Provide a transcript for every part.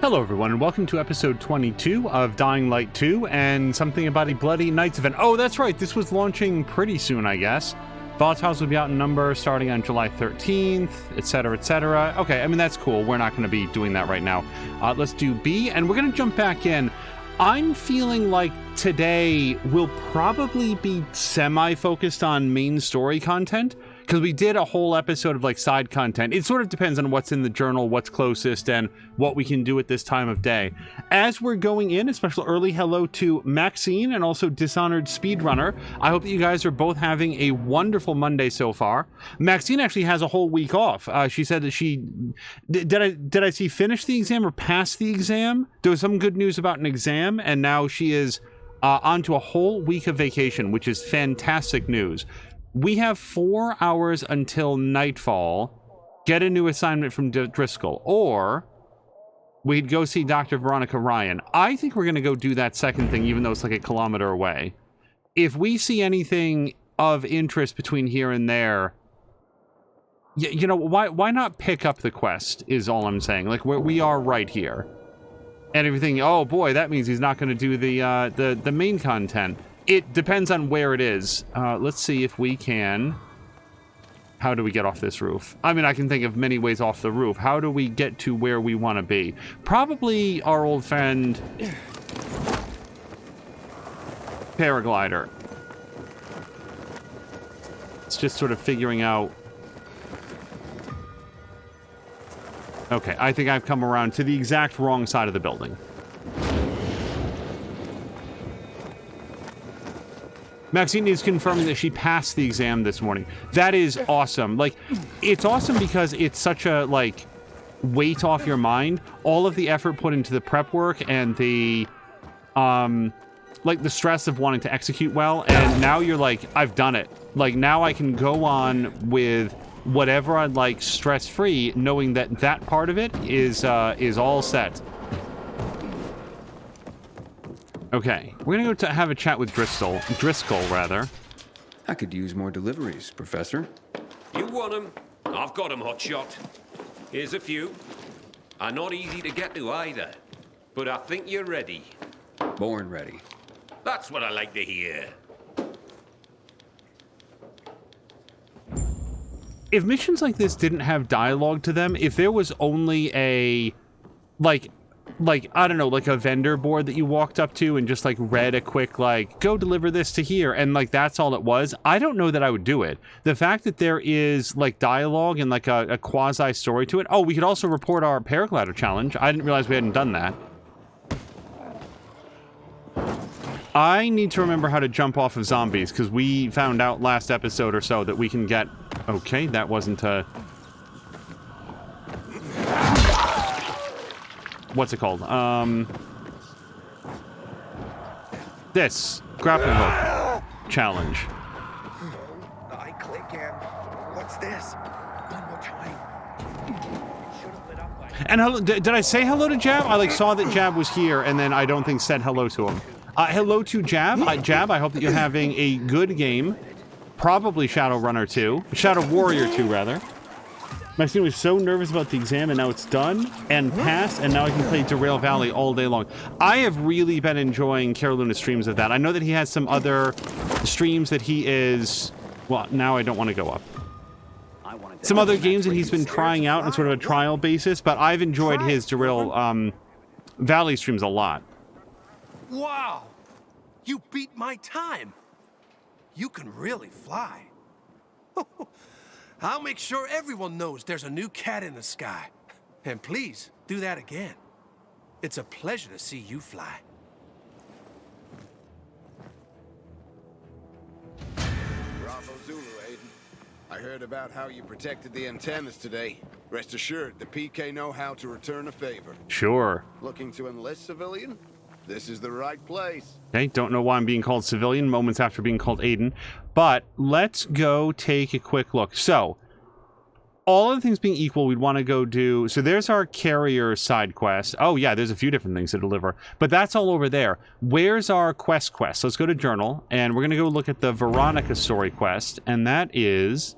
Hello everyone, and welcome to episode 22 of Dying Light 2 and something about a Bloody Nights event. Oh, that's right, this was launching pretty soon, I guess. Volatiles will be out in number starting on July 13th, etc., etc. Okay, I mean, that's cool. We're not going to be doing that right now. Let's do B, and we're going to jump back in. I'm feeling like today will probably be semi-focused on main story content, because we did a whole episode of like side content. It sort of depends on what's in the journal, what's closest, and what we can do at this time of day. As we're going in, a special early hello to Maxine and also Dishonored Speedrunner. I hope that you guys are both having a wonderful Monday so far. Maxine actually has a whole week off. She said that she did I see finish the exam or pass the exam? There was some good news about an exam, and now she is onto a whole week of vacation, which is fantastic news. We have 4 hours until nightfall. Get a new assignment from Driscoll, or we'd go see Dr. Veronica Ryan. I think we're going to go do that second thing, even though it's like a kilometer away. If we see anything of interest between here and there, you know, why not pick up the quest is all I'm saying. Like, we are right here. And everything, oh boy, that means he's not going to do the main content. It depends on where it is. Let's see if we can... How do we get off this roof? I mean, I can think of many ways off the roof. How do we get to where we want to be? Probably our old friend... Paraglider. It's just sort of figuring out... Okay, I think I've come around to the exact wrong side of the building. Maxine is confirming that she passed the exam this morning. That is awesome. Like, it's awesome because it's such a, like, weight off your mind. All of the effort put into the prep work and the, like, the stress of wanting to execute well. And now you're like, I've done it. Like, now I can go on with whatever I'd like stress-free, knowing that that part of it is all set. Okay, we're gonna go to have a chat with Driscoll, rather. I could use more deliveries, Professor. You want them? I've got them, hotshot. Here's a few. Are not easy to get to either, but I think you're ready. Born ready. That's what I like to hear. If missions like this didn't have dialogue to them, if there was only a, like, I don't know, like a vendor board that you walked up to and just like read a quick, like, go deliver this to here, and like that's all it was, I don't know that I would do it. The fact that there is like dialogue and like a quasi story to it. Oh, we could also report our paraglider challenge. I didn't realize we hadn't done that. I need to remember how to jump off of zombies, because we found out last episode or so that we can get... Okay, that wasn't a... What's it called? This grappling hook challenge. I click and what's this? One more time. And hello, did I say hello to Jab? I like saw that Jab was here, and then I don't think said hello to him. Hello to Jab. Jab, I hope that you're having a good game. Probably Shadowrunner 2. Shadow Warrior 2, rather. Maxine was so nervous about the exam, and now it's done and passed, and now I can play Derail Valley all day long. I have really been enjoying Caroluna's streams of that. I know that he has some other streams that he is... Well, now I don't want to go up. Some other games that he's been trying out on sort of a trial basis, but I've enjoyed his Derail Valley streams a lot. Wow! You beat my time! You can really fly. I'll make sure everyone knows there's a new cat in the sky. And please, do that again. It's a pleasure to see you fly. Bravo Zulu, Aiden. I heard about how you protected the antennas today. Rest assured, the PK know how to return a favor. Sure. Looking to enlist civilian? This is the right place. Okay, don't know why I'm being called civilian moments after being called Aiden. But let's go take a quick look. So, all other things being equal, we'd want to go do... So there's our carrier side quest. Oh yeah, there's a few different things to deliver. But that's all over there. Where's our quest? Let's go to Journal, and we're going to go look at the Veronica story quest. And that is...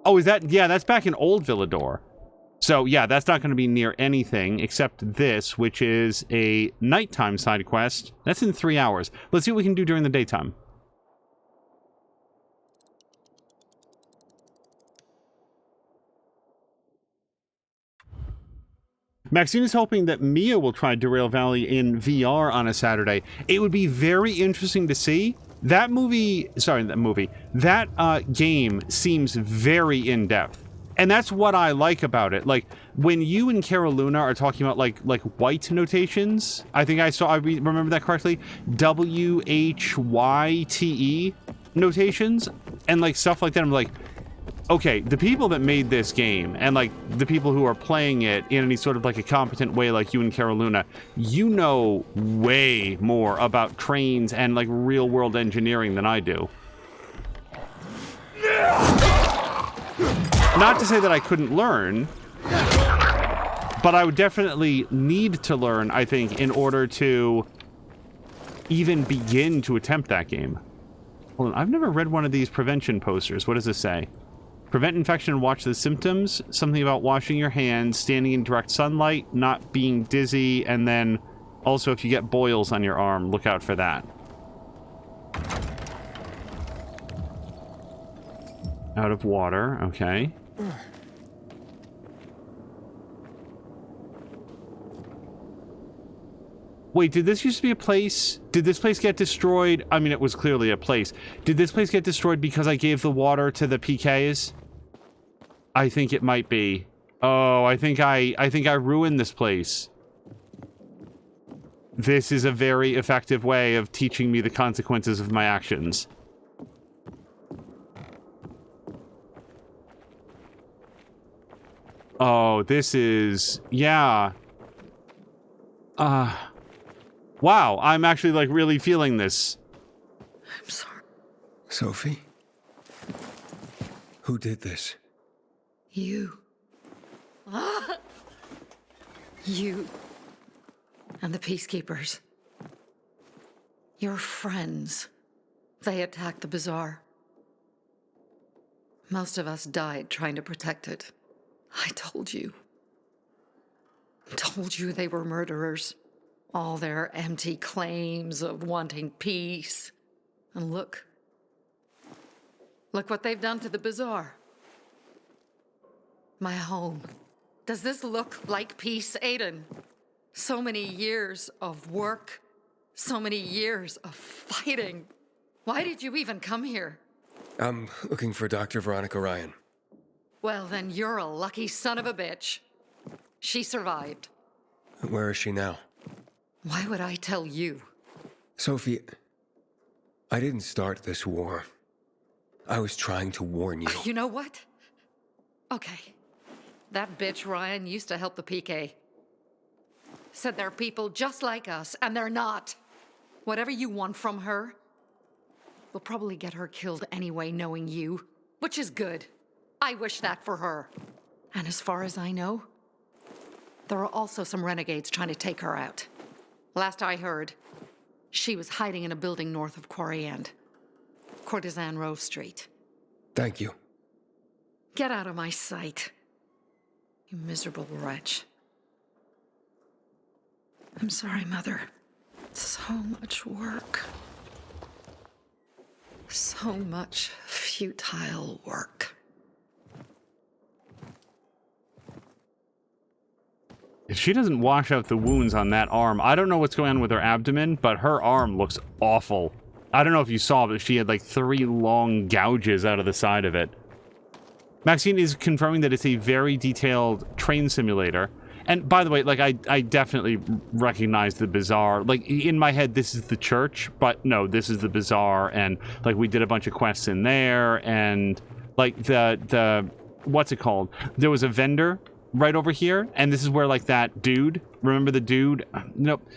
Oh, is that... Yeah, that's back in Old Villador. So yeah, that's not going to be near anything except this, which is a nighttime side quest. That's in 3 hours. Let's see what we can do during the daytime. Maxine is hoping that Mia will try Derail Valley in VR on a Saturday. It would be very interesting to see. That game seems very in-depth. And that's what I like about it. Like, when you and Caroluna are talking about, like white notations, I remember that correctly, WHYTE notations, and, like, stuff like that, I'm like, okay, the people that made this game, and, like, the people who are playing it in any sort of, like, a competent way, like you and Caroluna, you know way more about trains and, like, real-world engineering than I do. Not to say that I couldn't learn, but I would definitely need to learn, I think, in order to even begin to attempt that game. Hold on, I've never read one of these prevention posters. What does this say? Prevent infection and watch the symptoms. Something about washing your hands, standing in direct sunlight, not being dizzy, and then also if you get boils on your arm, look out for that. Out of water, okay. Wait, did this used to be a place? Did this place get destroyed? I mean, it was clearly a place. Did this place get destroyed because I gave the water to the PKs? I think it might be. Oh, I think I ruined this place. This is a very effective way of teaching me the consequences of my actions. Oh, this is... yeah. Wow, I'm actually, like, really feeling this. I'm sorry. Sophie? Who did this? You. You. And the Peacekeepers. Your friends. They attacked the bazaar. Most of us died trying to protect it. I told you. Told you they were murderers. All their empty claims of wanting peace. And look. Look what they've done to the bazaar. My home. Does this look like peace, Aiden? So many years of work. So many years of fighting. Why did you even come here? I'm looking for Dr. Veronica Ryan. Well, then you're a lucky son of a bitch. She survived. Where is she now? Why would I tell you? Sophie, I didn't start this war. I was trying to warn you. You know what? Okay. That bitch Ryan used to help the PK. Said they're people just like us, and they're not. Whatever you want from her, will probably get her killed anyway, knowing you. Which is good. I wish that for her. And as far as I know, there are also some renegades trying to take her out. Last I heard, she was hiding in a building north of Quarry End. Courtesan Row Street. Thank you. Get out of my sight. You miserable wretch. I'm sorry, Mother. So much work. So much futile work. If she doesn't wash out the wounds on that arm, I don't know what's going on with her abdomen, but her arm looks awful. I don't know if you saw, but she had like 3 long gouges out of the side of it. Maxine is confirming that it's a very detailed train simulator. And by the way, like, I definitely recognize the bazaar. Like, in my head, this is the church, but no, this is the bazaar. And, like, we did a bunch of quests in there. And, like, the what's it called? There was a vendor right over here. And this is where, like, that dude, remember the dude? Nope.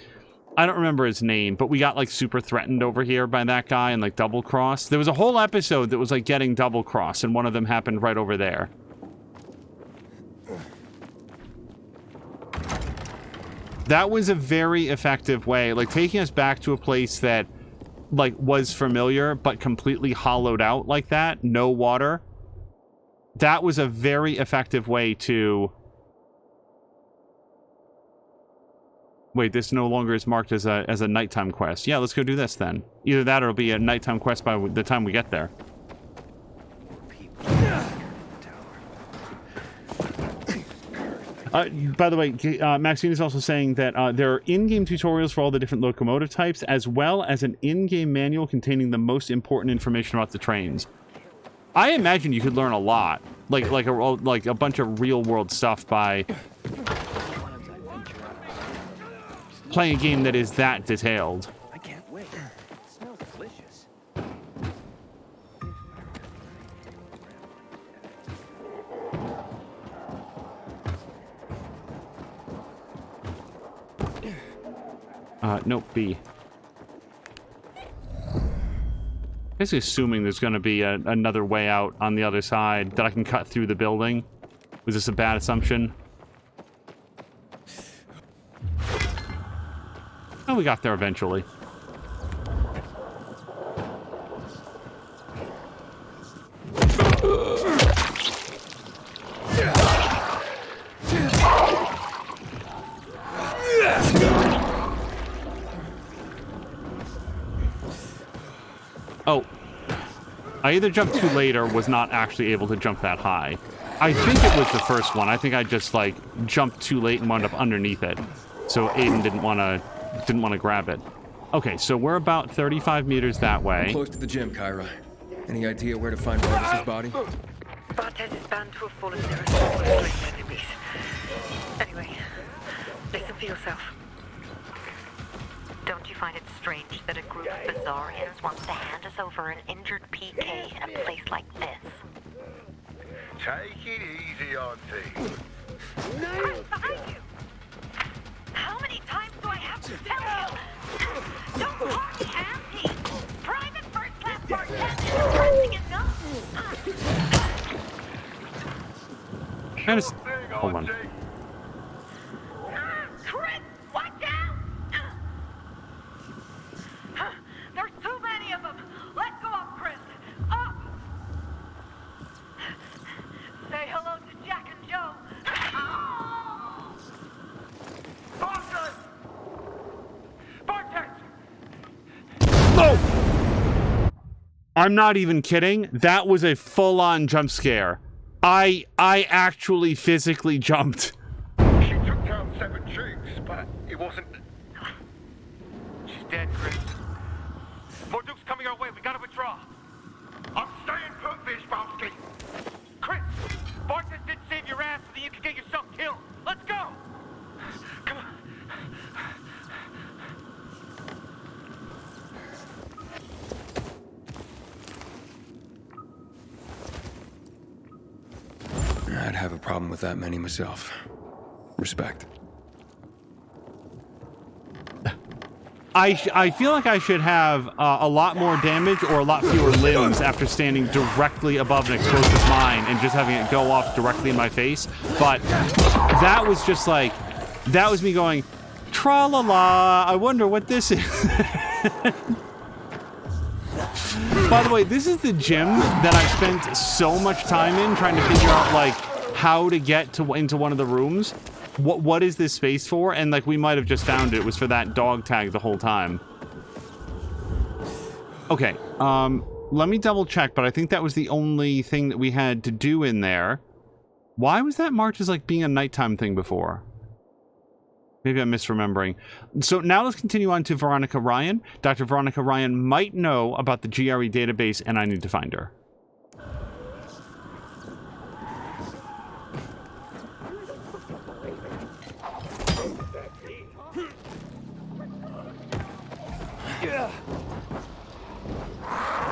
I don't remember his name, but we got, like, super threatened over here by that guy and, like, double-crossed. There was a whole episode that was, like, getting double-crossed, and one of them happened right over there. That was a very effective way, like, taking us back to a place that, like, was familiar, but completely hollowed out like that, no water. That was a very effective way to Wait, this no longer is marked as a nighttime quest. Yeah, let's go do this then. Either that or it'll be a nighttime quest by the time we get there. By the way, Maxine is also saying that there are in-game tutorials for all the different locomotive types, as well as an in-game manual containing the most important information about the trains. I imagine you could learn a lot, like a bunch of real-world stuff by playing a game that is that detailed. I can't wait. It smells delicious. Nope, B. Basically assuming there's going to be another way out on the other side that I can cut through the building. Was this a bad assumption? Oh, we got there eventually. Oh, I either jumped too late or was not actually able to jump that high. I think it was the first one. I think I just like jumped too late and wound up underneath it. So Aiden didn't want to grab it. Okay, so we're about 35 meters that way. Close to the gym, Kyra. Any idea where to find Bartis's body? Bartes is bound to have fallen near a circle of slain enemies. Anyway, listen for yourself. Don't you find it strange that a group of Bizarrians wants to hand us over an injured PK in a place like this? Take it easy, Auntie. Chris, behind you! How many times do I have to tell you? Don't call me Auntie! Private First Class Bartez is pressing enough! Hold on. Chris, watch out! There's too many of them! Let go up, Chris! Up! Say hello to Jack and Joe! Bartes! Bartes! No! I'm not even kidding. That was a full-on jump scare. I actually physically jumped. She took down 7 troops, but it wasn't... She's dead, Chris. More Dukes coming our way. We gotta withdraw. I'm staying put, Fishbowski. Chris, Bartes didn't save your ass so that you could get yourself killed. Let's go. Come on. I'd have a problem with that many myself. Respect. I feel like I should have a lot more damage or a lot fewer limbs after standing directly above an explosive mine and just having it go off directly in my face. But that was just like, that was me going, tra-la-la, I wonder what this is. By the way, this is the gym that I spent so much time in trying to figure out, like, how to get into one of the rooms. What is this space for? And, like, we might have just found it. It was for that dog tag the whole time. Okay, let me double check, but I think that was the only thing that we had to do in there. Why was that marked as, like, being a nighttime thing before? Maybe I'm misremembering. So now let's continue on to Veronica Ryan. Dr. Veronica Ryan might know about the GRE database, and I need to find her.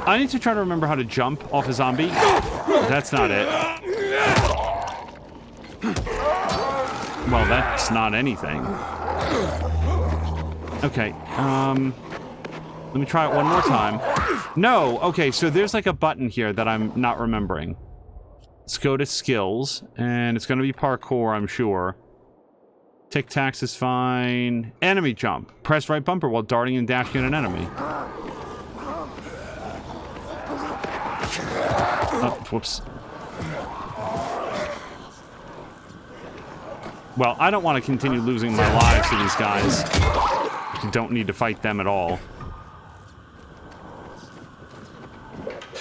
I need to try to remember how to jump off a zombie. That's not it. Well, that's not anything. Okay, let me try it one more time. No, okay, so there's like a button here that I'm not remembering. Let's go to skills, and it's gonna be parkour, I'm sure. Tic-tacs is fine. Enemy jump. Press right bumper while darting and dashing at an enemy. Oh, whoops. well, I don't want to continue losing my lives to these guys. You don't need to fight them at all.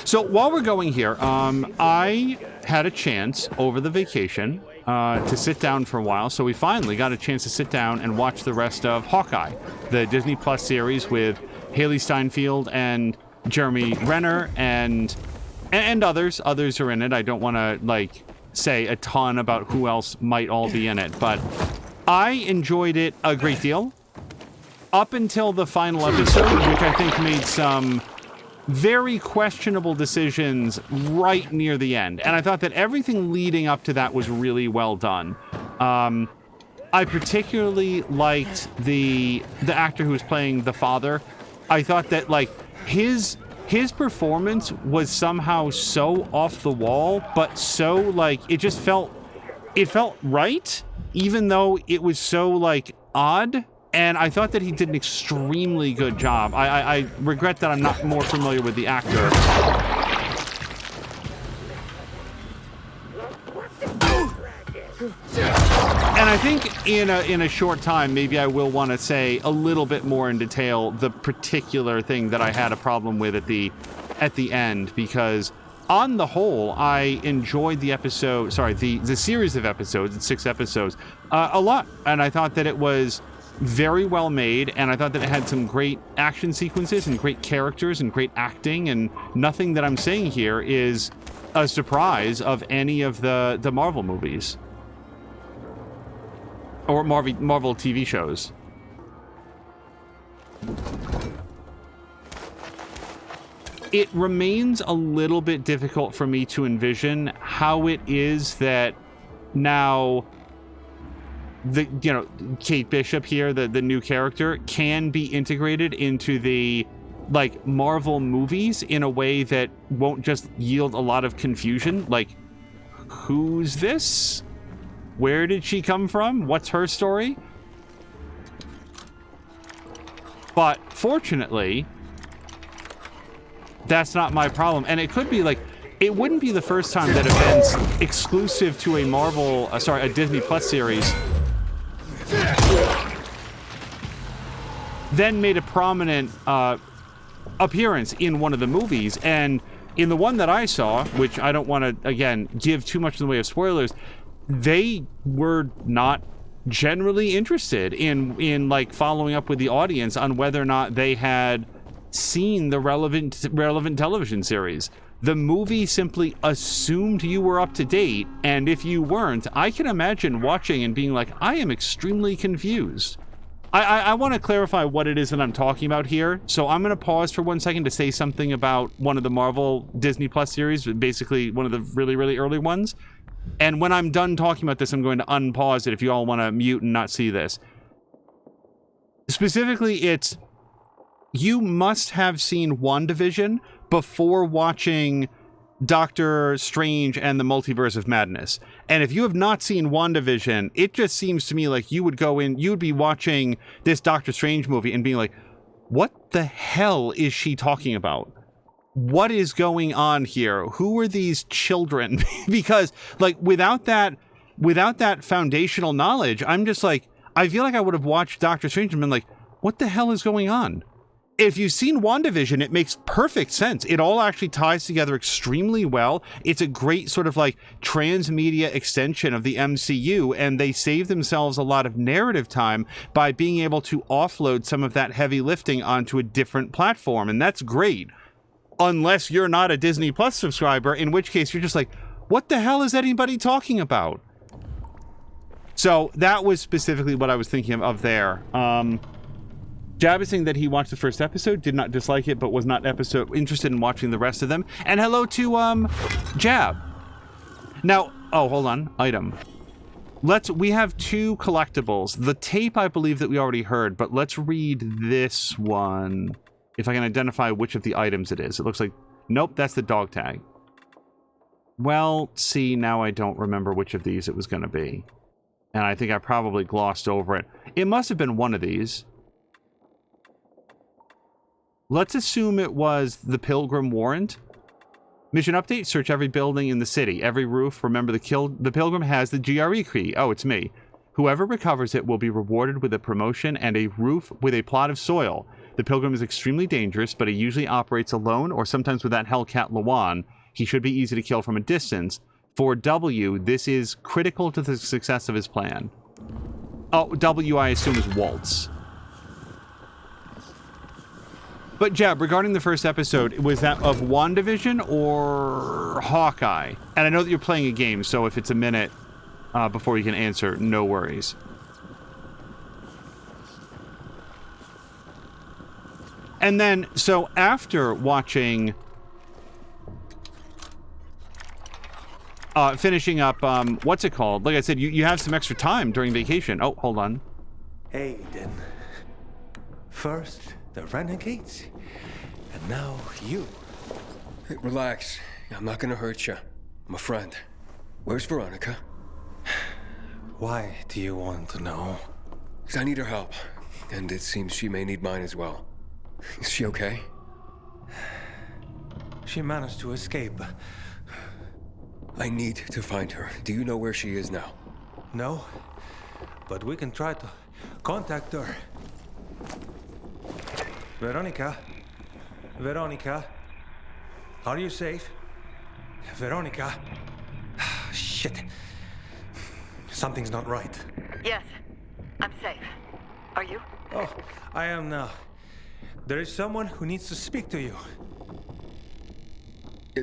So while we're going here, I had a chance over the vacation to sit down for a while. So we finally got a chance to sit down and watch the rest of Hawkeye, the Disney Plus series with Haley Steinfeld and Jeremy Renner and others. Others are in it. I don't want to like say a ton about who else might all be in it, but I enjoyed it a great deal up until the final episode, which I think made some very questionable decisions right near the end. And I thought that everything leading up to that was really well done. I particularly liked the actor who was playing the father. I thought that like his performance was somehow so off the wall, but so like it felt right, even though it was so like odd. And I thought that he did an extremely good job. I regret that I'm not more familiar with the actor. And I think in a short time, maybe I will want to say a little bit more in detail the particular thing that I had a problem with at the end, because on the whole, I enjoyed the episode, the series of episodes, it's 6 episodes, a lot. And I thought that it was very well made, and I thought that it had some great action sequences and great characters and great acting, and nothing that I'm saying here is a surprise of any of the Marvel movies or Marvel TV shows. It remains a little bit difficult for me to envision how it is that now Kate Bishop here, the new character, can be integrated into the like Marvel movies in a way that won't just yield a lot of confusion. Like, who's this? Where did she come from? What's her story? But fortunately, that's not my problem. And it could be like, it wouldn't be the first time that events exclusive to a Disney Plus series then made a prominent appearance in one of the movies. And in the one that I saw, which I don't want to, again, give too much in the way of spoilers, they were not generally interested in like following up with the audience on whether or not they had seen the relevant television series. The movie simply assumed you were up to date, and if you weren't, I can imagine watching and being like, I am extremely confused. I want to clarify what it is that I'm talking about here, so I'm going to pause for 1 second to say something about one of the Marvel Disney Plus series, basically one of the really, really early ones. And when I'm done talking about this, I'm going to unpause it if you all want to mute and not see this. Specifically, it's you must have seen WandaVision before watching Doctor Strange and the Multiverse of Madness. And if you have not seen WandaVision, it just seems to me like you would be watching this Doctor Strange movie and being like, what the hell is she talking about? What is going on here? Who are these children? Because like without that foundational knowledge, I'm just like, I feel like I would have watched Doctor Strange and been like, what the hell is going on? If you've seen WandaVision, it makes perfect sense. It all actually ties together extremely well. It's a great sort of like transmedia extension of the MCU, and they save themselves a lot of narrative time by being able to offload some of that heavy lifting onto a different platform, and that's great. Unless you're not a Disney Plus subscriber, in which case you're just like, what the hell is anybody talking about? So that was specifically what I was thinking of there. Jab is saying that he watched the first episode, did not dislike it, but was not interested in watching the rest of them. And hello to Jab. Now, oh, hold on. Item. We have 2 collectibles. The tape, I believe that we already heard, but let's read this one. If I can identify which of the items it is. It looks like, nope, that's the dog tag. Well, see, now I don't remember which of these it was going to be. And I think I probably glossed over it. It must have been one of these. Let's assume it was the Pilgrim Warrant. Mission update, search every building in the city. Every roof, remember the Pilgrim has the GRE key. Oh, it's me. Whoever recovers it will be rewarded with a promotion and a roof with a plot of soil. The Pilgrim is extremely dangerous, but he usually operates alone or sometimes with that Hellcat Lawan. He should be easy to kill from a distance. For W, this is critical to the success of his plan. Oh, W, I assume, is Waltz. But Jeb, regarding the first episode, was that of WandaVision or Hawkeye? And I know that you're playing a game, so if it's a minute before you can answer, no worries. And then, so after watching, finishing up, what's it called? Like I said, you have some extra time during vacation. Oh, hold on. Aiden. First, the Renegades, and now you. Hey, relax. I'm not gonna hurt you. I'm a friend. Where's Veronica? Why do you want to know? 'Cause I need her help, and it seems she may need mine as well. Is she okay? She managed to escape. I need to find her. Do you know where she is now? No, but we can try to contact her. Veronica? Veronica? Are you safe? Veronica? Shit. Something's not right. Yes, I'm safe. Are you? Oh, I am now. There is someone who needs to speak to you.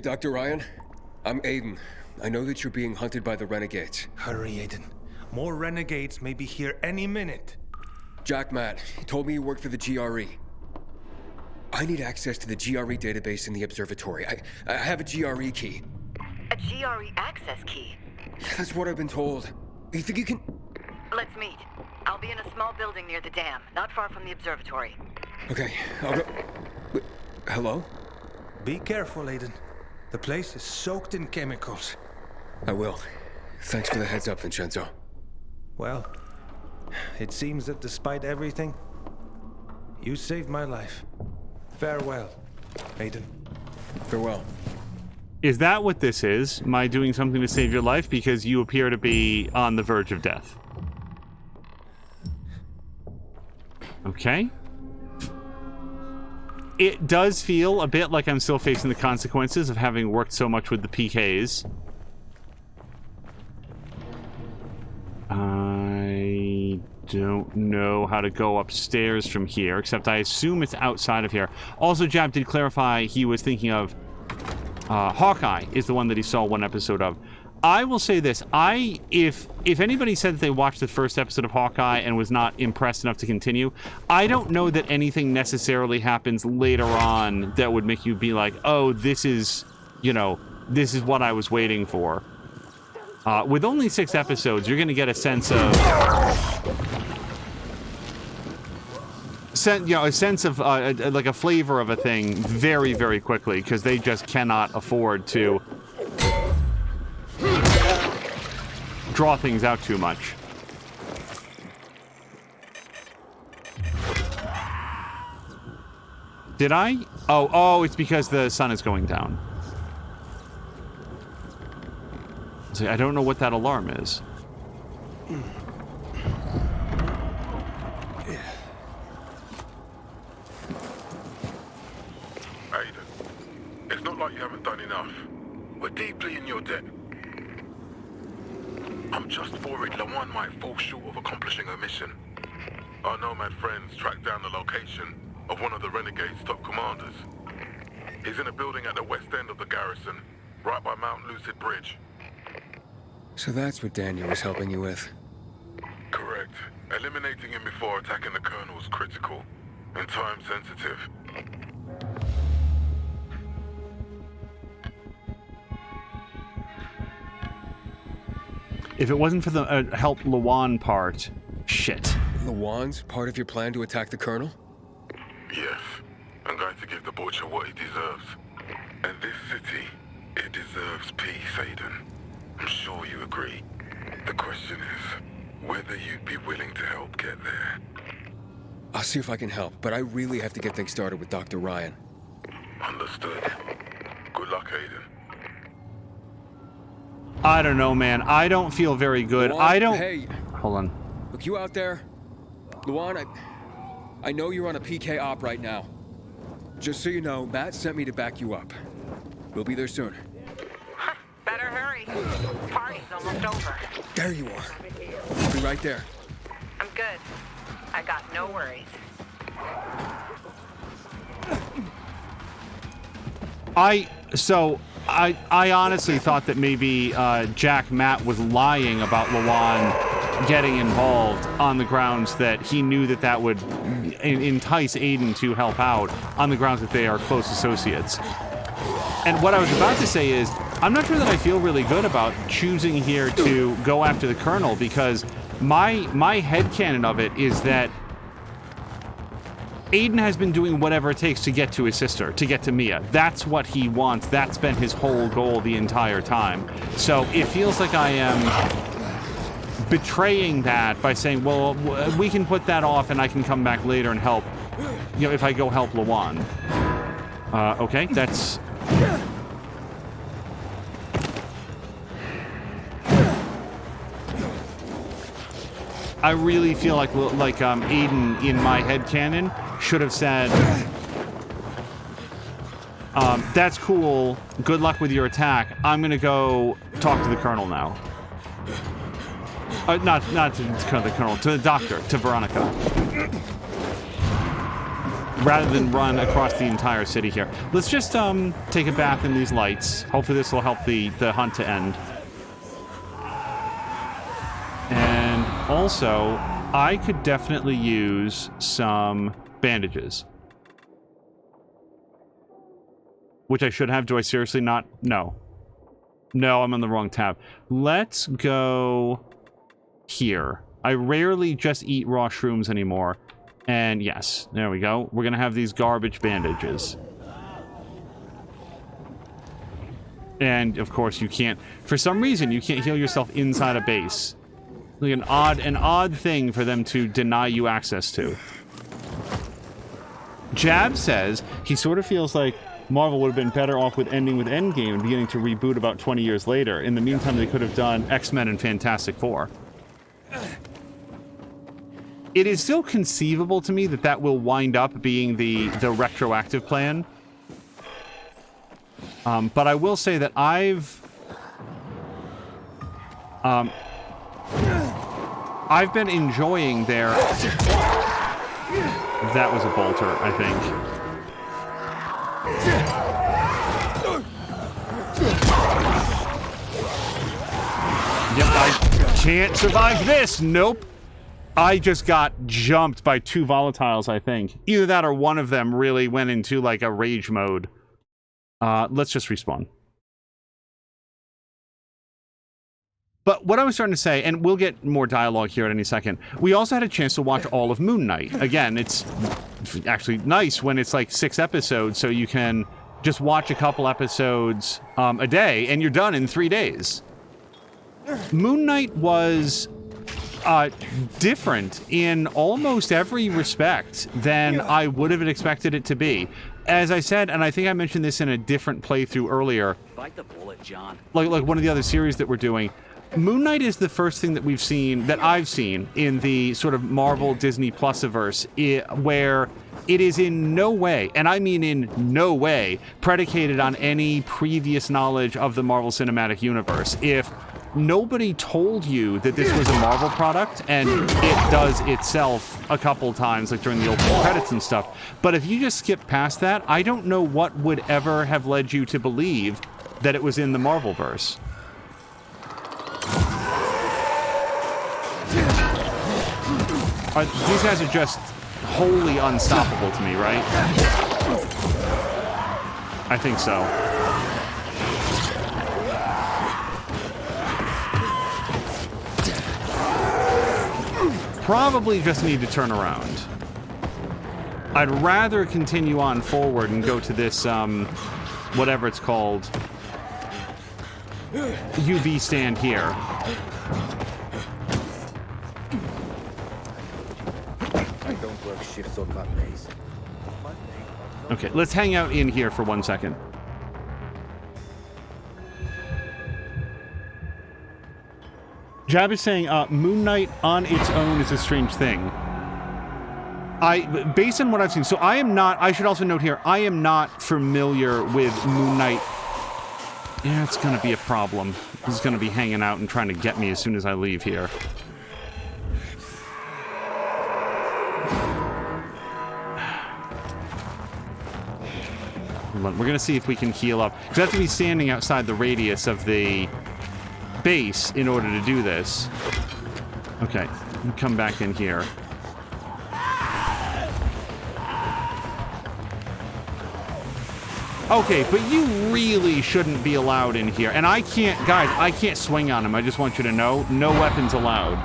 Dr. Ryan, I'm Aiden. I know that you're being hunted by the Renegades. Hurry, Aiden. More Renegades may be here any minute. Jack Matt, he told me you worked for the GRE. I need access to the GRE database in the observatory. I have a GRE key. A GRE access key? That's what I've been told. You think you can... Let's meet. I'll be in a small building near the dam, not far from the observatory. Okay, I'll go... Wait, hello? Be careful, Aiden. The place is soaked in chemicals. I will. Thanks for the heads up, Vincenzo. Well, it seems that despite everything, you saved my life. Farewell, Aiden. Farewell. Is that what this is? Am I doing something to save your life because you appear to be on the verge of death? Okay. It does feel a bit like I'm still facing the consequences of having worked so much with the PKs. I don't know how to go upstairs from here, except I assume it's outside of here. Also, Jab did clarify he was thinking of Hawkeye is the one that he saw one episode of. I will say this, if anybody said that they watched the first episode of Hawkeye and was not impressed enough to continue, I don't know that anything necessarily happens later on that would make you be like, oh, this is, you know, this is what I was waiting for. With only 6 episodes, you're going to get a sense of... a sense of, like a flavor of a thing very, very quickly, because they just cannot afford to draw things out too much. Did I? Oh, it's because the sun is going down. See, I don't know what that alarm is. Aiden, it's not like you haven't done enough. We're deeply in your debt. I'm just worried Lawan might fall short of accomplishing her mission. Our nomad friends tracked down the location of one of the Renegade's top commanders. He's in a building at the west end of the garrison, right by Mount Lucid Bridge. So that's what Daniel was helping you with. Correct. Eliminating him before attacking the Colonel is critical and time sensitive. If it wasn't for the help Lawan part, shit. Lawan's part of your plan to attack the Colonel? Yes. I'm going to give the Butcher what he deserves. And this city, it deserves peace, Aiden. I'm sure you agree. The question is whether you'd be willing to help get there. I'll see if I can help, but I really have to get things started with Dr. Ryan. Understood. Good luck, Aiden. I don't know, man. I don't feel very good. Lawan, I don't... Hey. Hold on. Look, you out there? Luan, I know you're on a PK op right now. Just so you know, Matt sent me to back you up. We'll be there soon. Better hurry. Party's almost over. There you are. I'll be right there. I'm good. I got no worries. I honestly thought that maybe Jack Matt was lying about Lawan getting involved on the grounds that he knew that would entice Aiden to help out on the grounds that they are close associates. And what I was about to say is, I'm not sure that I feel really good about choosing here to go after the Colonel, because my headcanon of it is that Aiden has been doing whatever it takes to get to his sister, to get to Mia. That's what he wants. That's been his whole goal the entire time. So it feels like I am betraying that by saying, well, we can put that off and I can come back later and help, you know, if I go help Lawan. Okay, that's... I really feel like Aiden in my headcanon should have said, that's cool, good luck with your attack, I'm gonna go talk to the Colonel now. Not to the Colonel, to the doctor, to Veronica. Rather than run across the entire city here. Let's just take a bath in these lights. Hopefully this will help the hunt to end. And also, I could definitely use some bandages. Which I should have. Do I seriously not? No. No, I'm on the wrong tab. Let's go here. I rarely just eat raw shrooms anymore. And yes, there we go. We're gonna have these garbage bandages. And, of course, you can't... For some reason, you can't heal yourself inside a base. Like an odd thing for them to deny you access to. Jab says he sort of feels like Marvel would have been better off with ending with Endgame and beginning to reboot about 20 years later. In the meantime, they could have done X-Men and Fantastic Four. It is still conceivable to me that will wind up being the retroactive plan. But I will say that I've been enjoying their... That was a bolter, I think. Yep, I can't survive this! Nope. I just got jumped by 2 volatiles, I think. Either that or one of them really went into, like, a rage mode. Let's just respawn. But what I was starting to say, and we'll get more dialogue here at any second, we also had a chance to watch all of Moon Knight. Again, it's actually nice when it's like 6 episodes, so you can just watch a couple episodes a day, and you're done in 3 days. Moon Knight was different in almost every respect than I would have expected it to be. As I said, and I think I mentioned this in a different playthrough earlier, Bite the bullet, John. like one of the other series that we're doing, Moon Knight is the first thing that we've seen, that I've seen, in the sort of Marvel Disney Plus-averse, where it is in no way, and I mean in no way, predicated on any previous knowledge of the Marvel Cinematic Universe. If nobody told you that this was a Marvel product, and it does itself a couple times, like during the opening credits and stuff, but if you just skip past that, I don't know what would ever have led you to believe that it was in the Marvelverse. These guys are just wholly unstoppable to me, right? I think so. Probably just need to turn around. I'd rather continue on forward and go to this, whatever it's called, UV stand here. I don't work shifts on Mondays. Okay, let's hang out in here for 1 second. Jab is saying, Moon Knight on its own is a strange thing. Based on what I've seen, so I should also note here, I am not familiar with Moon Knight. Yeah, it's gonna be a problem. He's gonna be hanging out and trying to get me as soon as I leave here. We're gonna see if we can heal up. Because I have to be standing outside the radius of the base in order to do this. Okay, come back in here. Okay, but you really shouldn't be allowed in here. And I can't, guys, I can't swing on him. I just want you to know, no weapons allowed.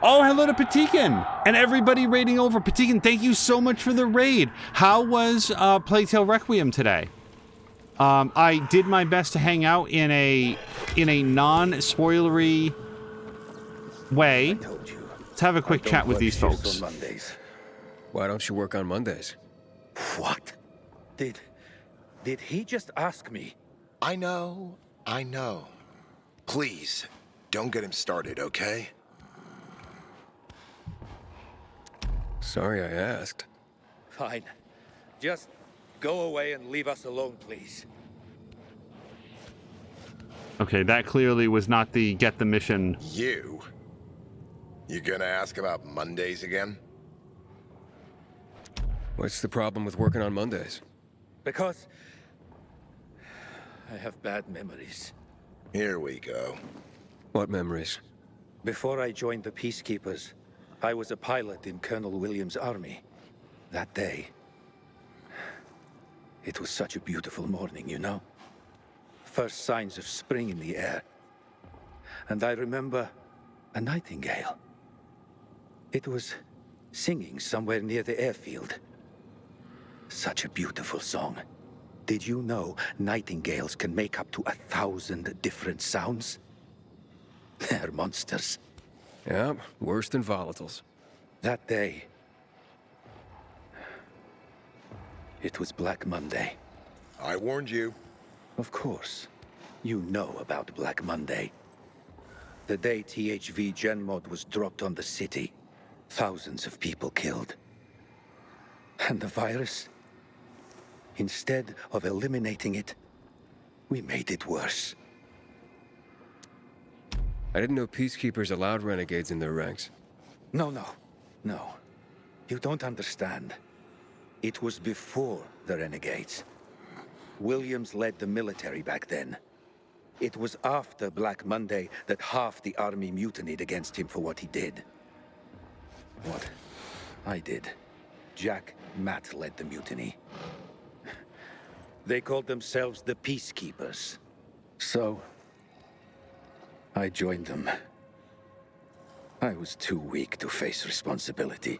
Oh, hello to Patikin and everybody raiding over. Patikin, thank you so much for the raid. How was Plague Tale Requiem today? I did my best to hang out in a non-spoilery way. Let's have a quick chat with these folks. Why don't you work on Mondays? What? Did he just ask me? I know. Please, don't get him started, okay? Sorry I asked. Fine. Just go away and leave us alone, please. Okay, that clearly was not the get the mission. You gonna ask about Mondays again? What's the problem with working on Mondays? Because I have bad memories. Here we go. What memories? Before I joined the Peacekeepers, I was a pilot in Colonel Williams' army. That day, it was such a beautiful morning, you know? First signs of spring in the air. And I remember a nightingale. It was singing somewhere near the airfield. Such a beautiful song. Did you know nightingales can make up to 1,000 different sounds? They're monsters. Yeah, worse than volatiles. That day, it was Black Monday. I warned you. Of course. You know about Black Monday. The day THV GenMod was dropped on the city. Thousands of people killed. And the virus? Instead of eliminating it, we made it worse. I didn't know Peacekeepers allowed renegades in their ranks. No. You don't understand. It was before the renegades. Williams led the military back then. It was after Black Monday that half the army mutinied against him for what he did. What I did. Jack Matt led the mutiny. They called themselves the Peacekeepers. So, I joined them. I was too weak to face responsibility.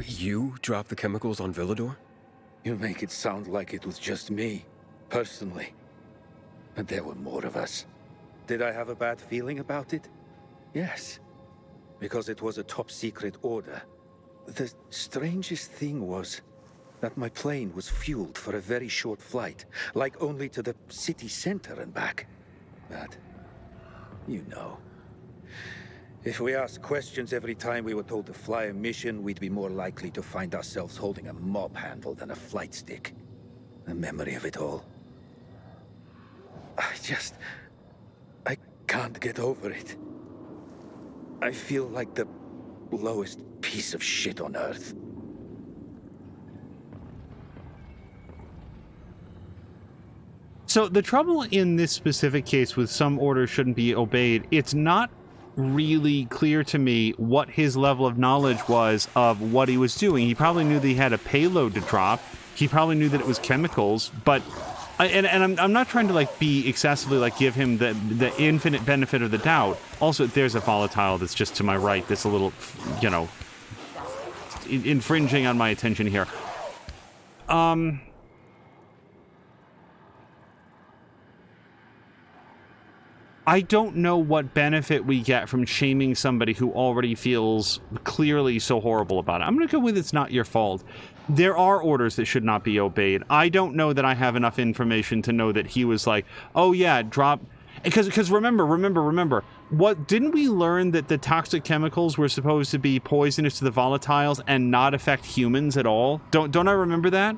You dropped the chemicals on Villador? You make it sound like it was just me, personally. But there were more of us. Did I have a bad feeling about it? Yes. Because it was a top-secret order. The strangest thing was that my plane was fueled for a very short flight, like only to the city center and back. But, you know. If we asked questions every time we were told to fly a mission, we'd be more likely to find ourselves holding a mob handle than a flight stick. The memory of it all. I can't get over it. I feel like the lowest piece of shit on Earth. So the trouble in this specific case with some orders shouldn't be obeyed, it's not really clear to me what his level of knowledge was of what he was doing. He probably knew that he had a payload to drop. He probably knew that it was chemicals, but I'm not trying to like be excessively like give him the infinite benefit of the doubt. Also, there's a volatile that's just to my right that's a little, you know, infringing on my attention here. I don't know what benefit we get from shaming somebody who already feels clearly so horrible about it. I'm going to go with it's not your fault. There are orders that should not be obeyed. I don't know that I have enough information to know that he was like, oh yeah, drop... Because remember, what didn't we learn that the toxic chemicals were supposed to be poisonous to the volatiles and not affect humans at all? Don't I remember that?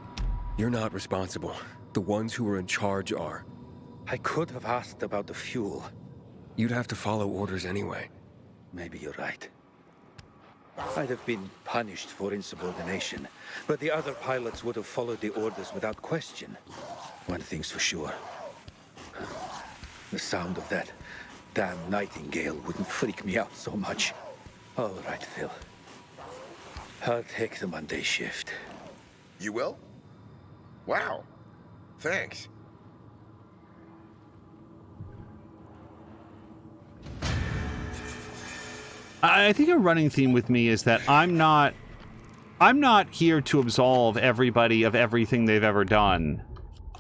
You're not responsible. The ones who are in charge are. I could have asked about the fuel. You'd have to follow orders anyway. Maybe you're right. I'd have been punished for insubordination, but the other pilots would have followed the orders without question. One thing's for sure. The sound of that damn nightingale wouldn't freak me out so much. All right, Phil. I'll take the Monday shift. You will? Wow. Thanks. I think a running theme with me is that I'm not here to absolve everybody of everything they've ever done.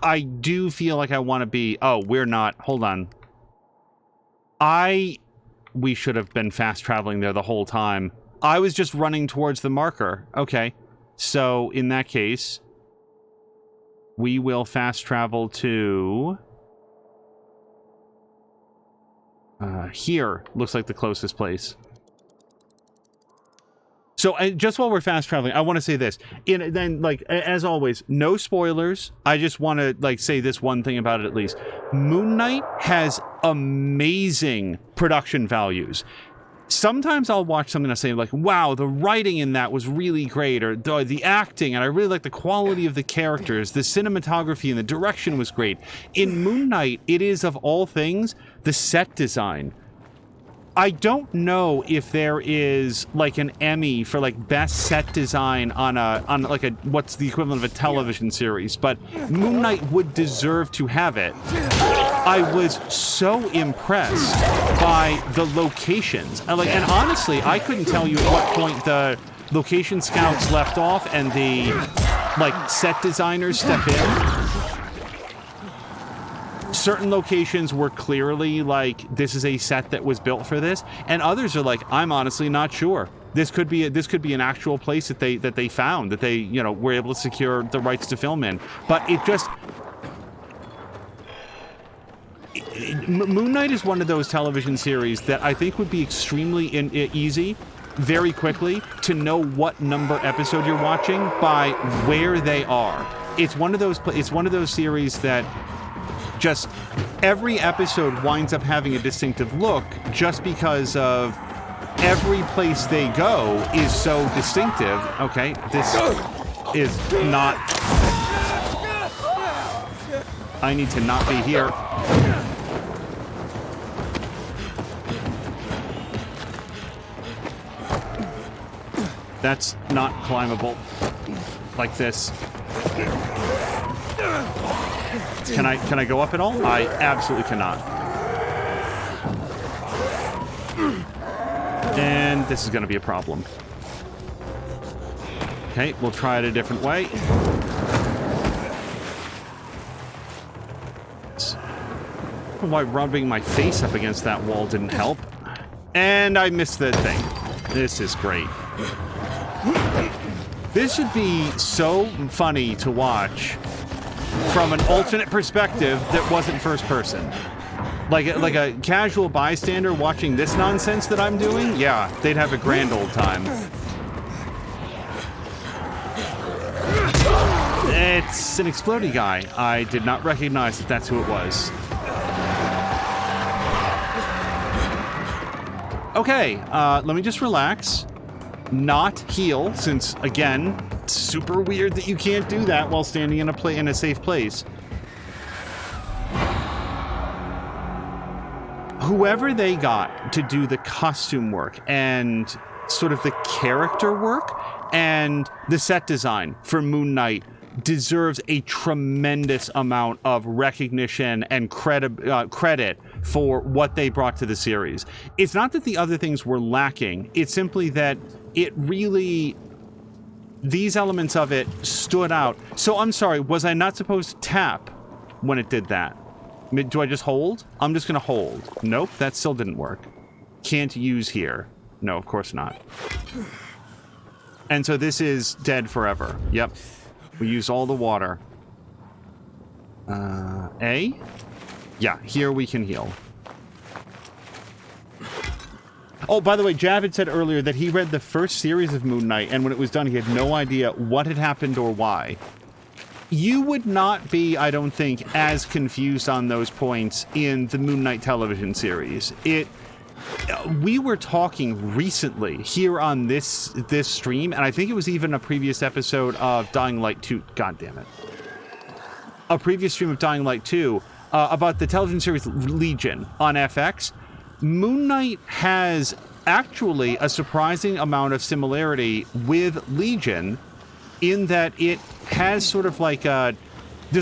I do feel like I want to be... Oh, we're not... Hold on. We should have been fast traveling there the whole time. I was just running towards the marker. Okay. So, in that case, we will fast travel to... here looks like the closest place. So, just while we're fast traveling, I want to say this. As always, no spoilers. I just want to, say this one thing about it at least. Moon Knight has amazing production values. Sometimes I'll watch something and say, wow, the writing in that was really great, or the acting, and I really like the quality of the characters, the cinematography and the direction was great. In Moon Knight, it is, of all things, the set design. I don't know if there is an Emmy for best set design on what's the equivalent of a television series, but Moon Knight would deserve to have it. I was so impressed by the locations. And honestly, I couldn't tell you at what point the location scouts left off and the set designers step in. Certain locations were clearly this is a set that was built for this, and others are I'm honestly not sure. This could be an actual place that they found, that they were able to secure the rights to film in. But it just Moon Knight is one of those television series that I think would be extremely easy, very quickly, to know what number episode you're watching by where they are. It's one of those series that just every episode winds up having a distinctive look just because of every place they go is so distinctive. Okay, this is not... I need to not be here. That's not climbable like this. Can I go up at all? I absolutely cannot. And this is going to be a problem. Okay, we'll try it a different way. Why rubbing my face up against that wall didn't help. And I missed the thing. This is great. This should be so funny to watch from an alternate perspective that wasn't first person. Like a casual bystander watching this nonsense that I'm doing, yeah, they'd have a grand old time. It's an explodey guy. I did not recognize that that's who it was. Okay, let me just relax. Not heal, since, again, it's super weird that you can't do that while standing in a safe place. Whoever they got to do the costume work and sort of the character work and the set design for Moon Knight deserves a tremendous amount of recognition and credit for what they brought to the series. It's not that the other things were lacking. It's simply that it really... these elements of it stood out. So I'm sorry, was I not supposed to tap when it did that? Do I just hold? I'm just gonna hold. Nope, that still didn't work. Can't use here. No, of course not. And so this is dead forever. Yep. We used all the water. A? Yeah, here we can heal. Oh, by the way, Jav had said earlier that he read the first series of Moon Knight, and when it was done, he had no idea what had happened or why. You would not be, I don't think, as confused on those points in the Moon Knight television series. We were talking recently here on this stream, and I think it was even a previous episode of Dying Light 2. God damn it. A previous stream of Dying Light 2 about the television series Legion on FX. Moon Knight has actually a surprising amount of similarity with Legion in that it has sort of like there's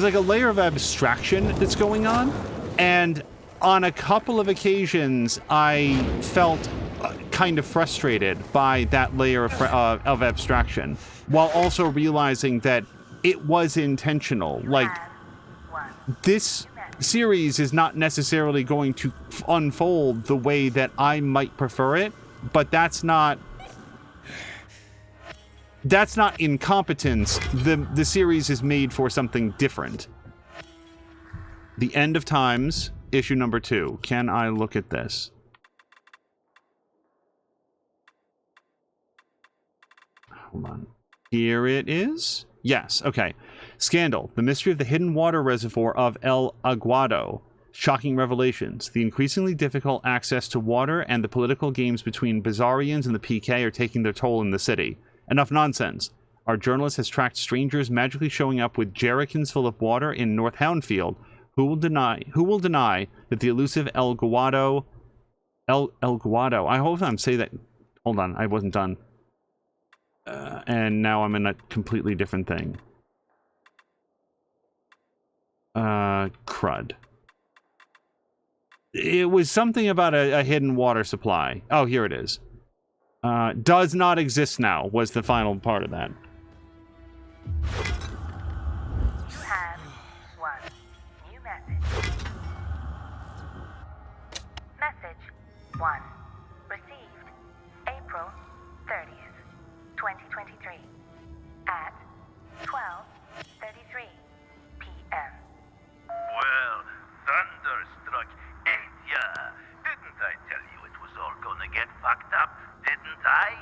like a layer of abstraction that's going on, and on a couple of occasions I felt kind of frustrated by that layer of abstraction, while also realizing that it was intentional. Like, this series is not necessarily going to unfold the way that I might prefer it, but that's not incompetence. The series is made for something different. The End of Times, issue number 2. Can I look at this? Hold on. Here it is. Yes, okay. Scandal, the mystery of the hidden water reservoir of El Aguado. Shocking revelations. The increasingly difficult access to water and the political games between Bizarrians and the PK are taking their toll in the city. Enough nonsense. Our journalist has tracked strangers magically showing up with jerrycans full of water in North Houndfield. Who will deny that the elusive El Guado, I hope I'm saying that. Hold on, I wasn't done. And now I'm in a completely different thing. Crud. It was something about a hidden water supply. Oh, here it is. Does not exist now was the final part of that. You have one new message. Message 1. Received April 30th, 2023 at 12:33 p.m. Well, thunderstruck, ain't ya? Didn't I tell you it was all gonna get fucked up? Didn't I?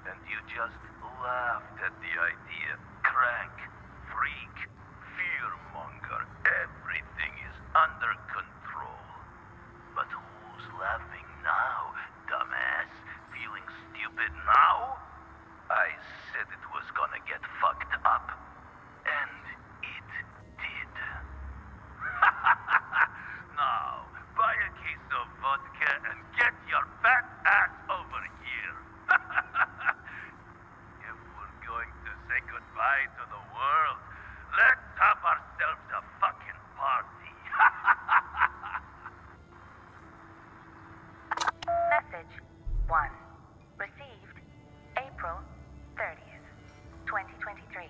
And you just laughed at the idea. Crank, freak, fearmonger, everything is under control. But who's laughing now, dumbass? Feeling stupid now? I said it was gonna get fucked up. And it did. Now, buy a case of vodka and get your fat ass over here. If we're going to say goodbye to the world, let's have ourselves a fucking party. Message 1. Received April 30th, 2023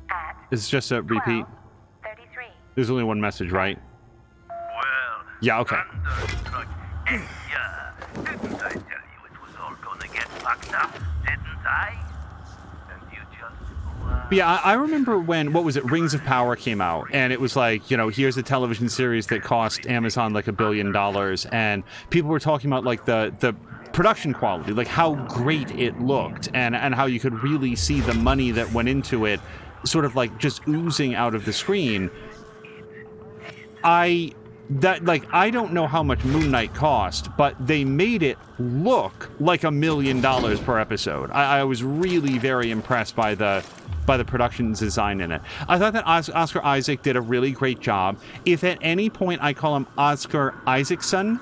at It's just a repeat. 33. There's only one message, right? Well, yeah, okay. Thunderstruck, ain't ya? Didn't I tell you it was all gonna get fucked up? Didn't I? And you just... But yeah, I remember when, what was it, Rings of Power came out, and it was like, you know, here's a television series that cost Amazon like $1 billion, and people were talking about like the production quality, like how great it looked, and how you could really see the money that went into it sort of like just oozing out of the screen. I don't know how much Moon Knight cost, but they made it look like $1 million per episode. I was really very impressed by the production design in it. I thought that Oscar Isaac did a really great job. If at any point I call him Oscar Isaacson,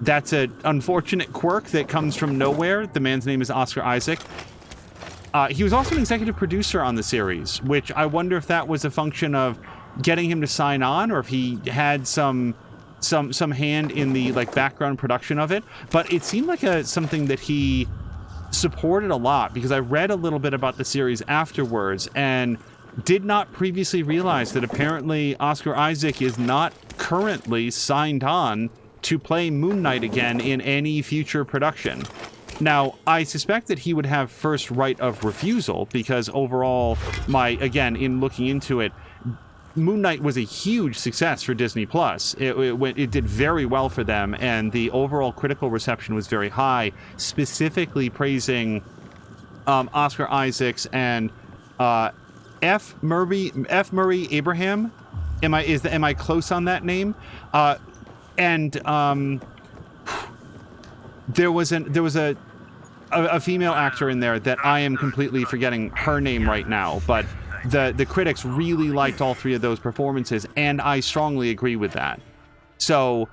that's an unfortunate quirk that comes from nowhere. The man's name is Oscar Isaac. He was also an executive producer on the series, which I wonder if that was a function of getting him to sign on, or if he had some hand in the like background production of it. But it seemed like something that he supported a lot, because I read a little bit about the series afterwards and did not previously realize that apparently Oscar Isaac is not currently signed on to play Moon Knight again in any future production. Now, I suspect that he would have first right of refusal because overall, again, in looking into it, Moon Knight was a huge success for Disney+. It did very well for them, and the overall critical reception was very high, specifically praising Oscar Isaacs and F. Murray Abraham. Am I close on that name? There was a female actor in there that I am completely forgetting her name right now, but the critics really liked all three of those performances, and I strongly agree with that. So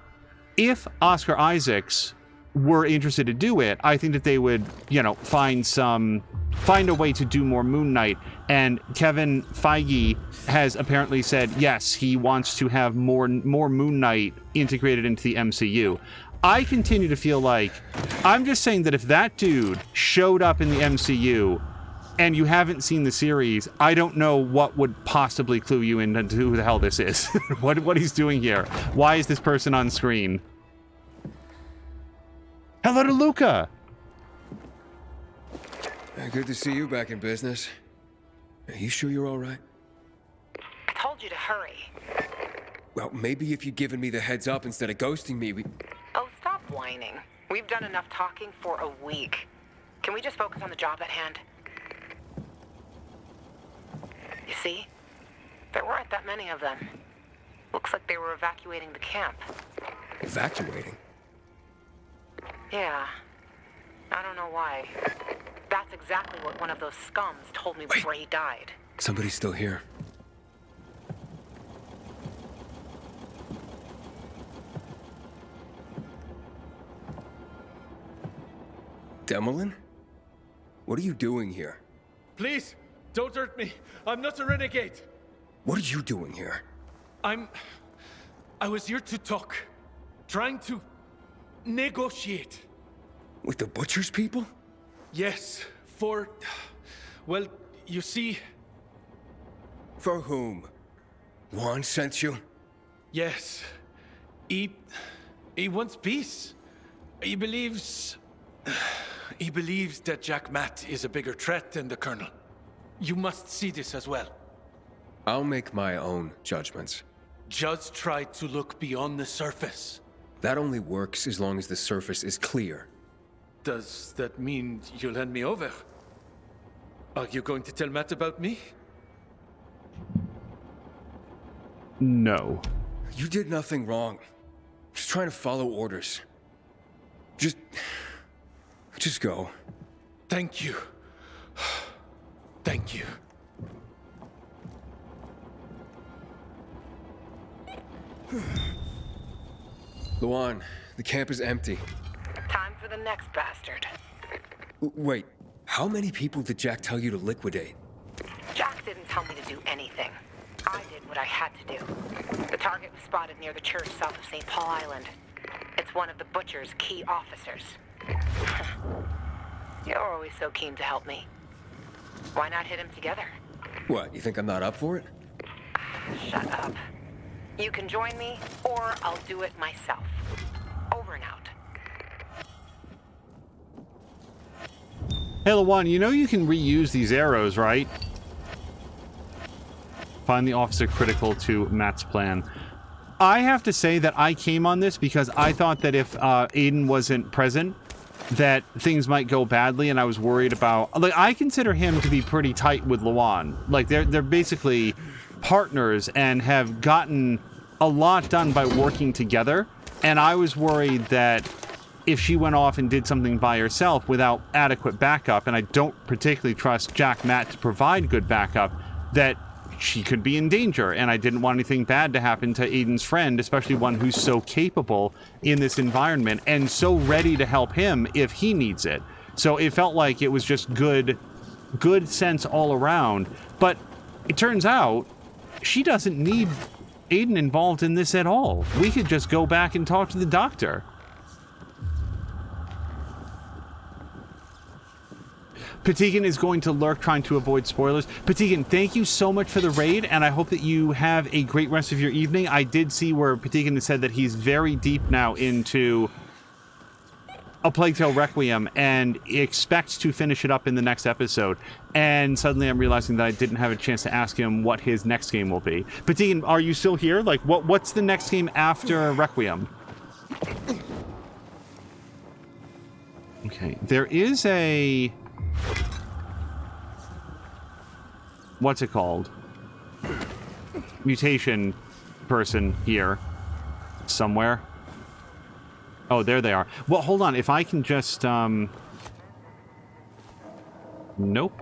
if Oscar Isaacs were interested to do it, I think that they would, find a way to do more Moon Knight. And Kevin Feige has apparently said, yes, he wants to have more Moon Knight integrated into the MCU. I continue to feel like, I'm just saying that if that dude showed up in the MCU and you haven't seen the series, I don't know what would possibly clue you into who the hell this is. what he's doing here. Why is this person on screen? Hello to Luca! Good to see you back in business. Are you sure you're all right? I told you to hurry. Well, maybe if you'd given me the heads up instead of ghosting me, we... Oh, stop whining. We've done enough talking for a week. Can we just focus on the job at hand? You see? There weren't that many of them. Looks like they were evacuating the camp. Evacuating? Yeah. I don't know why. That's exactly what one of those scums told me before he died. Somebody's still here. Demolin? What are you doing here? Please, don't hurt me. I'm not a renegade. What are you doing here? I was here to talk. Trying to negotiate. With the Butcher's people? Yes, well, you see... For whom? Juan sent you? Yes. He wants peace. He believes that Jack Matt is a bigger threat than the Colonel. You must see this as well. I'll make my own judgments. Just try to look beyond the surface. That only works as long as the surface is clear. Does that mean you'll hand me over? Are you going to tell Matt about me? No. You did nothing wrong. Just trying to follow orders. Just go. Thank you. Thank you. Luan, the camp is empty. Time for the next bastard. Wait, how many people did Jack tell you to liquidate? Jack didn't tell me to do anything. I did what I had to do. The target was spotted near the church south of St. Paul Island. It's one of the Butcher's key officers. You're always so keen to help me. Why not hit him together? What, you think I'm not up for it? Shut up. You can join me, or I'll do it myself. Over and out. Hey, Lawan, you know you can reuse these arrows, right? Find the officer critical to Matt's plan. I have to say that I came on this because I thought that if Aiden wasn't present, that things might go badly, and I was worried about... Like, I consider him to be pretty tight with Lawan. Like, they're basically partners and have gotten a lot done by working together, and I was worried that if she went off and did something by herself without adequate backup, and I don't particularly trust Jack Matt to provide good backup, that she could be in danger, and I didn't want anything bad to happen to Aiden's friend, especially one who's so capable in this environment and so ready to help him if he needs it. So it felt like it was just good sense all around. But it turns out she doesn't need Aiden involved in this at all. We could just go back and talk to the doctor. Patigan is going to lurk trying to avoid spoilers. Patigan, thank you so much for the raid, and I hope that you have a great rest of your evening. I did see where Patigan has said that he's very deep now into A Plague Tale Requiem and expects to finish it up in the next episode. And suddenly I'm realizing that I didn't have a chance to ask him what his next game will be. Patigan, are you still here? Like, what's the next game after Requiem? Okay, there is a... what's it called? Mutation person here. Somewhere. Oh, there they are. Well, hold on. If I can just, nope.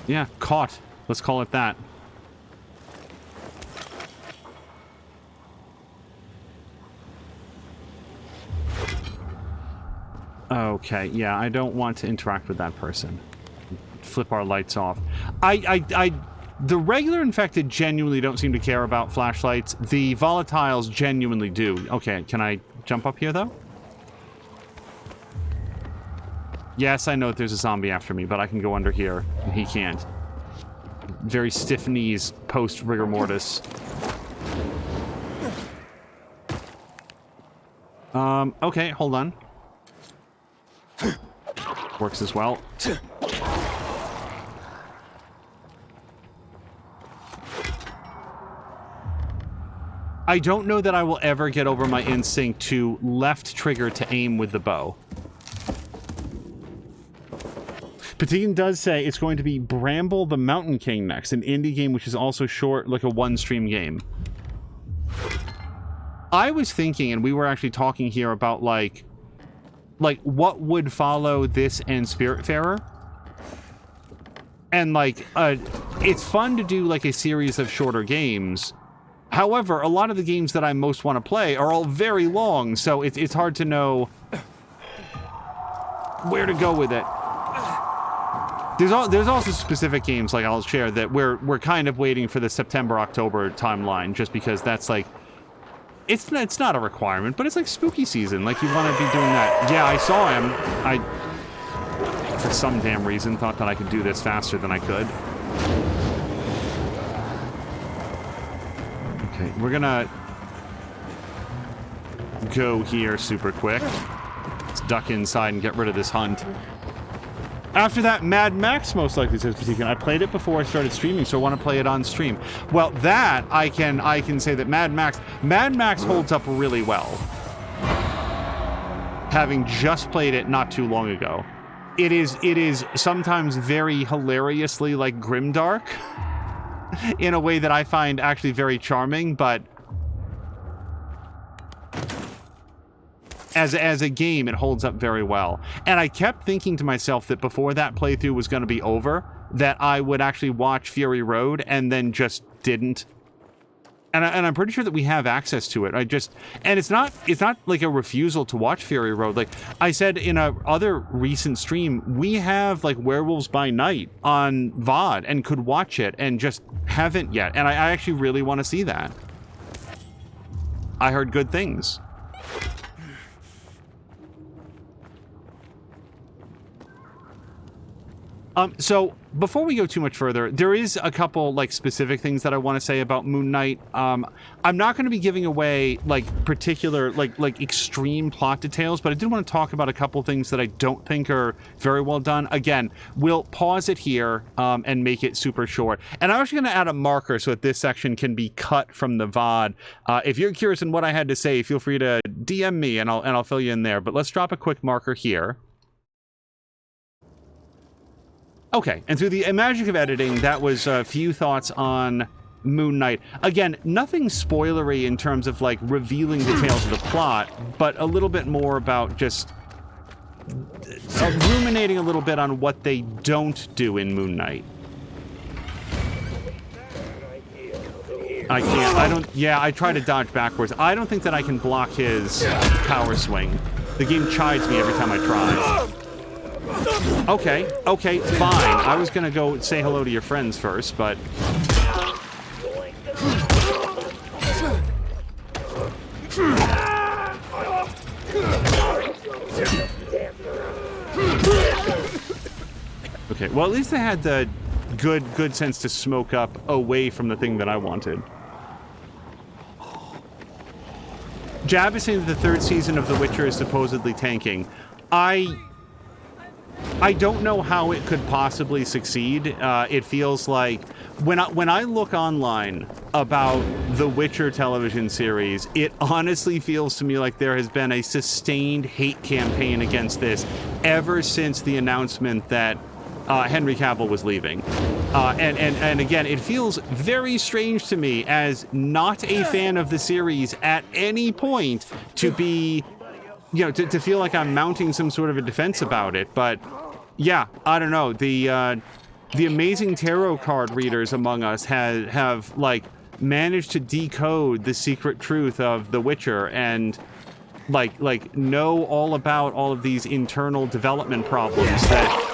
Yeah, caught. Let's call it that. Okay, yeah, I don't want to interact with that person. Flip our lights off. The regular infected genuinely don't seem to care about flashlights. The volatiles genuinely do. Okay, can I jump up here, though? Yes, I know that there's a zombie after me, but I can go under here, and he can't. Very stiff knees post-rigor mortis. Okay, hold on. Works as well. I don't know that I will ever get over my instinct to left trigger to aim with the bow. Patigan does say it's going to be Bramble the Mountain King next, an indie game which is also short, like a one-stream game. I was thinking, and we were actually talking here about, like what would follow this and Spiritfarer. And, like, it's fun to do, like, a series of shorter games. However, a lot of the games that I most want to play are all very long, so it's hard to know where to go with it. There's also specific games, like I'll share, that we're kind of waiting for the September-October timeline, just because that's, like, it's not a requirement, but it's like spooky season. Like, you want to be doing that. Yeah, I saw him. I, for some damn reason, thought that I could do this faster than I could. Okay, we're gonna go here super quick. Let's duck inside and get rid of this hunt. After that, Mad Max most likely, says Patigan. I played it before I started streaming, so I want to play it on stream. Well, that I can say that Mad Max holds up really well. Having just played it not too long ago. It is sometimes very hilariously like grimdark in a way that I find actually very charming, but as a game, it holds up very well. And I kept thinking to myself that before that playthrough was going to be over, that I would actually watch Fury Road, and then just didn't. And I'm pretty sure that we have access to it. And it's not like a refusal to watch Fury Road. Like I said in a other recent stream, we have like Werewolves by Night on VOD and could watch it and just haven't yet. And I actually really want to see that. I heard good things. So before we go too much further, there is a couple like specific things that I want to say about Moon Knight. I'm not going to be giving away like particular like extreme plot details, but I did want to talk about a couple things that I don't think are very well done. Again, we'll pause it here and make it super short. And I'm actually going to add a marker so that this section can be cut from the VOD. If you're curious in what I had to say, feel free to DM me and I'll fill you in there. But let's drop a quick marker here. Okay, and through the magic of editing, that was a few thoughts on Moon Knight. Again, nothing spoilery in terms of, like, revealing details of the plot, but a little bit more about just ruminating a little bit on what they don't do in Moon Knight. I can't, I try to dodge backwards. I don't think that I can block his power swing. The game chides me every time I try. Okay, fine. I was gonna go say hello to your friends first, but... Okay, well, at least they had the good sense to smoke up away from the thing that I wanted. Jab is saying that the 3rd season of The Witcher is supposedly tanking. I don't know how it could possibly succeed. It feels like when I look online about the Witcher television series, it honestly feels to me like there has been a sustained hate campaign against this ever since the announcement that Henry Cavill was leaving. And again, it feels very strange to me as not a fan of the series at any point to be, you know, to feel like I'm mounting some sort of a defense about it. But yeah, I don't know. The amazing tarot card readers among us have like managed to decode the secret truth of The Witcher and like know all about all of these internal development problems that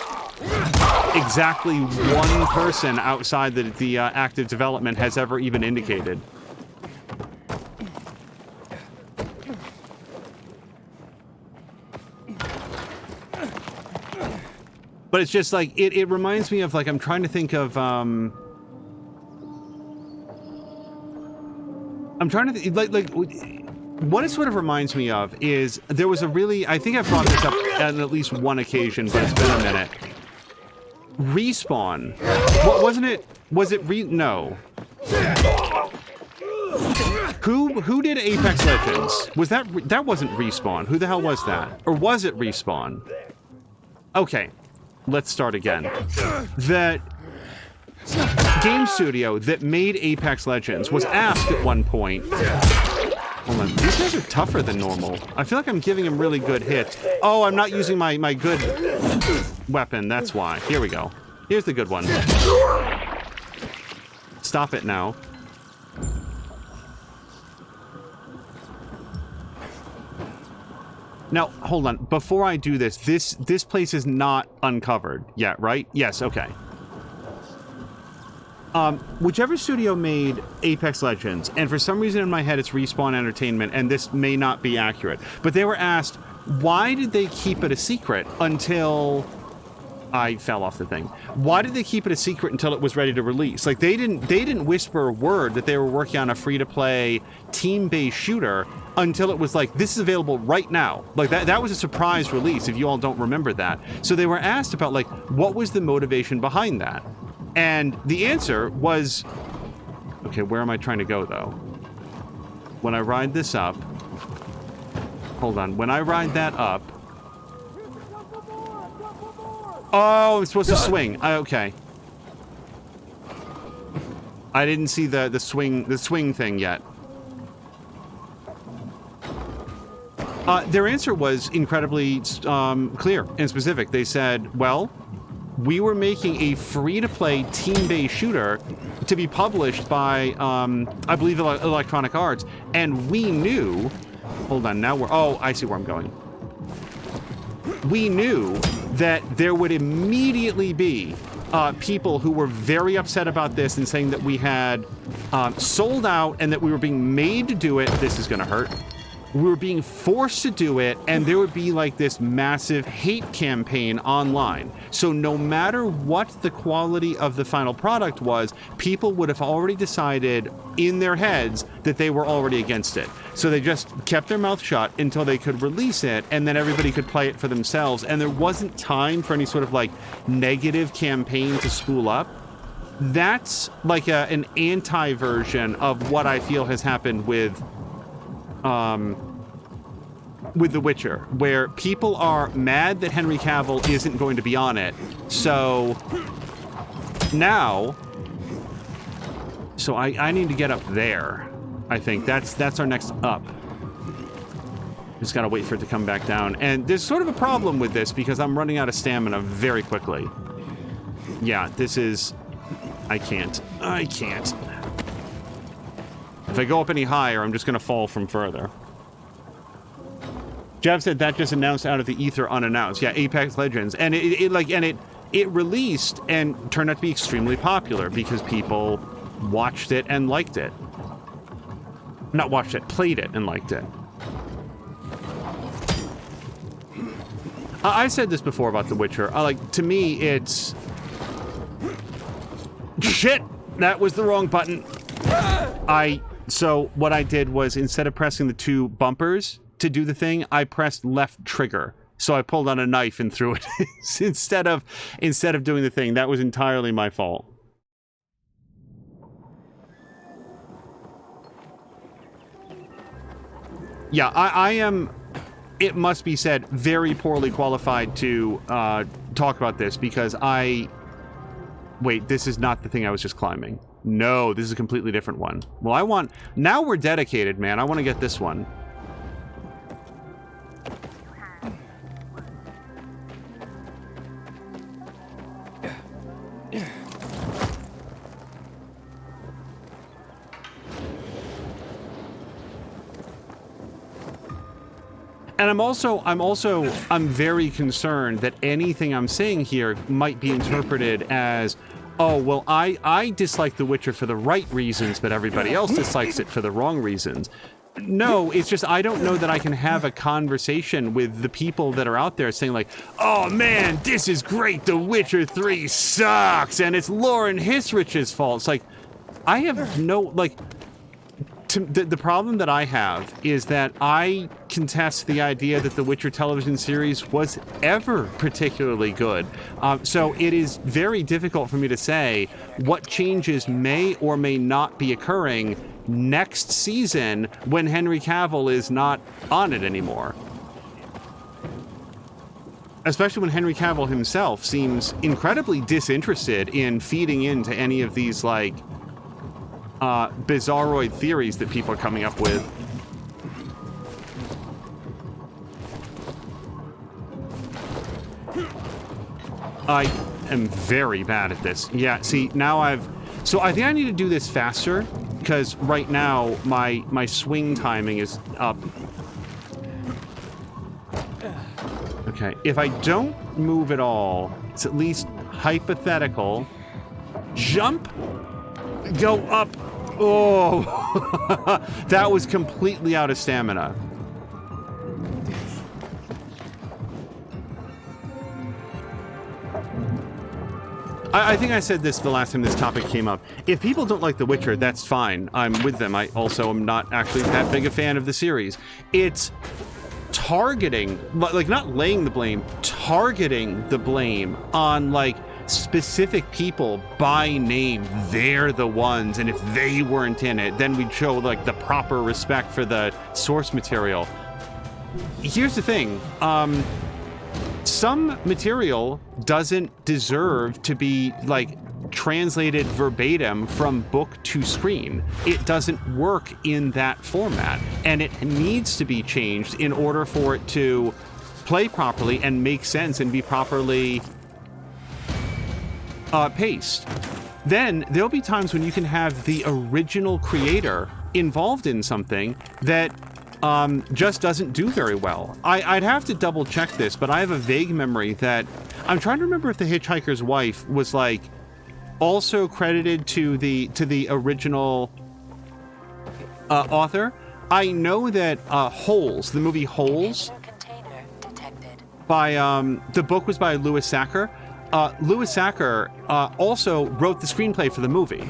exactly one person outside the active development has ever even indicated. But it's just like, it reminds me of, like, I'm trying to think of, I'm trying to, like, what it sort of reminds me of is, there was a really, I think I've brought this up on at least one occasion, but it's been a minute. Respawn. What, wasn't it, was it no. Who did Apex Legends? Was that wasn't Respawn. Who the hell was that? Or was it Respawn? Okay. Let's start again. That game studio that made Apex Legends was asked at one point... Hold on, these guys are tougher than normal. I feel like I'm giving them really good hits. Oh, I'm not using my good weapon, that's why. Here we go. Here's the good one. Stop it now. Now, hold on. Before I do this, this place is not uncovered yet, right? Yes, okay. Whichever studio made Apex Legends, and for some reason in my head it's Respawn Entertainment, and this may not be accurate, but they were asked, why did they keep it a secret until... I fell off the thing. Why did they keep it a secret until it was ready to release? Like, they didn't whisper a word that they were working on a free-to-play, team-based shooter until it was like, this is available right now. Like, that was a surprise release, if you all don't remember that. So they were asked about, like, what was the motivation behind that? And the answer was... Okay, where am I trying to go, though? When I ride this up... Hold on. When I ride that up... Oh, I'm supposed to swing. Okay. I didn't see the swing thing yet. Their answer was incredibly clear and specific. They said, well, we were making a free-to-play team-based shooter to be published by, I believe, Electronic Arts, and we knew... Hold on, now we're... Oh, I see where I'm going. We knew that there would immediately be people who were very upset about this and saying that we had sold out and that we were being made to do it. This is going to hurt. We were being forced to do it, and there would be like this massive hate campaign online. So no matter what the quality of the final product was, people would have already decided in their heads that they were already against it. So they just kept their mouth shut until they could release it, and then everybody could play it for themselves. And there wasn't time for any sort of like negative campaign to spool up. That's like an anti-version of what I feel has happened with The Witcher, where people are mad that Henry Cavill isn't going to be on it. So now, I need to get up there. I think that's our next up. Just gotta wait for it to come back down. And there's sort of a problem with this because I'm running out of stamina very quickly. Yeah, this is... I can't. If I go up any higher, I'm just gonna fall from further. Jeff said that just announced out of the ether unannounced. Yeah, Apex Legends, and it released and turned out to be extremely popular because people watched it and liked it. Not watched it, played it and liked it. I said this before about The Witcher. To me, it's... Shit! That was the wrong button. So what I did was, instead of pressing the 2 bumpers to do the thing, I pressed left trigger. So I pulled on a knife and threw it instead of doing the thing. That was entirely my fault. Yeah, I am, it must be said, very poorly qualified to talk about this because wait, this is not the thing I was just climbing. No, this is a completely different one. Well, now we're dedicated, man. I want to get this one. And I'm very concerned that anything I'm saying here might be interpreted as, oh, well, I dislike The Witcher for the right reasons, but everybody else dislikes it for the wrong reasons. No, it's just I don't know that I can have a conversation with the people that are out there saying like, oh man, this is great, The Witcher 3 sucks, and it's Lauren Hissrich's fault. It's like, I have no, like... The problem that I have is that I contest the idea that the Witcher television series was ever particularly good. So it is very difficult for me to say what changes may or may not be occurring next season when Henry Cavill is not on it anymore. Especially when Henry Cavill himself seems incredibly disinterested in feeding into any of these, like, bizarroid theories that people are coming up with. I am very bad at this. Yeah, see, now so I think I need to do this faster, because right now my swing timing is up. Okay, if I don't move at all, it's at least hypothetical. Jump! Go up! Oh! That was completely out of stamina. I think I said this the last time this topic came up. If people don't like The Witcher, that's fine. I'm with them. I also am not actually that big a fan of the series. It's targeting, like not laying the blame, targeting the blame on like specific people by name. They're the ones, and if they weren't in it, then we'd show like the proper respect for the source material. Here's the thing, some material doesn't deserve to be like translated verbatim from book to screen. It doesn't work in that format, and it needs to be changed in order for it to play properly and make sense and be properly paced. Then there'll be times when you can have the original creator involved in something that just doesn't do very well. I'd have to double check this, but I have a vague memory that I'm trying to remember if The Hitchhiker's Wife was like also credited to the original author. I know that Holes, the movie Holes, by the book was by Louis Sacker. Louis Sacker also wrote the screenplay for the movie.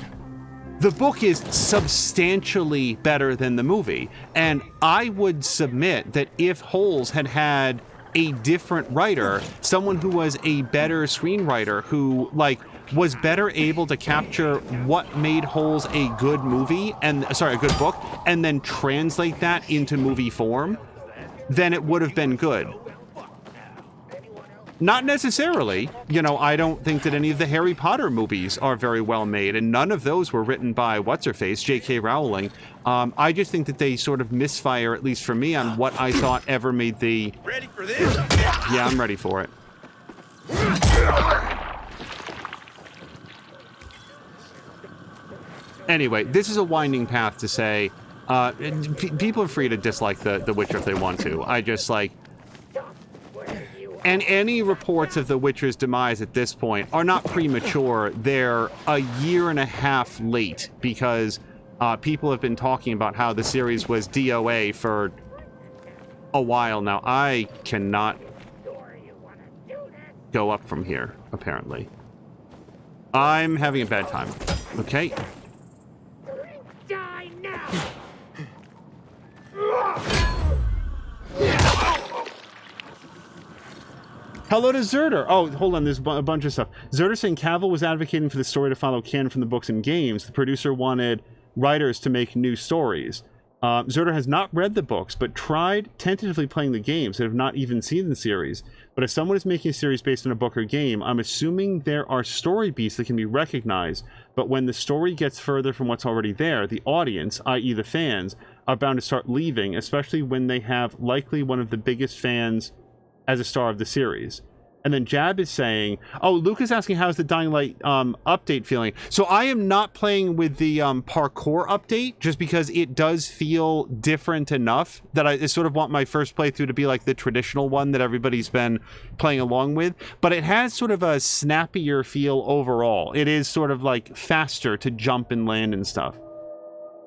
The book is substantially better than the movie, and I would submit that if Holes had had a different writer, someone who was a better screenwriter, who like was better able to capture what made Holes a good movie, a good book, and then translate that into movie form, then it would have been good. Not necessarily. You know, I don't think that any of the Harry Potter movies are very well made, and none of those were written by what's-her-face, J.K. Rowling. I just think that they sort of misfire, at least for me, on what I thought ever made the... Ready for this? Yeah, I'm ready for it. Anyway, this is a winding path to say, people are free to dislike The Witcher if they want to. I just, like... And any reports of The Witcher's demise at this point are not premature. They're a year and a half late because people have been talking about how the series was DOA for a while now. I cannot go up from here, apparently. I'm having a bad time. Okay. Die now! Hello to Zerder. Oh, hold on. There's a bunch of stuff. Zerder saying Cavill was advocating for the story to follow canon from the books and games. The producer wanted writers to make new stories. Zerder has not read the books, but tried tentatively playing the games and have not even seen the series. But if someone is making a series based on a book or game, I'm assuming there are story beats that can be recognized. But when the story gets further from what's already there, the audience, i.e. the fans, are bound to start leaving, especially when they have likely one of the biggest fans as a star of the series. And then Jab is saying, oh, Luke is asking how's the Dying Light update feeling. So I am not playing with the parkour update just because it does feel different enough that I sort of want my first playthrough to be like the traditional one that everybody's been playing along with. But it has sort of a snappier feel overall. It is sort of like faster to jump and land and stuff.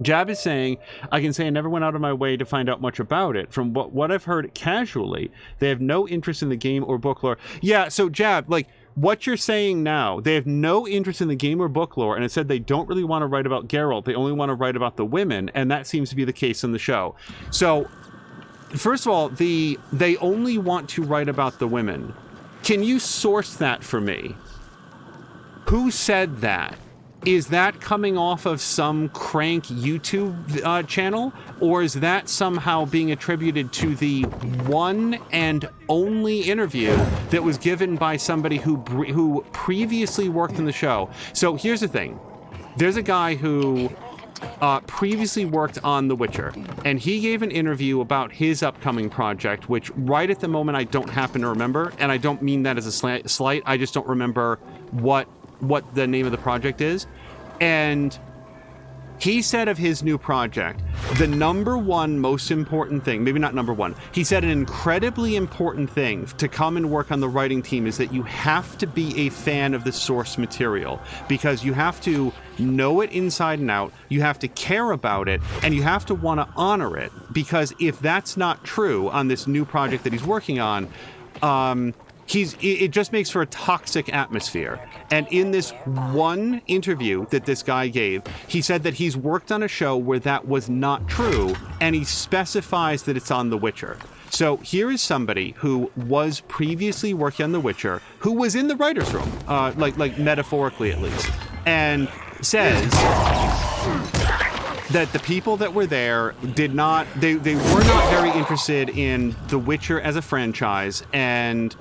Jab is saying, I can say I never went out of my way to find out much about it. From what I've heard casually, they have no interest in the game or book lore. Yeah, so Jab, like, what you're saying now, they have no interest in the game or book lore, and it said they don't really want to write about Geralt. They only want to write about the women, and that seems to be the case in the show. So, first of all, they only want to write about the women. Can you source that for me? Who said that? Is that coming off of some crank YouTube channel, or is that somehow being attributed to the one and only interview that was given by somebody who previously worked in the show? So here's the thing. There's a guy who previously worked on The Witcher, and he gave an interview about his upcoming project, which right at the moment I don't happen to remember, and I don't mean that as a slight, I just don't remember what the name of the project is. And he said of his new project, the number one most important thing, maybe not number one, he said an incredibly important thing to come and work on the writing team is that you have to be a fan of the source material, because you have to know it inside and out, you have to care about it, and you have to want to honor it, because if that's not true on this new project that he's working on, it just makes for a toxic atmosphere. And in this one interview that this guy gave, he said that he's worked on a show where that was not true, and he specifies that it's on The Witcher. So here is somebody who was previously working on The Witcher, who was in the writer's room, like metaphorically at least, and says that the people that were there did not, they were not very interested in The Witcher as a franchise, and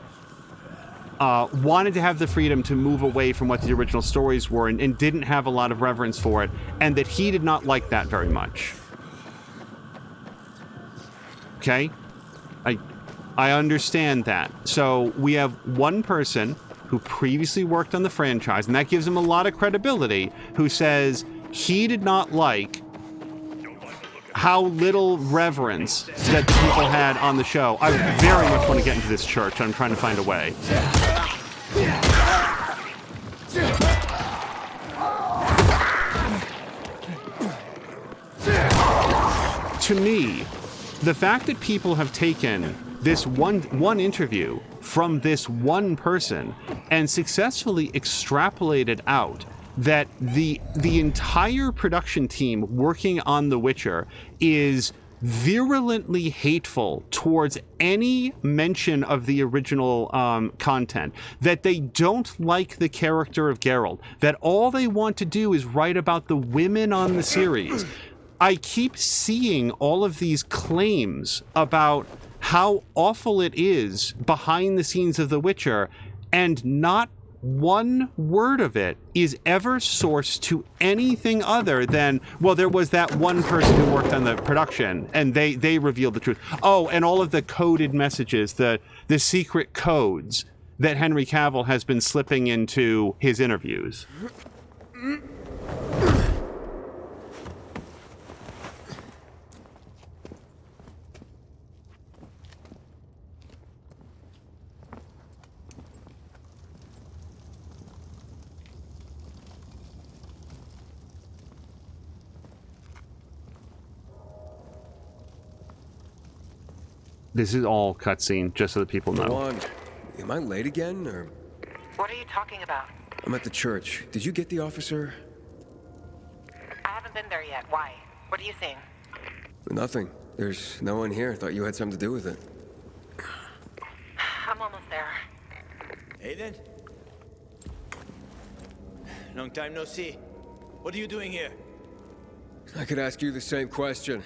wanted to have the freedom to move away from what the original stories were, and didn't have a lot of reverence for it, and that he did not like that very much. Okay? I understand that. So we have one person who previously worked on the franchise, and that gives him a lot of credibility, who says he did not like how little reverence that the people had on the show. I very much want to get into this church. I'm trying to find a way. To me, the fact that people have taken this one interview from this one person and successfully extrapolated out that the entire production team working on The Witcher is virulently hateful towards any mention of the original content, that they don't like the character of Geralt, that all they want to do is write about the women on the series. I keep seeing all of these claims about how awful it is behind the scenes of The Witcher, and not one word of it is ever sourced to anything other than, well, there was that one person who worked on the production and they revealed the truth. Oh, and all of the coded messages, the secret codes that Henry Cavill has been slipping into his interviews. This is all cutscene, just so that people know. Go on. Am I late again, or...? What are you talking about? I'm at the church. Did you get the officer? I haven't been there yet. Why? What are you seeing? Nothing. There's no one here. Thought you had something to do with it. I'm almost there. Aiden? Long time no see. What are you doing here? I could ask you the same question.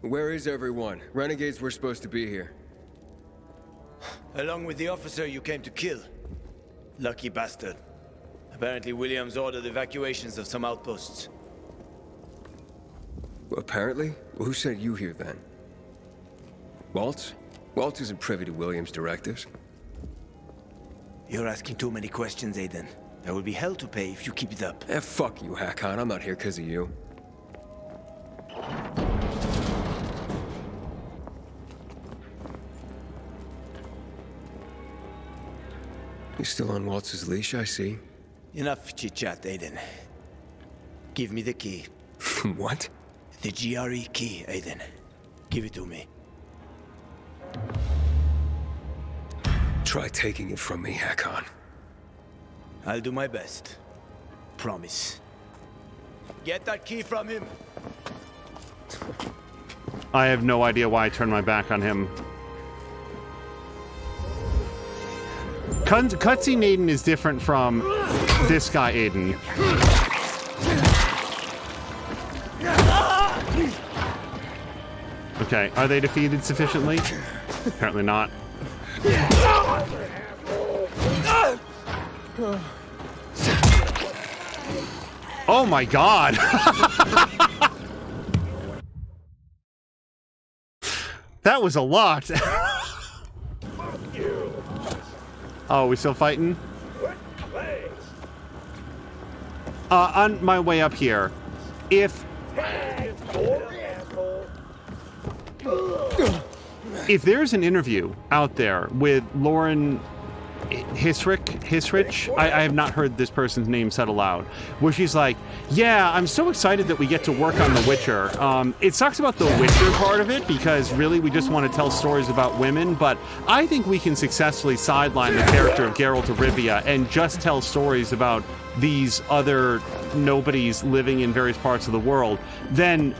Where is everyone? Renegades were supposed to be here. Along with the officer you came to kill. Lucky bastard. Apparently Williams ordered evacuations of some outposts. Apparently? Well, who sent you here then? Waltz? Waltz isn't privy to Williams' directives. You're asking too many questions, Aiden. There will be hell to pay if you keep it up. Fuck you, Hakon. I'm not here because of you. You're still on Waltz's leash, I see. Enough chit-chat, Aiden. Give me the key. What? The GRE key, Aiden. Give it to me. Try taking it from me, Hakon. I'll do my best. Promise. Get that key from him. I have no idea why I turned my back on him. Cutscene Aiden is different from this guy Aiden. Okay, are they defeated sufficiently? Apparently not. Oh my god! That was a lot! Oh, we still fighting? On my way up here, if there's an interview out there with Lauren Hisrich, I have not heard this person's name said aloud, where she's like, yeah, I'm so excited that we get to work on The Witcher. It sucks about The Witcher part of it, because really we just want to tell stories about women, but I think we can successfully sideline the character of Geralt of Rivia and just tell stories about these other nobodies living in various parts of the world. Then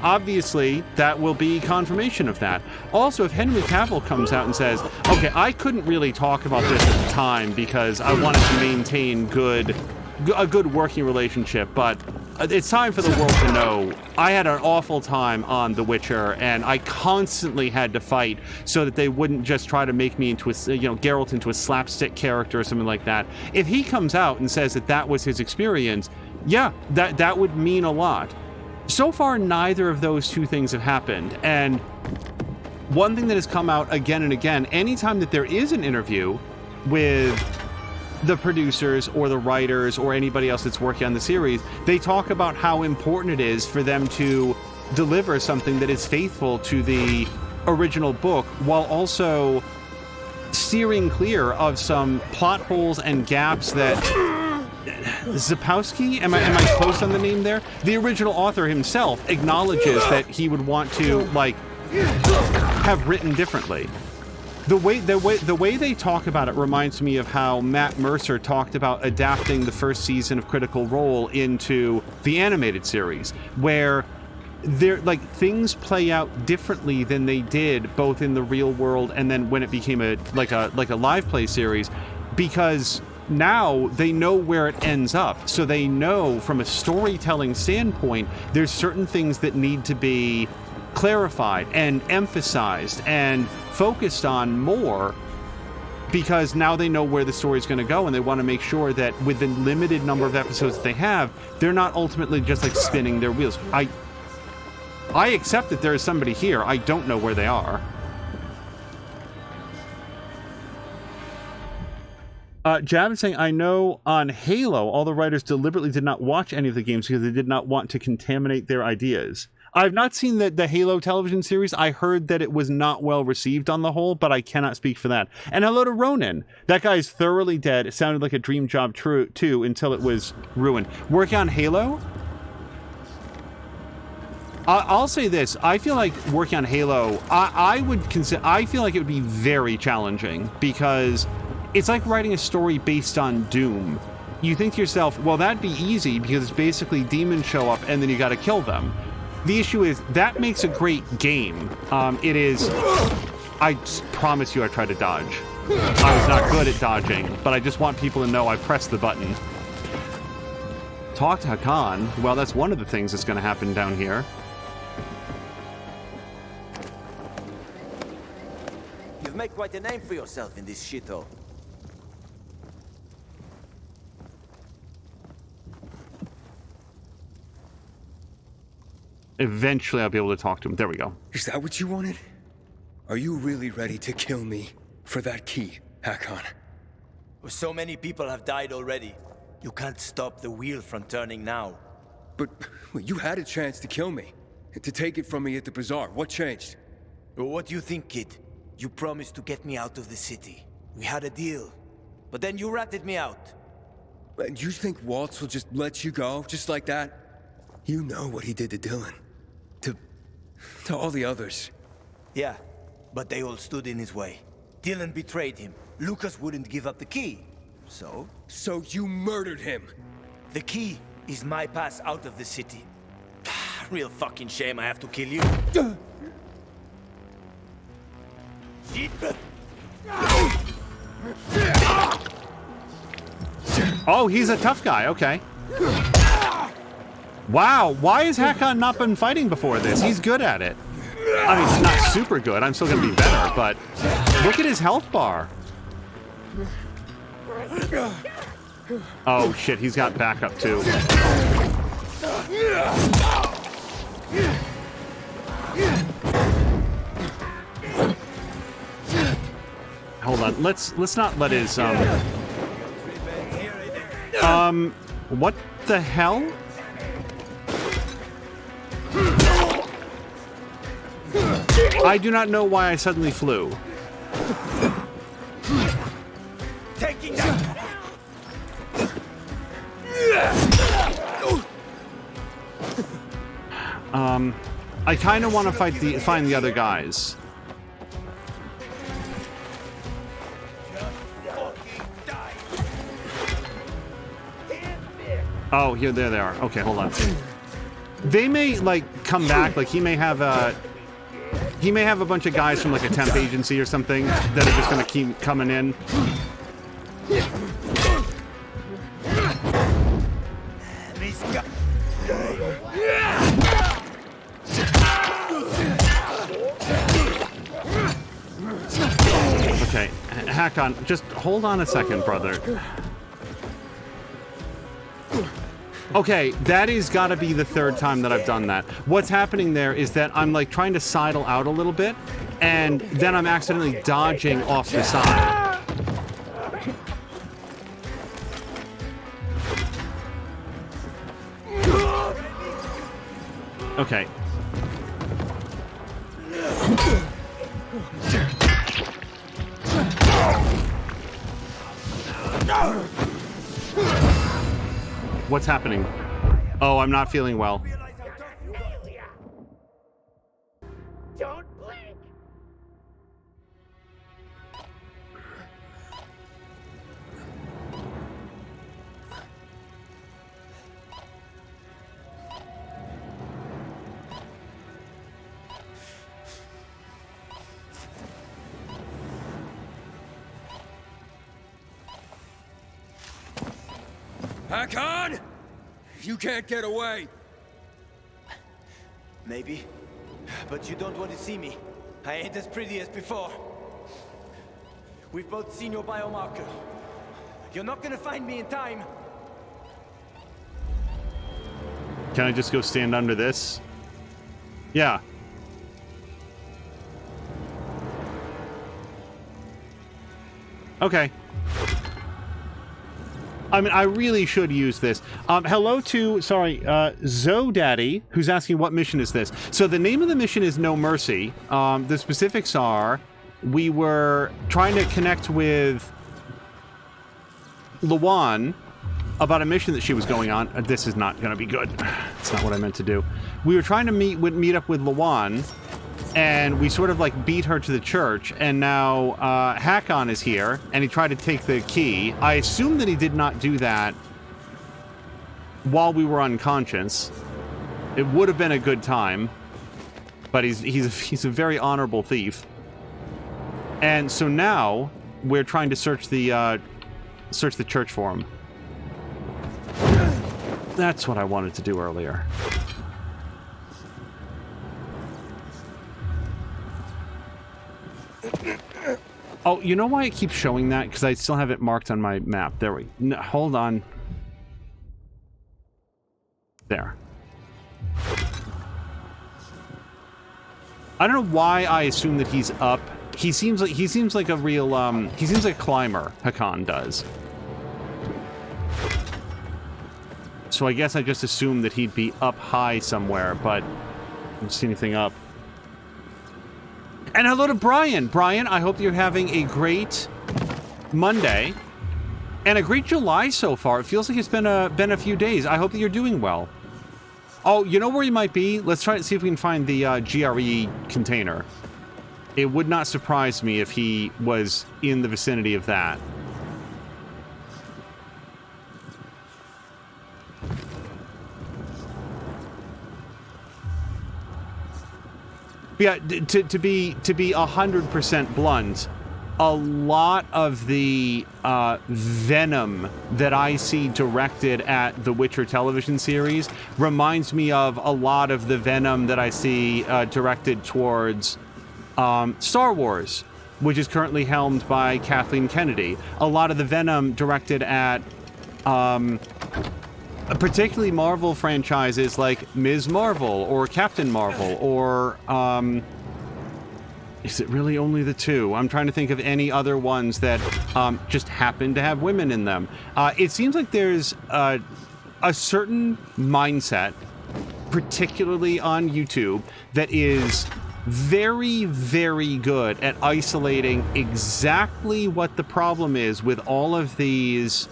obviously that will be confirmation of that. Also, if Henry Cavill comes out and says, okay, I couldn't really talk about this at the time because I wanted to maintain a good working relationship, but it's time for the world to know I had an awful time on The Witcher, and I constantly had to fight so that they wouldn't just try to make me into a, Geralt into a slapstick character or something like that. If he comes out and says that that was his experience, yeah, that would mean a lot. So far, neither of those two things have happened, and one thing that has come out again and again, anytime that there is an interview with the producers or the writers or anybody else that's working on the series, they talk about how important it is for them to deliver something that is faithful to the original book while also steering clear of some plot holes and gaps that Zapowski, am I close on the name there? The original author himself acknowledges that he would want to have written differently. The way they talk about it reminds me of how Matt Mercer talked about adapting the first season of Critical Role into the animated series, where things play out differently than they did both in the real world and then when it became a live play series, because now they know where it ends up. So they know from a storytelling standpoint, there's certain things that need to be clarified and emphasized and focused on more, because now they know where the story's going to go, and they want to make sure that with the limited number of episodes that they have, they're not ultimately just spinning their wheels. I accept that there is somebody here. I don't know where they are. Jab is saying, I know on Halo, all the writers deliberately did not watch any of the games because they did not want to contaminate their ideas. I've not seen the Halo television series. I heard that it was not well received on the whole, but I cannot speak for that. And hello to Ronan. That guy is thoroughly dead. It sounded like a dream job too until it was ruined. Working on Halo? I'll say this. I feel like working on Halo, I feel like it would be very challenging because it's like writing a story based on Doom. You think to yourself, well, that'd be easy because it's basically demons show up and then you got to kill them. The issue is that makes a great game. It is. I promise you, I tried to dodge. I was not good at dodging, but I just want people to know I pressed the button. Talk to Hakan. Well, that's one of the things that's going to happen down here. You've made quite a name for yourself in this shithole. Eventually, I'll be able to talk to him. There we go. Is that what you wanted? Are you really ready to kill me for that key, Hakan? So many people have died already. You can't stop the wheel from turning now. But you had a chance to kill me, to take it from me at the bazaar. What changed? What do you think, kid? You promised to get me out of the city. We had a deal. But then you ratted me out. And you think Waltz will just let you go, just like that? You know what he did to Dylan. To all the others. Yeah, but they all stood in his way. Dylan betrayed him. Lucas wouldn't give up the key. So? So you murdered him? The key is my pass out of the city. Real fucking shame I have to kill you. Oh, he's a tough guy. Okay. Wow, why has Hakan not been fighting before this? He's good at it. I mean, he's not super good. I'm still going to be better, but look at his health bar. Oh, shit, he's got backup, too. Hold on, let's not let his, what the hell? I do not know why I suddenly flew. Taking that. I kind of want to find the other guys. Oh, here, there they are. Okay, hold on. They may like come back. Like he may have a bunch of guys from like a temp agency or something that are just gonna keep coming in. Okay, Hakan, just hold on a second, brother. Okay, that has got to be the third time that I've done that. What's happening there is that I'm like trying to sidle out a little bit, and then I'm accidentally dodging off the side. Okay. What's happening? Oh, I'm not feeling well. Don't blink! Hakan! You can't get away! Maybe. But you don't want to see me. I ain't as pretty as before. We've both seen your biomarker. You're not gonna find me in time. Can I just go stand under this? Yeah. Okay. I mean, I really should use this. Hello to, Zodaddy, who's asking what mission is this. So the name of the mission is No Mercy. The specifics are, we were trying to connect with Lawan about a mission that she was going on. This is not going to be good. It's not what I meant to do. We were trying to meet up with Lawan, and we sort of like beat her to the church, and now Hakon is here, and he tried to take the key. I assume that he did not do that while we were unconscious. It would have been a good time, but he's a very honorable thief. And so now we're trying to search the church for him. That's what I wanted to do earlier. Oh, you know why it keeps showing that? Because I still have it marked on my map. There we... No, hold on. There. I don't know why I assume that he's up. He seems like a real he seems like a climber, Hakon does. So I guess I just assumed that he'd be up high somewhere, but I don't see anything up. And hello to Brian. Brian, I hope you're having a great Monday and a great July so far. It feels like it's been a few days. I hope that you're doing well. Oh, you know where he might be? Let's try to see if we can find the GRE container. It would not surprise me if he was in the vicinity of that. Yeah, to be 100% blunt, a lot of the venom that I see directed at the Witcher television series reminds me of a lot of the venom that I see directed towards Star Wars, which is currently helmed by Kathleen Kennedy. A lot of the venom directed at particularly Marvel franchises like Ms. Marvel or Captain Marvel or is it really only the two? I'm trying to think of any other ones that just happen to have women in them. It seems like there's a certain mindset, particularly on YouTube, that is very, very good at isolating exactly what the problem is with all of these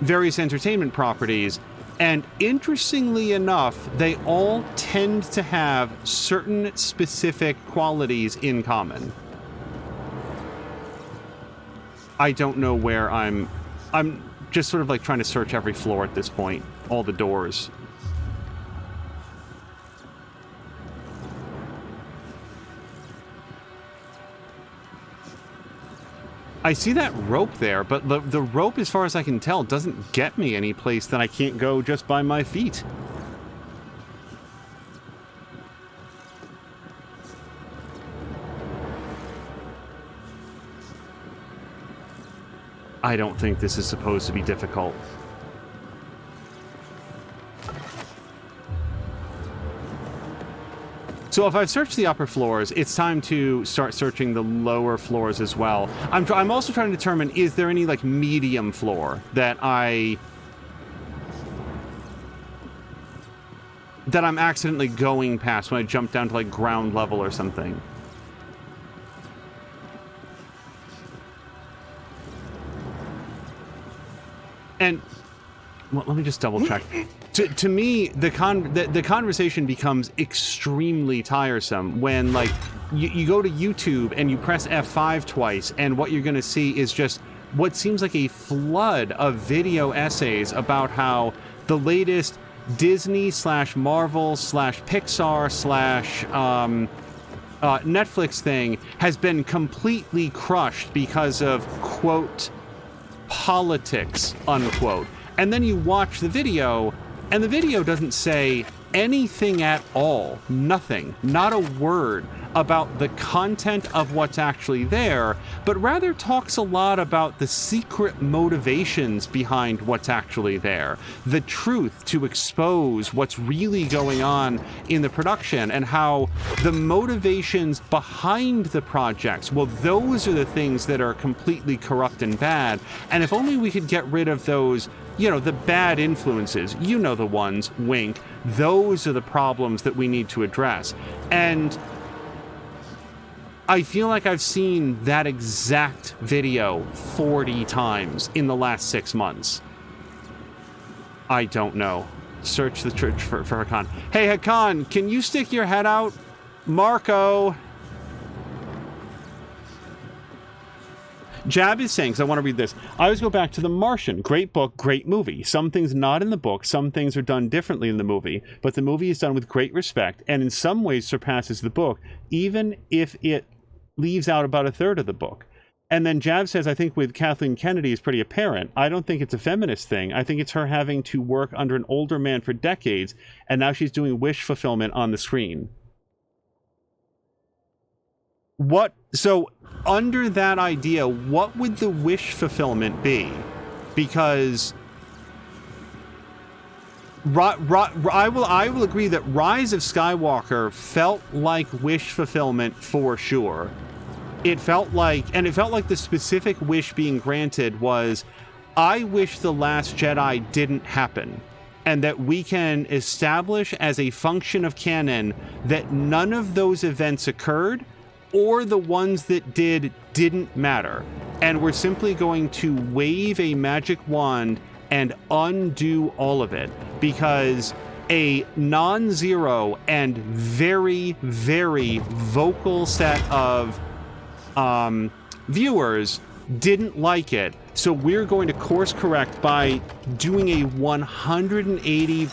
various entertainment properties, and interestingly enough, they all tend to have certain specific qualities in common. I don't know where I'm just sort of like trying to search every floor at this point, all the doors. I see that rope there, but the rope, as far as I can tell, doesn't get me any place that I can't go just by my feet. I don't think this is supposed to be difficult. So if I've searched the upper floors, it's time to start searching the lower floors as well. I'm also trying to determine, is there any like medium floor that I'm accidentally going past when I jump down to like ground level or something. And well, let me just double check. To me, the conversation becomes extremely tiresome when, like, you go to YouTube and you press F5 twice, and what you're going to see is just what seems like a flood of video essays about how the latest Disney / Marvel / Pixar / Netflix thing has been completely crushed because of, quote, politics, unquote. And then you watch the video, and the video doesn't say anything at all. Nothing. Not a word about the content of what's actually there, but rather talks a lot about the secret motivations behind what's actually there. The truth to expose what's really going on in the production and how the motivations behind the projects, well, those are the things that are completely corrupt and bad. And if only we could get rid of those, you know, the bad influences, you know the ones, wink, those are the problems that we need to address. And I feel like I've seen that exact video 40 times in the last 6 months. I don't know. Search the church for Hakan. Hey, Hakan, can you stick your head out? Marco! Jab is saying, because I want to read this, I always go back to The Martian. Great book, great movie. Some things not in the book, some things are done differently in the movie, but the movie is done with great respect and in some ways surpasses the book, even if it leaves out about a third of the book. And then Jab says, I think with Kathleen Kennedy is pretty apparent. I don't think it's a feminist thing. I think it's her having to work under an older man for decades, and now she's doing wish fulfillment on the screen. So under that idea, what would the wish fulfillment be? Because I will agree that Rise of Skywalker felt like wish fulfillment for sure. It felt like the specific wish being granted was, I wish The Last Jedi didn't happen, and that we can establish as a function of canon that none of those events occurred, or the ones that didn't matter. And we're simply going to wave a magic wand and undo all of it, because a non-zero and very, very vocal set of viewers didn't like it. So we're going to course correct by doing a 180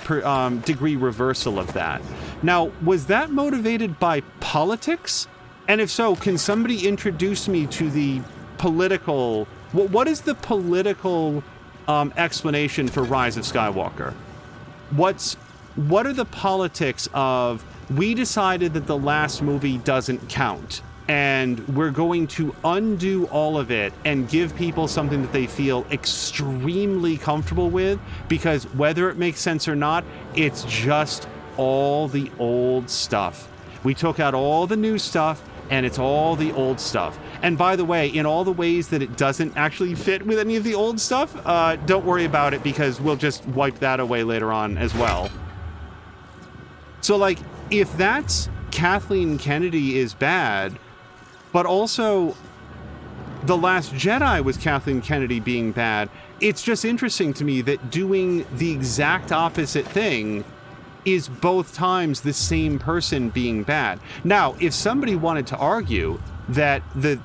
degree reversal of that. Now, was that motivated by politics? And if so, can somebody introduce me to the political... What is the political explanation for Rise of Skywalker? What are the politics of, we decided that the last movie doesn't count, and we're going to undo all of it and give people something that they feel extremely comfortable with, because whether it makes sense or not, it's just all the old stuff. We took out all the new stuff, and it's all the old stuff. And by the way, in all the ways that it doesn't actually fit with any of the old stuff, don't worry about it, because we'll just wipe that away later on as well. So, like, if that's Kathleen Kennedy is bad, but also The Last Jedi was Kathleen Kennedy being bad, it's just interesting to me that doing the exact opposite thing is both times the same person being bad. Now, if somebody wanted to argue that the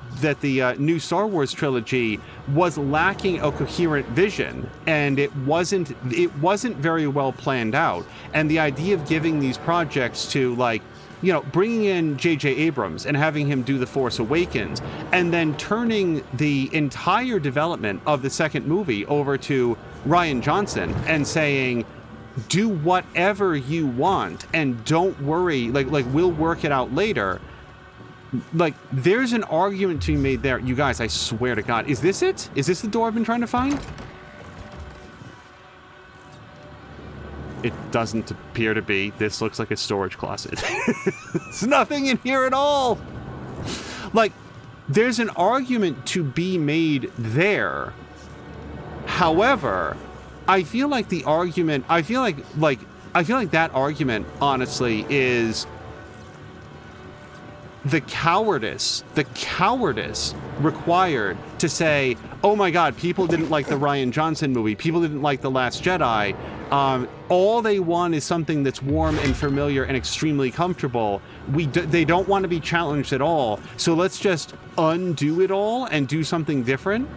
new Star Wars trilogy was lacking a coherent vision, and it wasn't very well planned out, and the idea of giving these projects to, like, you know, bringing in J.J. Abrams and having him do The Force Awakens, and then turning the entire development of the second movie over to Rian Johnson and saying, do whatever you want and don't worry, like we'll work it out later. Like, there's an argument to be made there. You guys, I swear to God, is this it? Is this the door I've been trying to find? It doesn't appear to be. This looks like a storage closet. There's nothing in here at all. Like, there's an argument to be made there. However, I feel like that argument, honestly, is the cowardice required to say, oh my God, people didn't like the Rian Johnson movie, people didn't like The Last Jedi, all they want is something that's warm and familiar and extremely comfortable. They don't want to be challenged at all, so let's just undo it all and do something different.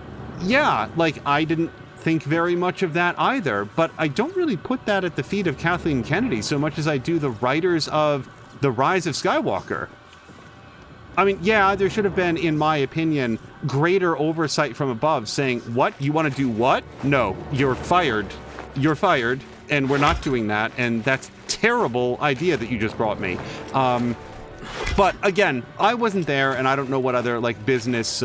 Yeah, like, I didn't think very much of that either, but I don't really put that at the feet of Kathleen Kennedy so much as I do the writers of The Rise of Skywalker. I mean, yeah, there should have been, in my opinion, greater oversight from above saying, what? You want to do what? No, you're fired. You're fired, and we're not doing that, and that's a terrible idea that you just brought me. But again, I wasn't there, and I don't know what other, like, business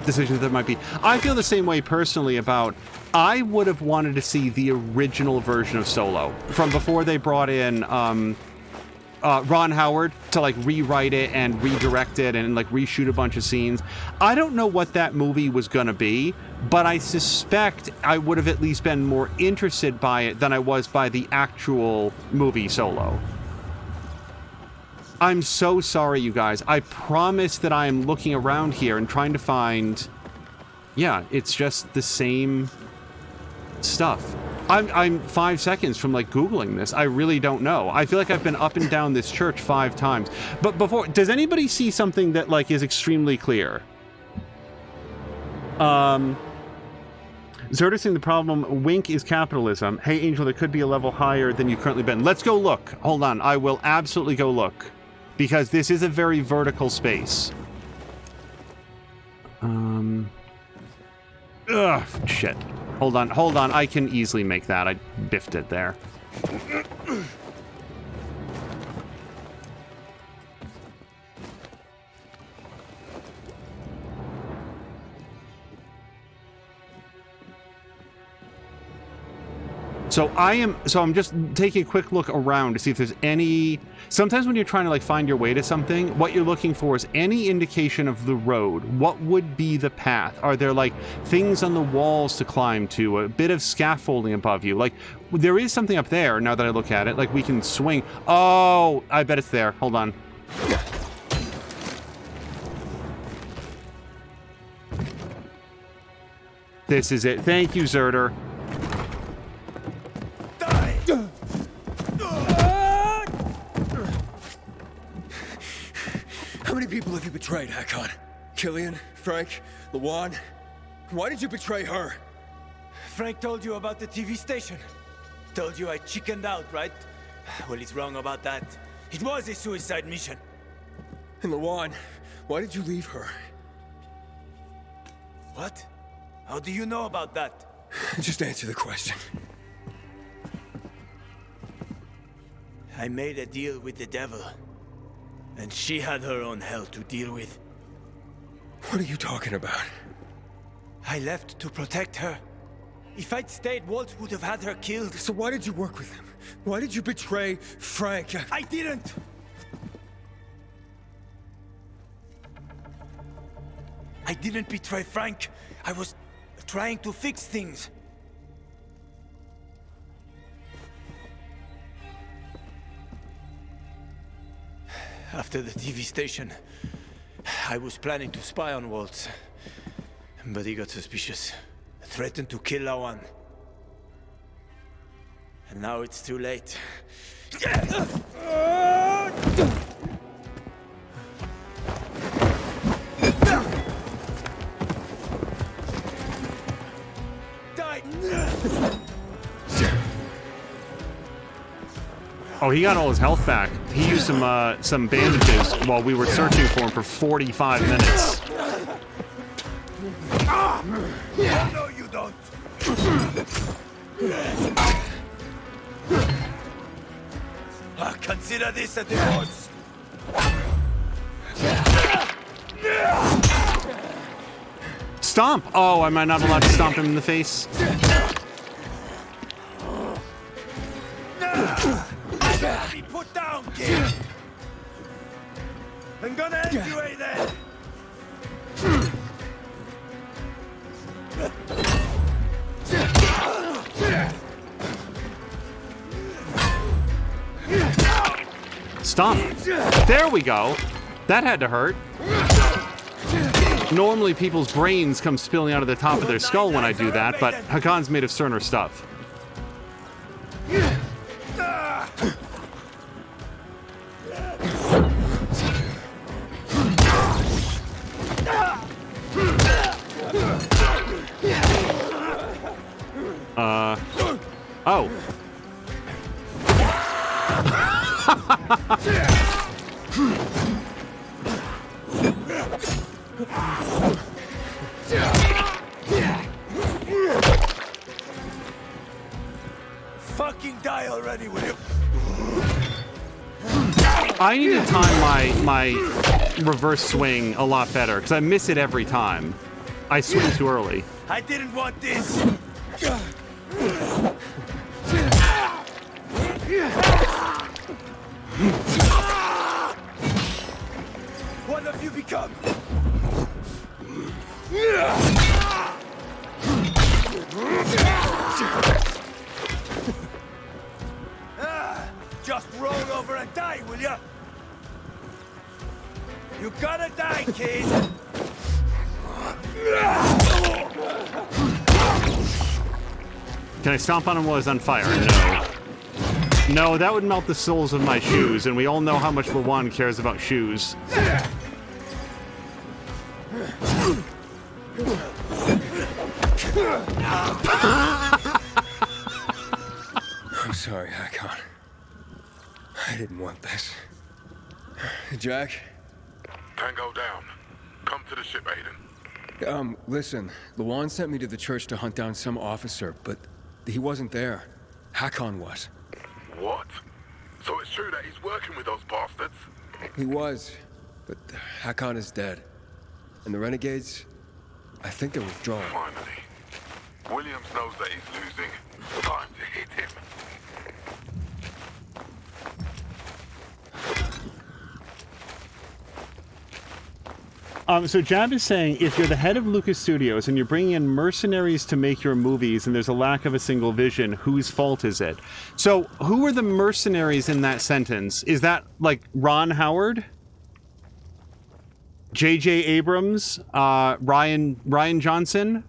decisions there might be. I feel the same way personally about, I would have wanted to see the original version of Solo from before they brought in Ron Howard to, like, rewrite it and redirect it and, like, reshoot a bunch of scenes. I don't know what that movie was gonna be, but I suspect I would have at least been more interested by it than I was by the actual movie Solo. I'm so sorry, you guys. I promise that I am looking around here and trying to find... Yeah, it's just the same stuff. I'm 5 seconds from, like, Googling this. I really don't know. I feel like I've been up and down this church 5 times. But before... Does anybody see something that, like, is extremely clear? Zerder saying the problem, Wink, is capitalism. Hey, Angel, there could be a level higher than you've currently been. Let's go look. Hold on. I will absolutely go look. Because this is a very vertical space. Ugh, shit. Hold on. I can easily make that. I biffed it there. So I'm just taking a quick look around to see if there's any... Sometimes when you're trying to, like, find your way to something, what you're looking for is any indication of the road. What would be the path? Are there, like, things on the walls to climb to? A bit of scaffolding above you? Like, there is something up there, now that I look at it. Like, we can swing. Oh, I bet it's there. Hold on. This is it. Thank you, Zerder. How many people have you betrayed, Hakon? Killian? Frank? Lawan? Why did you betray her? Frank told you about the TV station. Told you I chickened out, right? Well, he's wrong about that. It was a suicide mission. And Lawan, why did you leave her? What? How do you know about that? Just answer the question. I made a deal with the devil. And she had her own hell to deal with. What are you talking about? I left to protect her. If I'd stayed, Walt would have had her killed. So why did you work with him? Why did you betray Frank? I didn't! I didn't betray Frank. I was trying to fix things. After the TV station, I was planning to spy on Waltz. But he got suspicious. Threatened to kill Lawan. And now it's too late. Oh, he got all his health back. He used some bandages while we were searching for him for 45 minutes. No, you don't. Consider this a divorce. Stomp! Oh, am I not allowed to stomp him in the face? Be put down, kid. I'm gonna end you right there. Stomp. There we go. That had to hurt. Normally people's brains come spilling out of the top of their skull when I do that, but Hakon's made of sterner stuff. Oh. Fucking die already, will you? I need to time my reverse swing a lot better, because I miss it every time. I swing too early. I didn't want this. What have you become? Just roll over and die, will ya? You gotta die, kid! Can I stomp on him while he's on fire? No. No, that would melt the soles of my shoes, and we all know how much Lawan cares about shoes. I'm sorry, Hakon. I didn't want this. Jack? Tango down. Come to the ship, Aiden. Listen. Lawan sent me to the church to hunt down some officer, but he wasn't there. Hakon was. What? So it's true that he's working with those bastards? He was, but Hakon is dead. And the renegades, I think they're withdrawing. Finally. Williams knows that he's losing. Time to hit him. So Jab is saying, if you're the head of Lucas Studios and you're bringing in mercenaries to make your movies and there's a lack of a single vision, whose fault is it? So who are the mercenaries in that sentence? Is that like Ron Howard? J.J. Abrams? Ryan Johnson?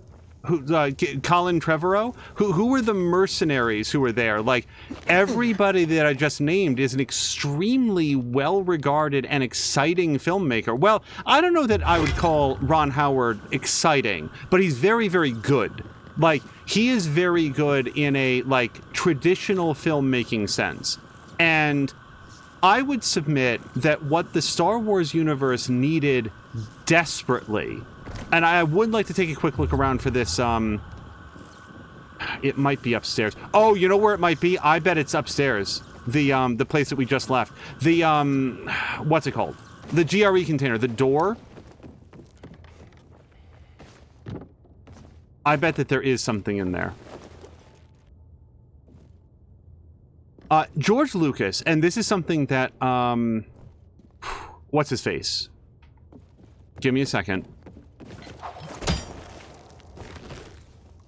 Colin Trevorrow? Who were the mercenaries who were there? Like, everybody that I just named is an extremely well-regarded and exciting filmmaker. Well, I don't know that I would call Ron Howard exciting, but he's very, very good. Like, he is very good in a, like, traditional filmmaking sense. And I would submit that what the Star Wars universe needed desperately, and I would like to take a quick look around for this, it might be upstairs. Oh, you know where it might be? I bet it's upstairs. The place that we just left. The, what's it called? The GRE container, the door. I bet that there is something in there. George Lucas, and this is something that, what's his face? Give me a second.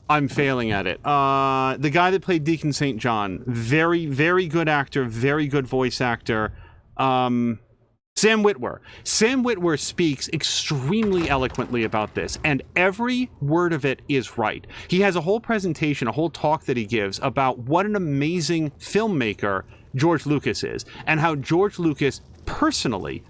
I'm failing at it. The guy that played Deacon St. John. Very, very good actor. Very good voice actor. Sam Witwer. Sam Witwer speaks extremely eloquently about this, and every word of it is right. He has a whole presentation, a whole talk that he gives about what an amazing filmmaker George Lucas is, and how George Lucas personally,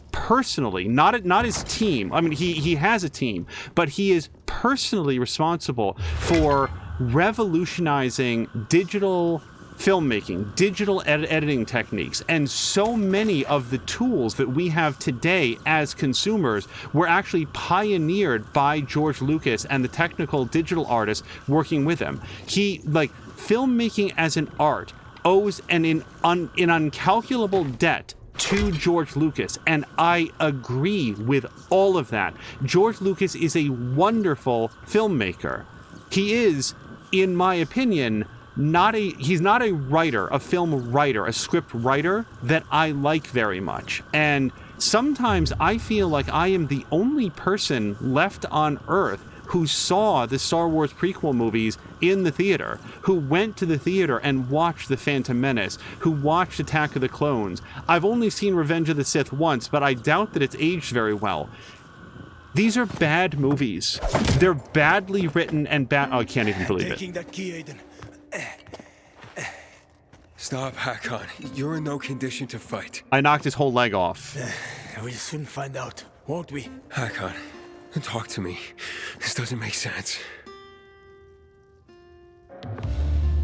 not his team. I mean, he has a team, but he is personally responsible for revolutionizing digital filmmaking, digital editing techniques, and so many of the tools that we have today as consumers were actually pioneered by George Lucas and the technical digital artists working with him. He, like, filmmaking as an art owes an incalculable debt to George Lucas, and I agree with all of that. George Lucas is a wonderful filmmaker. He is, in my opinion, he's not a writer, a film writer, a script writer that I like very much. And sometimes I feel like I am the only person left on Earth who saw the Star Wars prequel movies in the theater, who went to the theater and watched The Phantom Menace, who watched Attack of the Clones. I've only seen Revenge of the Sith once, but I doubt that it's aged very well. These are bad movies. They're badly written and bad. Oh, I can't even believe it. Taking that key, Aiden. Stop, Hakon. You're in no condition to fight. I knocked his whole leg off. We'll soon find out, won't we? Hakon, talk to me. This doesn't make sense.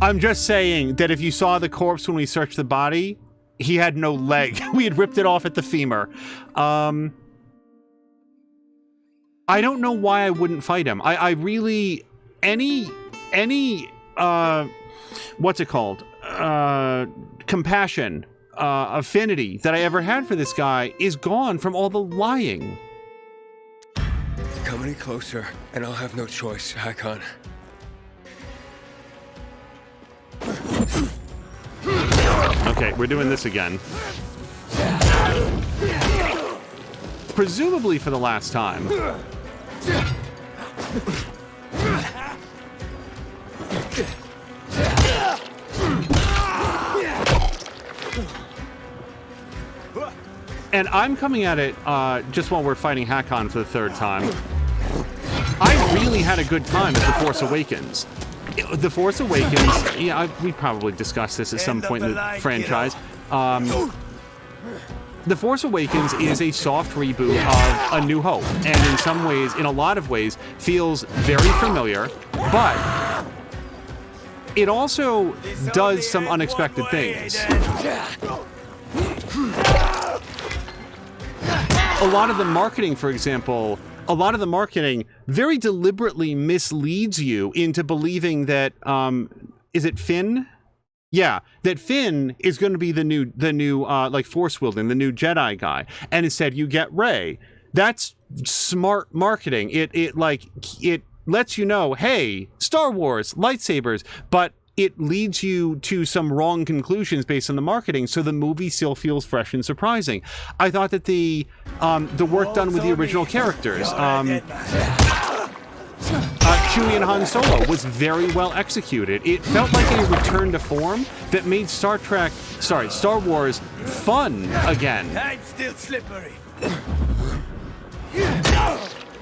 I'm just saying that if you saw the corpse when we searched the body, he had no leg. We had ripped it off at the femur. I don't know why I wouldn't fight him. I really... Any what's it called? Compassion, affinity that I ever had for this guy is gone from all the lying. Come any closer, and I'll have no choice, Hakon. Okay, we're doing this again. Presumably for the last time. And I'm coming at it just while we're fighting Hakon for the third time. I really had a good time at The Force Awakens. The Force Awakens, yeah, we probably discussed this at some point in the franchise. The Force Awakens is a soft reboot of A New Hope, and in some ways, in a lot of ways, feels very familiar, but it also does some unexpected things. A lot of the marketing, for example, very deliberately misleads you into believing that, is it Finn? Yeah, that Finn is going to be the new like force wielding, the new Jedi guy, and instead you get Rey. That's smart marketing. It lets you know, hey, Star Wars, lightsabers, but it leads you to some wrong conclusions based on the marketing, so the movie still feels fresh and surprising. I thought that the work done with the original characters, Chewie and Han Solo, was very well executed. It felt like a return to form that made Star Wars fun again. I'm still slippery.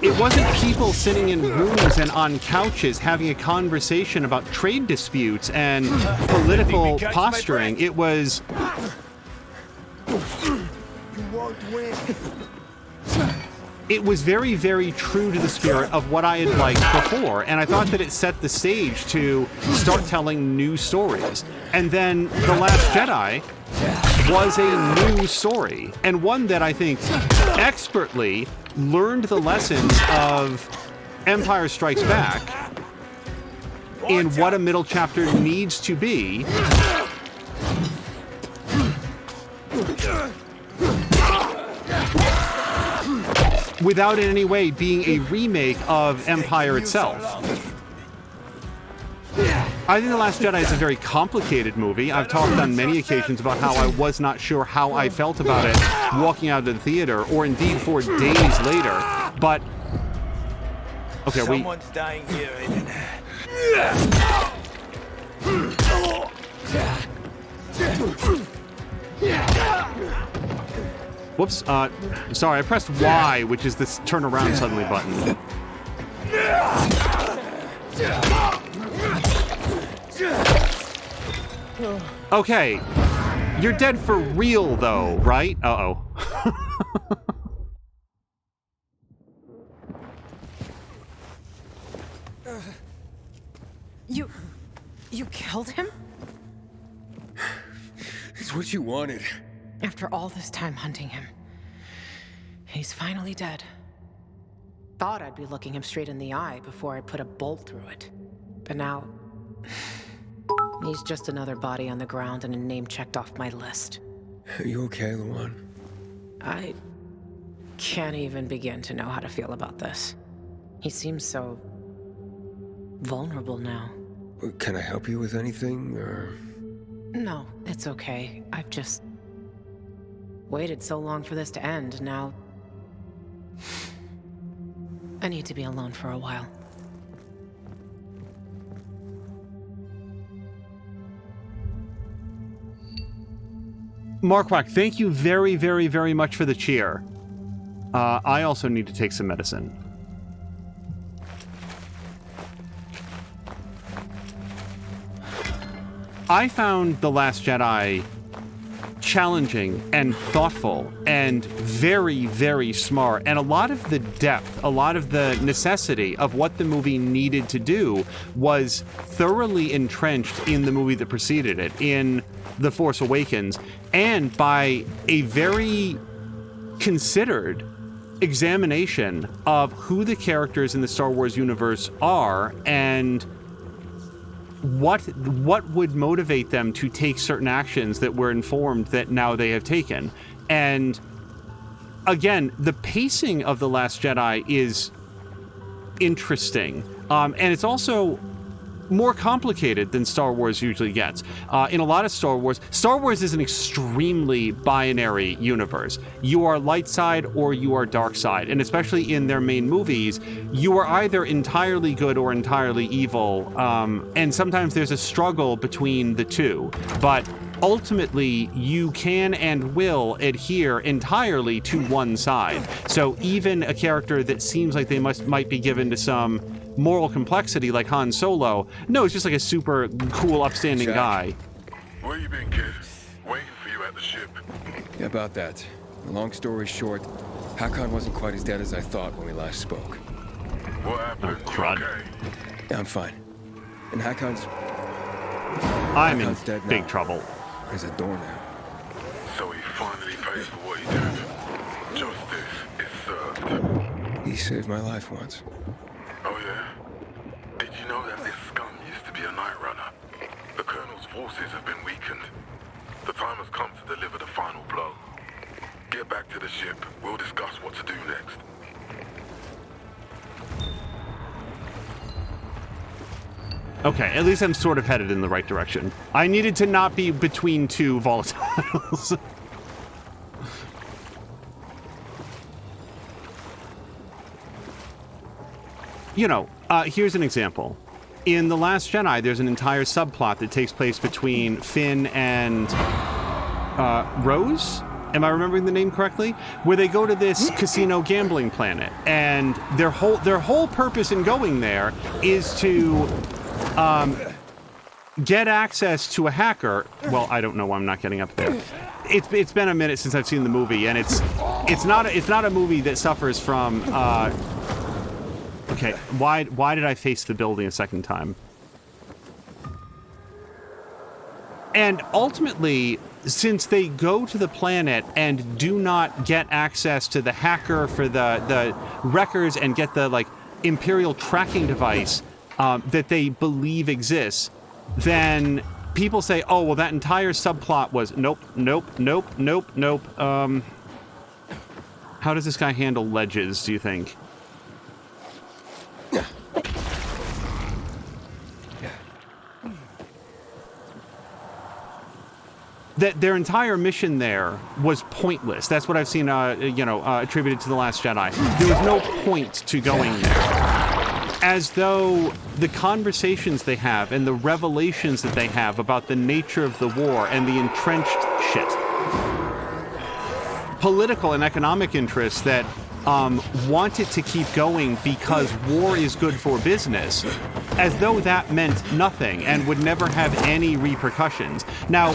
It wasn't people sitting in rooms and on couches having a conversation about trade disputes and political posturing. It was... You won't win. It was very, very true to the spirit of what I had liked before, and I thought that it set the stage to start telling new stories. And then The Last Jedi was a new story, and one that I think expertly learned the lessons of Empire Strikes Back in what a middle chapter needs to be without in any way being a remake of Empire itself. I think The Last Jedi is a very complicated movie. I've talked on many occasions about how I was not sure how I felt about it walking out of the theater, or indeed for days later. But okay, Someone's dying here, Aiden. Whoops, sorry, I pressed Y, which is this turn around suddenly button. Okay, you're dead for real though, right? Uh-oh. You killed him? It's what you wanted. After all this time hunting him, he's finally dead. Thought I'd be looking him straight in the eye before I put a bolt through it. But now, he's just another body on the ground and a name checked off my list. Are you okay, Lawan? I can't even begin to know how to feel about this. He seems so vulnerable now. Can I help you with anything, or...? No, it's okay. I've just waited so long for this to end, now I need to be alone for a while. Markwak, thank you very, very, very much for the cheer. I also need to take some medicine. I found The Last Jedi challenging and thoughtful and very, very smart, and a lot of the depth, a lot of the necessity of what the movie needed to do was thoroughly entrenched in the movie that preceded it, in The Force Awakens, and by a very considered examination of who the characters in the Star Wars universe are and what would motivate them to take certain actions that were informed that now they have taken. And again, the pacing of The Last Jedi is interesting, and it's also more complicated than Star Wars usually gets. In a lot of Star Wars is an extremely binary universe. You are light side or you are dark side, and especially in their main movies, you are either entirely good or entirely evil, and sometimes there's a struggle between the two. But ultimately you can and will adhere entirely to one side. So even a character that seems like they might be given to some moral complexity like Han Solo, no, it's just like a super cool, upstanding guy. Where you been, kid? Waiting for you at the ship. Yeah, about that. Long story short, Hakon wasn't quite as dead as I thought when we last spoke. What happened? Oh, crud. You okay? Yeah, I'm fine. And Hakon's I'm in dead big now. trouble. He's a door now. So he finally paid for what he did. Justice is served. He saved my life once. Oh yeah? Did you know that this scum used to be a night runner? The Colonel's forces have been weakened. The time has come to deliver the final blow. Get back to the ship. We'll discuss what to do next. Okay, at least I'm sort of headed in the right direction. I needed to not be between two volatiles. You know, here's an example. In The Last Jedi, there's an entire subplot that takes place between Finn and Rose? Am I remembering the name correctly? Where they go to this casino gambling planet, and their whole purpose in going there is to get access to a hacker. Well, I don't know why I'm not getting up there. It's been a minute since I've seen the movie, and it's not a movie that suffers from. Okay, why did I face the building a second time? And ultimately, since they go to the planet and do not get access to the hacker for the records and get the like Imperial tracking device that they believe exists, then people say, oh, well, that entire subplot was nope. How does this guy handle ledges, do you think? That their entire mission there was pointless. That's what I've seen, attributed to The Last Jedi. There was no point to going there. As though the conversations they have and the revelations that they have about the nature of the war and the entrenched shit, political and economic interests that want it to keep going because war is good for business, as though that meant nothing and would never have any repercussions. Now,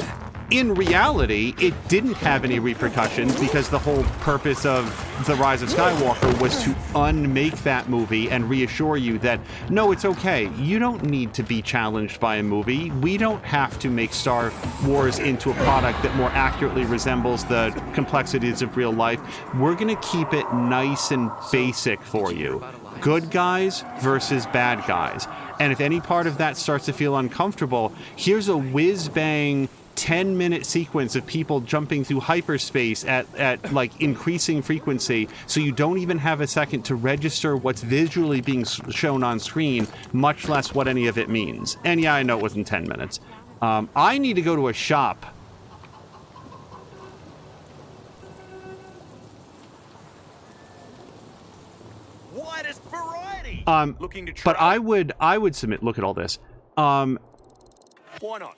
in reality, it didn't have any repercussions because the whole purpose of The Rise of Skywalker was to unmake that movie and reassure you that, no, it's okay. You don't need to be challenged by a movie. We don't have to make Star Wars into a product that more accurately resembles the complexities of real life. We're going to keep it nice and basic for you. Good guys versus bad guys. And if any part of that starts to feel uncomfortable, here's a whiz-bang 10-minute sequence of people jumping through hyperspace at like increasing frequency, so you don't even have a second to register what's visually being shown on screen, much less what any of it means. And yeah, I know it wasn't 10 minutes. I need to go to a shop. Widest variety. Looking to try. But I would submit. Look at all this. Why not?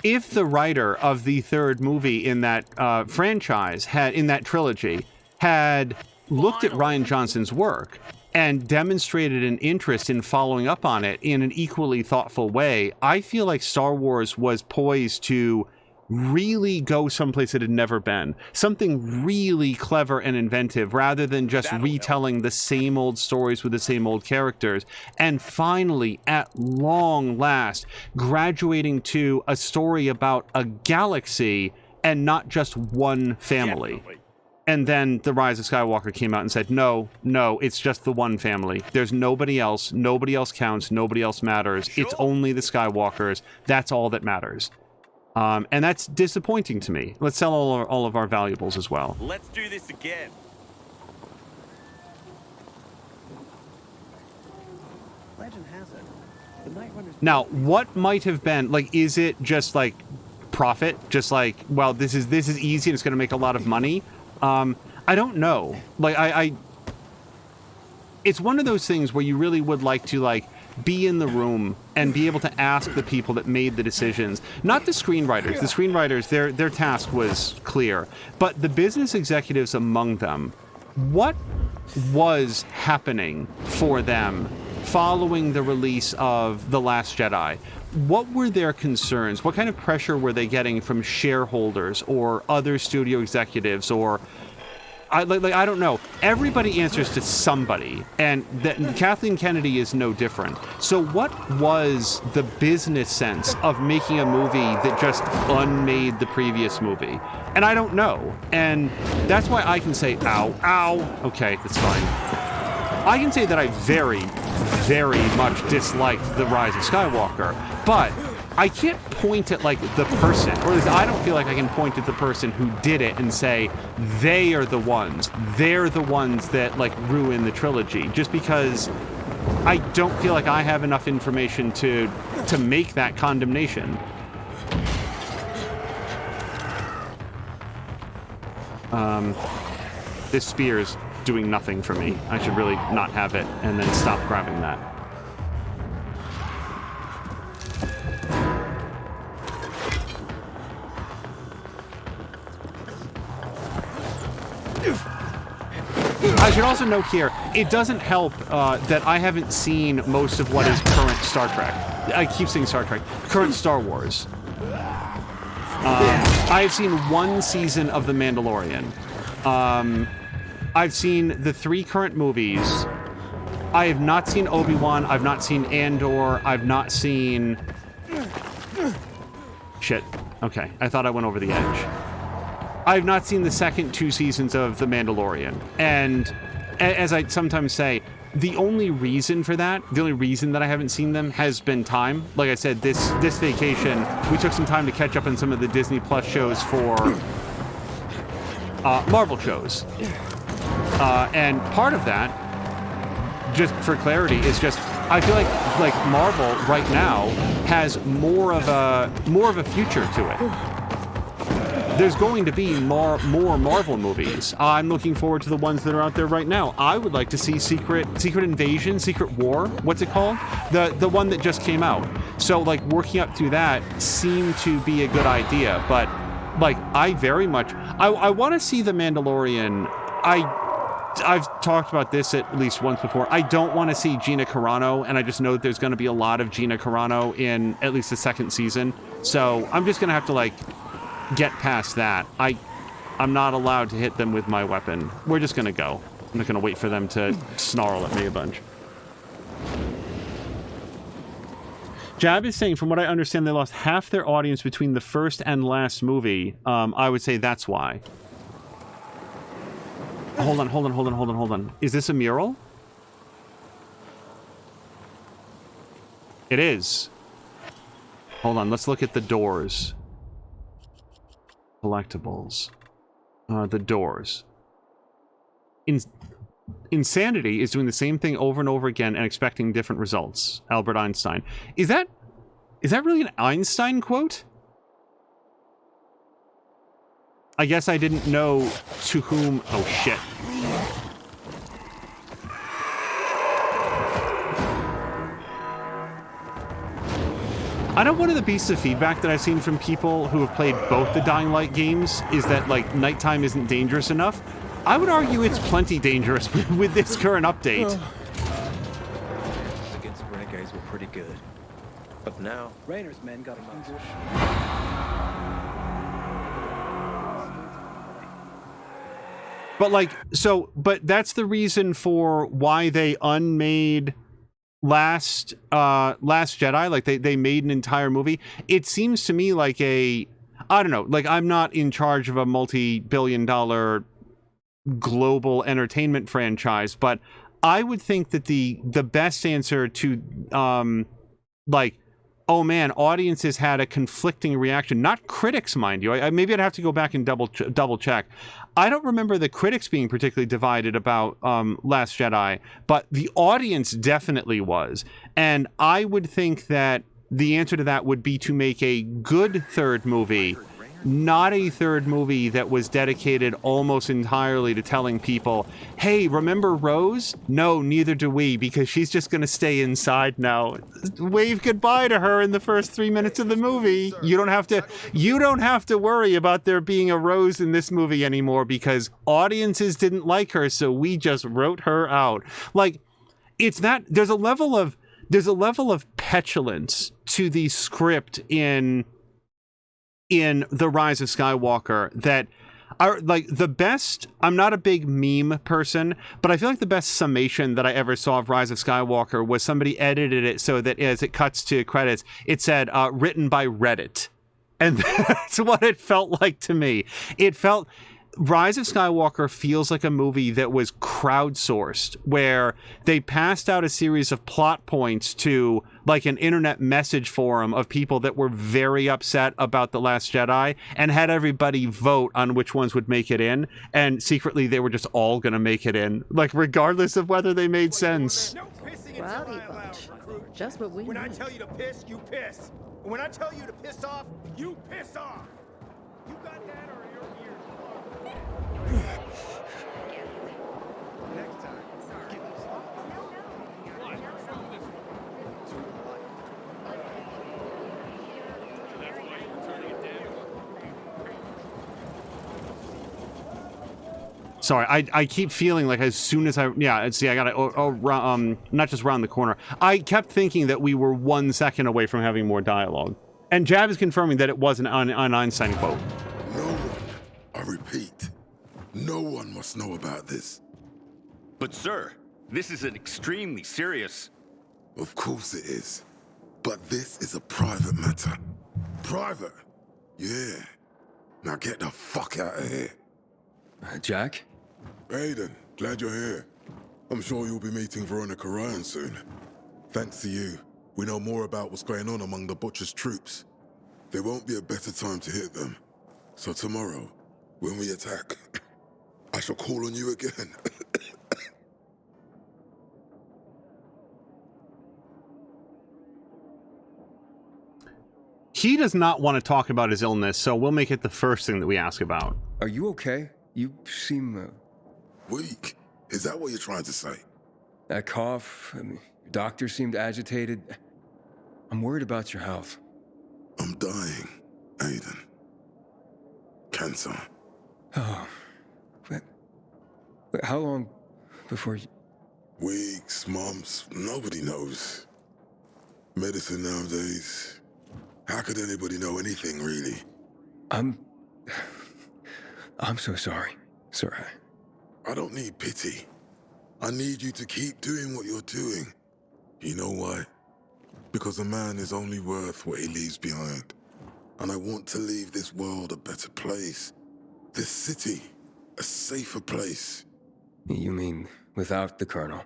If the writer of the third movie in that franchise in that trilogy had looked at Rian Johnson's work and demonstrated an interest in following up on it in an equally thoughtful way, I feel like Star Wars was poised to really go someplace it had never been. Something really clever and inventive, rather than just retelling the same old stories with the same old characters. And finally, at long last, graduating to a story about a galaxy and not just one family. Definitely. And then The Rise of Skywalker came out and said, no, it's just the one family. There's nobody else. Nobody else counts. Nobody else matters. Sure. It's only the Skywalkers. That's all that matters. And that's disappointing to me. Let's sell all of our valuables as well. Let's do this again. Legend has it. The Night Runners. Now, what might have been, like, is it just like profit? Just like, well, this is easy and it's going to make a lot of money? I don't know. Like, it's one of those things where you really would like to, like, be in the room and be able to ask the people that made the decisions, not the screenwriters. The screenwriters, their task was clear, but the business executives among them. What was happening for them following the release of The Last Jedi? What were their concerns? What kind of pressure were they getting from shareholders or other studio executives or I don't know. Everybody answers to somebody, and Kathleen Kennedy is no different. So what was the business sense of making a movie that just unmade the previous movie? And I don't know. And that's why I can say, ow, ow. Okay, that's fine. I can say that I very, very much disliked The Rise of Skywalker, but I can't point at, like, the person, or at least I don't feel like I can point at the person who did it and say, they're the ones that, like, ruin the trilogy, just because I don't feel like I have enough information to make that condemnation. This spear's doing nothing for me. I should really not have it and then stop grabbing that. I should also note here, it doesn't help that I haven't seen most of what is current Star Trek. I keep saying Star Trek. Current Star Wars. I have seen one season of The Mandalorian. I've seen the 3 current movies. I have not seen Obi-Wan. I've not seen Andor. I've not seen... Shit. Okay, I thought I went over the edge. I've not seen the second 2 seasons of The Mandalorian. And as I sometimes say, the only reason for that, the only reason that I haven't seen them has been time. Like I said, this vacation, we took some time to catch up on some of the Disney Plus shows for Marvel shows. And part of that, just for clarity, is just I feel like Marvel right now has more of a future to it. There's going to be more Marvel movies. I'm looking forward to the ones that are out there right now. I would like to see Secret Invasion, Secret War, what's it called? The one that just came out. So, like, working up to that seemed to be a good idea, but, like, I very much... I want to see The Mandalorian. I've talked about this at least once before. I don't want to see Gina Carano, and I just know that there's going to be a lot of Gina Carano in at least the second season. So I'm just going to have to, like, get past that. I'm not allowed to hit them with my weapon. We're just going to go. I'm not going to wait for them to snarl at me a bunch. Jab is saying, from what I understand, they lost half their audience between the first and last movie. I would say that's why. Hold on. Is this a mural? It is. Hold on, let's look at the doors. Collectibles. The doors. Insanity is doing the same thing over and over again and expecting different results. Albert Einstein. Is that really an Einstein quote? I guess I didn't know to whom... Oh, shit. I know one of the pieces of feedback that I've seen from people who have played both the Dying Light games is that, like, nighttime isn't dangerous enough. I would argue it's plenty dangerous with this current update. Against renegades were pretty good. But now, Raynor's men got amongst us. But, like, but that's the reason for why they unmade Last Jedi. Like, they made an entire movie. It seems to me like I don't know, like, I'm not in charge of a multi-billion-dollar global entertainment franchise, but I would think that the best answer to, like, oh man, audiences had a conflicting reaction. Not critics, mind you. Maybe I'd have to go back and double check. I don't remember the critics being particularly divided about Last Jedi, but the audience definitely was. And I would think that the answer to that would be to make a good third movie not a third movie that was dedicated almost entirely to telling people, hey, remember Rose? No, neither do we, because she's just going to stay inside now. Wave goodbye to her in the first 3 minutes of the movie. You don't have to worry about there being a Rose in this movie anymore because audiences didn't like her, so we just wrote her out. Like, it's that there's a level of petulance to the script in The Rise of Skywalker that are like the best. I'm not a big meme person, but I feel like the best summation that I ever saw of Rise of Skywalker was somebody edited it so that as it cuts to credits, it said written by Reddit. And that's what it felt like to me. It felt Rise of Skywalker feels like a movie that was crowdsourced, where they passed out a series of plot points to like an internet message forum of people that were very upset about The Last Jedi and had everybody vote on which ones would make it in. And secretly they were just all going to make it in, like regardless of whether they made sense. Rowdy bunch. Just what we When I need. tell you to piss, you piss. And when I tell you to piss off, you piss off. You got that or your ears Next time. Sorry, I keep feeling like as soon as I gotta not just round the corner. I kept thinking that we were 1 second away from having more dialogue. And Jab is confirming that it was an Einstein quote. No one, I repeat, no one must know about this. But sir, this is an extremely serious... Of course it is. But this is a private matter. Private? Yeah. Now get the fuck out of here. Jack? Aiden, glad you're here. I'm sure you'll be meeting Veronica Ryan soon. Thanks to you, we know more about what's going on among the Butcher's troops. There won't be a better time to hit them. So tomorrow, when we attack, I shall call on you again. He does not want to talk about his illness, so we'll make it the first thing that we ask about. Are you okay? You seem... Weak? Is that what you're trying to say? That cough, your doctor seemed agitated. I'm worried about your health. I'm dying, Aiden. Cancer. Oh. But how long before you... Weeks, months, nobody knows. Medicine nowadays... How could anybody know anything, really? I'm so sorry, sir. I don't need pity. I need you to keep doing what you're doing. You know why? Because a man is only worth what he leaves behind. And I want to leave this world a better place. This city, a safer place. You mean without the Colonel?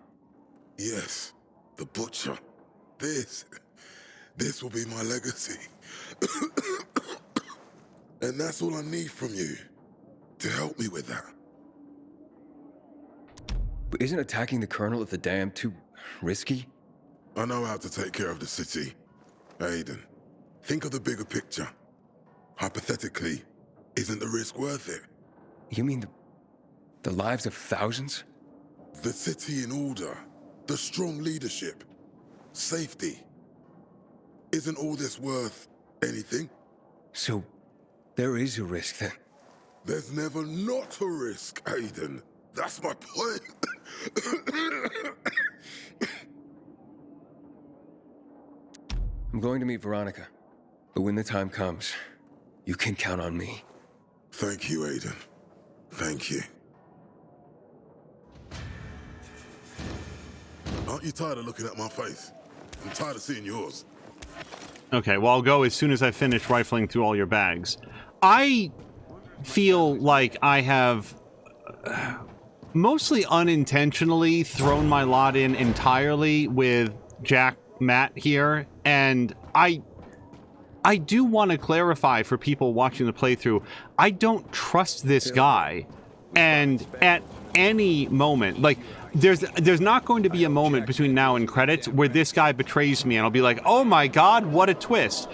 Yes, the Butcher. This will be my legacy. And that's all I need from you, to help me with that. But isn't attacking the Colonel of the Dam too risky? I know how to take care of the city. Aiden, think of the bigger picture. Hypothetically, isn't the risk worth it? You mean the lives of thousands? The city in order, the strong leadership, safety. Isn't all this worth anything? So, there is a risk then? There's never not a risk, Aiden. That's my point. I'm going to meet Veronica. But when the time comes, you can count on me. Thank you, Aiden. Thank you. Aren't you tired of looking at my face? I'm tired of seeing yours. Okay, well, I'll go as soon as I finish rifling through all your bags. I feel like I have mostly unintentionally thrown my lot in entirely with Jack Matt here, and I do want to clarify for people watching the playthrough, I don't trust this guy, and at any moment, like, there's not going to be a moment between now and credits where this guy betrays me and I'll be like, oh my god, what a twist.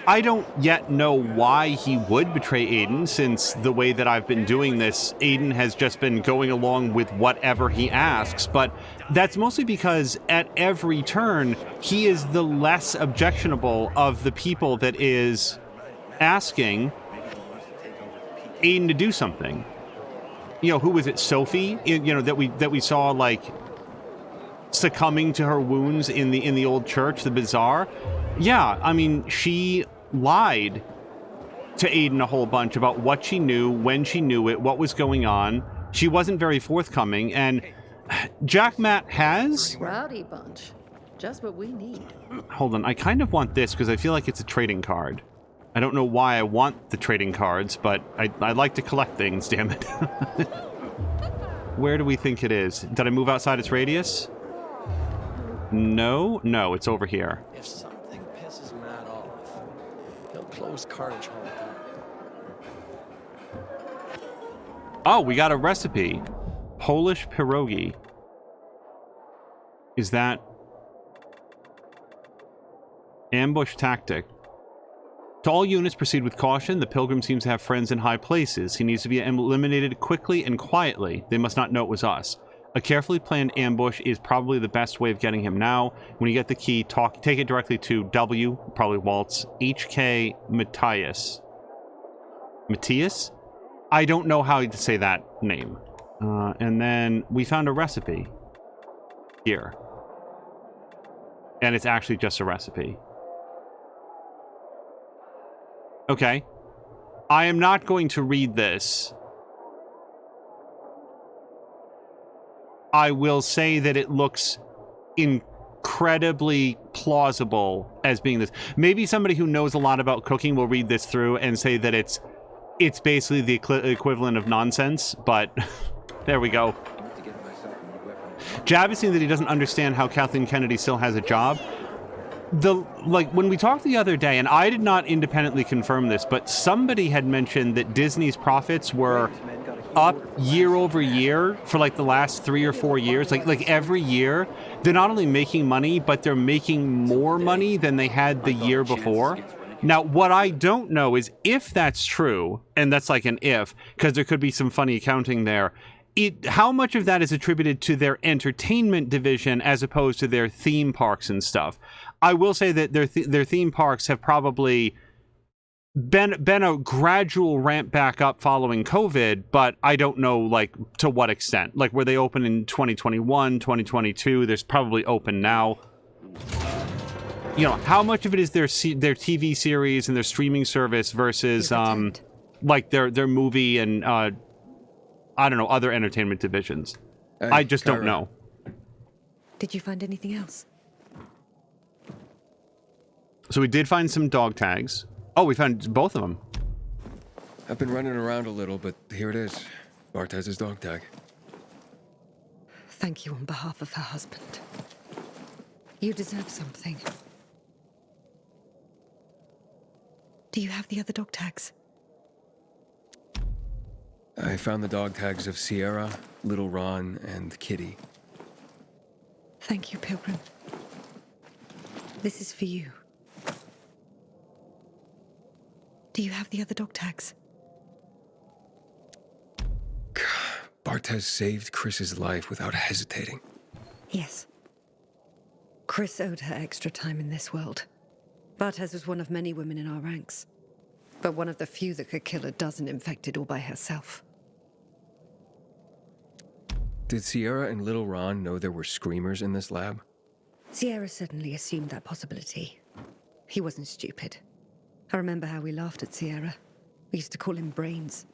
I don't yet know why he would betray Aiden, since the way that I've been doing this, Aiden has just been going along with whatever he asks, but that's mostly because at every turn, he is the less objectionable of the people that is asking Aiden to do something. You know, who was it? Sophie? You know, that we saw, like, succumbing to her wounds in the old church, the bazaar. Yeah, I mean, she lied to Aiden a whole bunch about what she knew, when she knew it, what was going on. She wasn't very forthcoming, and Jack Matt has... Rowdy bunch. Just what we need. Hold on, I kind of want this because I feel like it's a trading card. I don't know why I want the trading cards, but I like to collect things, damn it. Where do we think it is? Did I move outside its radius? No, it's over here. If something pisses Matt off, he'll close Carnage Hall down. Oh, we got a recipe. Polish pierogi. Is that... ambush tactic. To all units, proceed with caution. The pilgrim seems to have friends in high places. He needs to be eliminated quickly and quietly. They must not know it was us. A carefully planned ambush is probably the best way of getting him now. When you get the key, take it directly to W, probably Waltz, HK Matthias. Matthias? I don't know how to say that name. And then we found a recipe. Here. And it's actually just a recipe. Okay. I am not going to read this. I will say that it looks incredibly plausible as being this. Maybe somebody who knows a lot about cooking will read this through and say that it's basically the equivalent of nonsense, but there we go. Jab is saying that he doesn't understand how Kathleen Kennedy still has a job. When we talked the other day, and I did not independently confirm this, but somebody had mentioned that Disney's profits were up year over year for like the last 3 or 4 years. Like every year, they're not only making money, but they're making more money than they had the year before. Now, what I don't know is if that's true, and that's like an if, because there could be some funny accounting there, how much of that is attributed to their entertainment division as opposed to their theme parks and stuff. I will say that their theme parks have probably been a gradual ramp back up following COVID, but I don't know, like, to what extent. Like, were they open in 2021, 2022? There's probably open now. You know, how much of it is their TV series and their streaming service versus, like, their movie and, I don't know, other entertainment divisions? I just don't know. Did you find anything else? So we did find some dog tags. Oh, we found both of them. I've been running around a little, but here it is. Bartez's dog tag. Thank you on behalf of her husband. You deserve something. Do you have the other dog tags? I found the dog tags of Sierra, Little Ron, and Kitty. Thank you, Pilgrim. This is for you. Do you have the other dog tags? Bartez saved Chris's life without hesitating. Yes. Chris owed her extra time in this world. Bartez was one of many women in our ranks, but one of the few that could kill a dozen infected all by herself. Did Sierra and Little Ron know there were screamers in this lab? Sierra certainly assumed that possibility. He wasn't stupid. I remember how we laughed at Sierra. We used to call him Brains.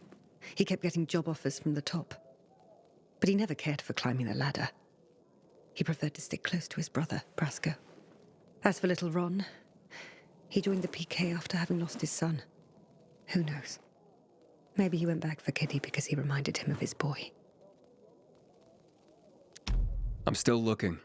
He kept getting job offers from the top. But he never cared for climbing the ladder. He preferred to stick close to his brother, Brasco. As for Little Ron, he joined the PK after having lost his son. Who knows? Maybe he went back for Kitty because he reminded him of his boy. I'm still looking.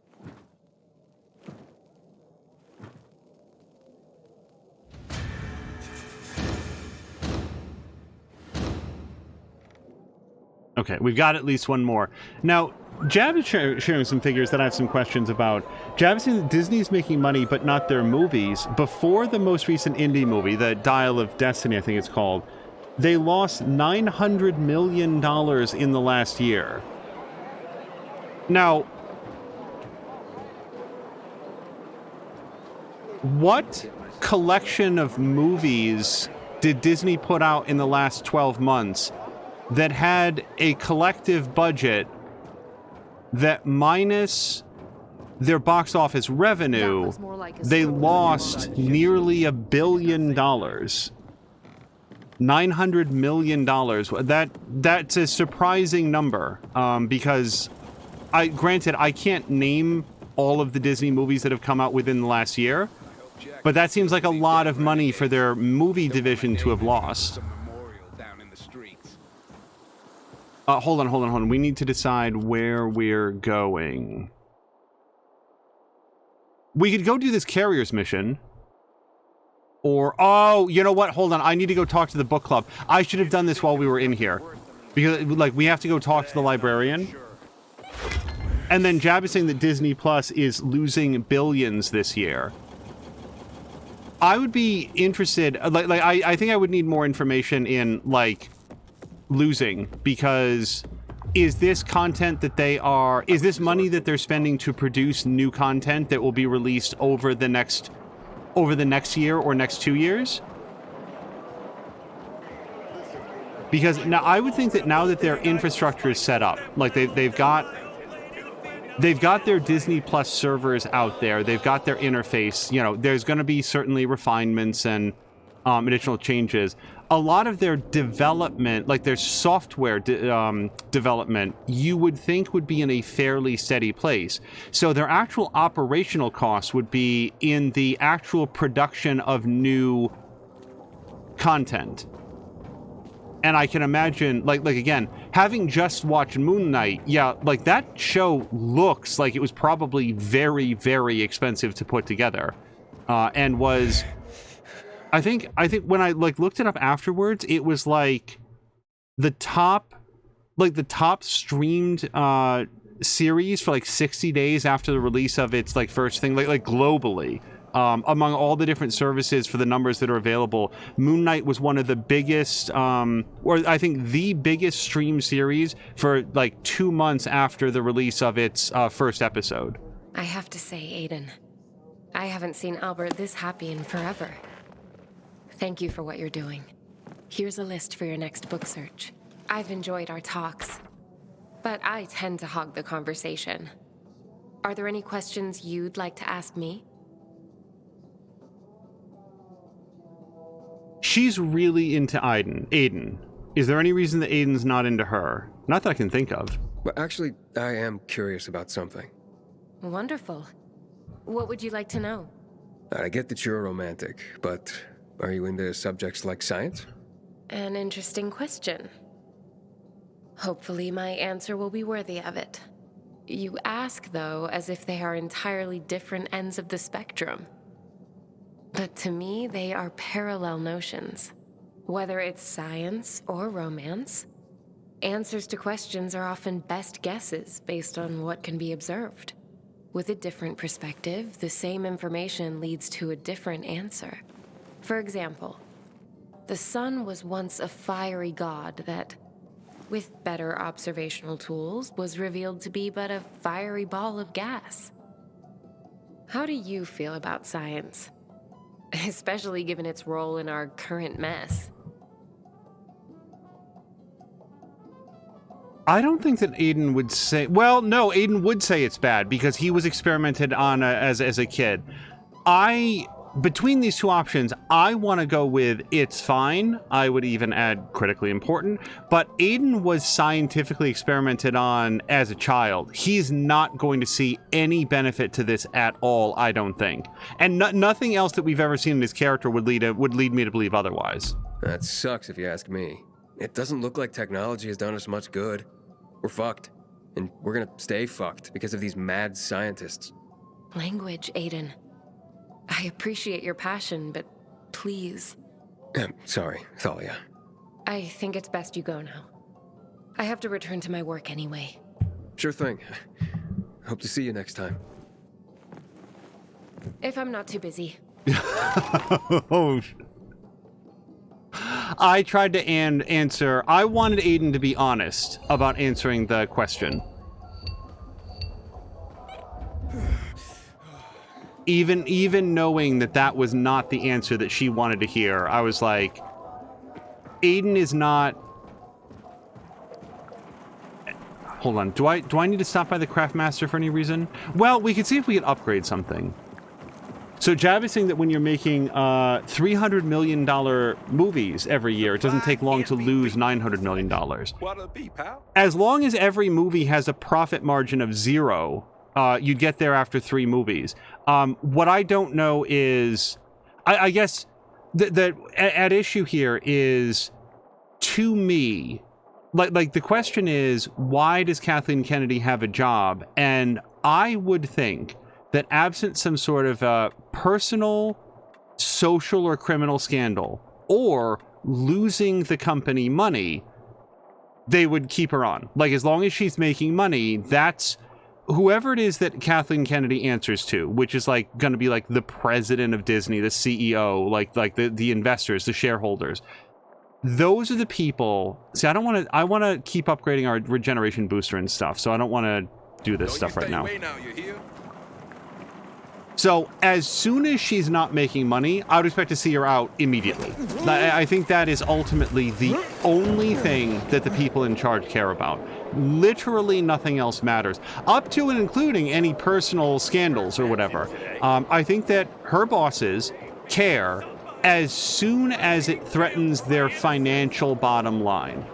Okay, we've got at least one more. Now, Jab is sharing some figures that I have some questions about. Jab is saying that Disney's making money, but not their movies. Before the most recent indie movie, the Dial of Destiny, I think it's called, they lost $900 million in the last year. Now, what collection of movies did Disney put out in the last 12 months that had a collective budget that minus their box office revenue, they lost nearly $1 billion. $900 million. That's a surprising number, because granted, I can't name all of the Disney movies that have come out within the last year, but that seems like a lot of money for their movie division to have lost. Hold on. We need to decide where we're going. We could go do this carrier's mission. Or, oh, you know what? Hold on. I need to go talk to the book club. I should have done this while we were in here. Because, like, we have to go talk to the librarian. And then Jab is saying that Disney Plus is losing billions this year. I would be interested, I think I would need more information in, like, losing, because is this content that is this money that they're spending to produce new content that will be released over the next year or next 2 years? Because now I would think that now that their infrastructure is set up, like they've got their Disney Plus servers out there, they've got their interface, you know, there's going to be certainly refinements and additional changes. A lot of their development, like their software development, you would think would be in a fairly steady place. So their actual operational costs would be in the actual production of new content. And I can imagine, like again, having just watched Moon Knight, yeah, like that show looks like it was probably very, very expensive to put together, and was. I think when I looked it up afterwards, it was like the top streamed series for like 60 days after the release of its like first thing, like globally, among all the different services for the numbers that are available. Moon Knight was one of the biggest, or I think the biggest stream series for like 2 months after the release of its first episode. I have to say, Aiden, I haven't seen Albert this happy in forever. Thank you for what you're doing. Here's a list for your next book search. I've enjoyed our talks, but I tend to hog the conversation. Are there any questions you'd like to ask me? She's really into Aiden. Is there any reason that Aiden's not into her? Not that I can think of. Well, actually, I am curious about something. Wonderful. What would you like to know? I get that you're a romantic, but are you into subjects like science? An interesting question. Hopefully my answer will be worthy of it. You ask, though, as if they are entirely different ends of the spectrum. But to me, they are parallel notions. Whether it's science or romance, answers to questions are often best guesses based on what can be observed. With a different perspective, the same information leads to a different answer. For example, the sun was once a fiery god that, with better observational tools, was revealed to be but a fiery ball of gas. How do you feel about science? Especially given its role in our current mess. I don't think that Aiden would say... Well, no, Aiden would say it's bad because he was experimented on as a kid. Between these two options, I want to go with it's fine. I would even add critically important. But Aiden was scientifically experimented on as a child. He's not going to see any benefit to this at all, I don't think. And nothing else that we've ever seen in his character would lead me to believe otherwise. That sucks if you ask me. It doesn't look like technology has done us much good. We're fucked. And we're gonna stay fucked because of these mad scientists. Language, Aiden. I appreciate your passion, but please. Sorry, Thalia. I think it's best you go now. I have to return to my work anyway. Sure thing. Hope to see you next time. If I'm not too busy. Oh, I tried to answer. I wanted Aiden to be honest about answering the question. Even knowing that that was not the answer that she wanted to hear, I was like, Aiden is not... Hold on, do I need to stop by the Craftmaster for any reason? Well, we could see if we could upgrade something. So Jav is saying that when you're making $300 million movies every year, it doesn't take long to lose $900 million. What'll it be, pal? As long as every movie has a profit margin of 0, you'd get there after 3 movies. What I don't know is, I guess, at issue here is, to me, like the question is, why does Kathleen Kennedy have a job? And I would think that absent some sort of personal, social, or criminal scandal, or losing the company money, they would keep her on. Like, as long as she's making money, that's whoever it is that Kathleen Kennedy answers to, which is like going to be like the president of Disney, the CEO, like the investors, the shareholders. Those are the people. See, I want to keep upgrading our regeneration booster and stuff, so I don't want to do this stuff right now. So as soon as she's not making money, I would expect to see her out immediately. I think that is ultimately the only thing that the people in charge care about. Literally nothing else matters, up to and including any personal scandals or whatever. I think that her bosses care as soon as it threatens their financial bottom line.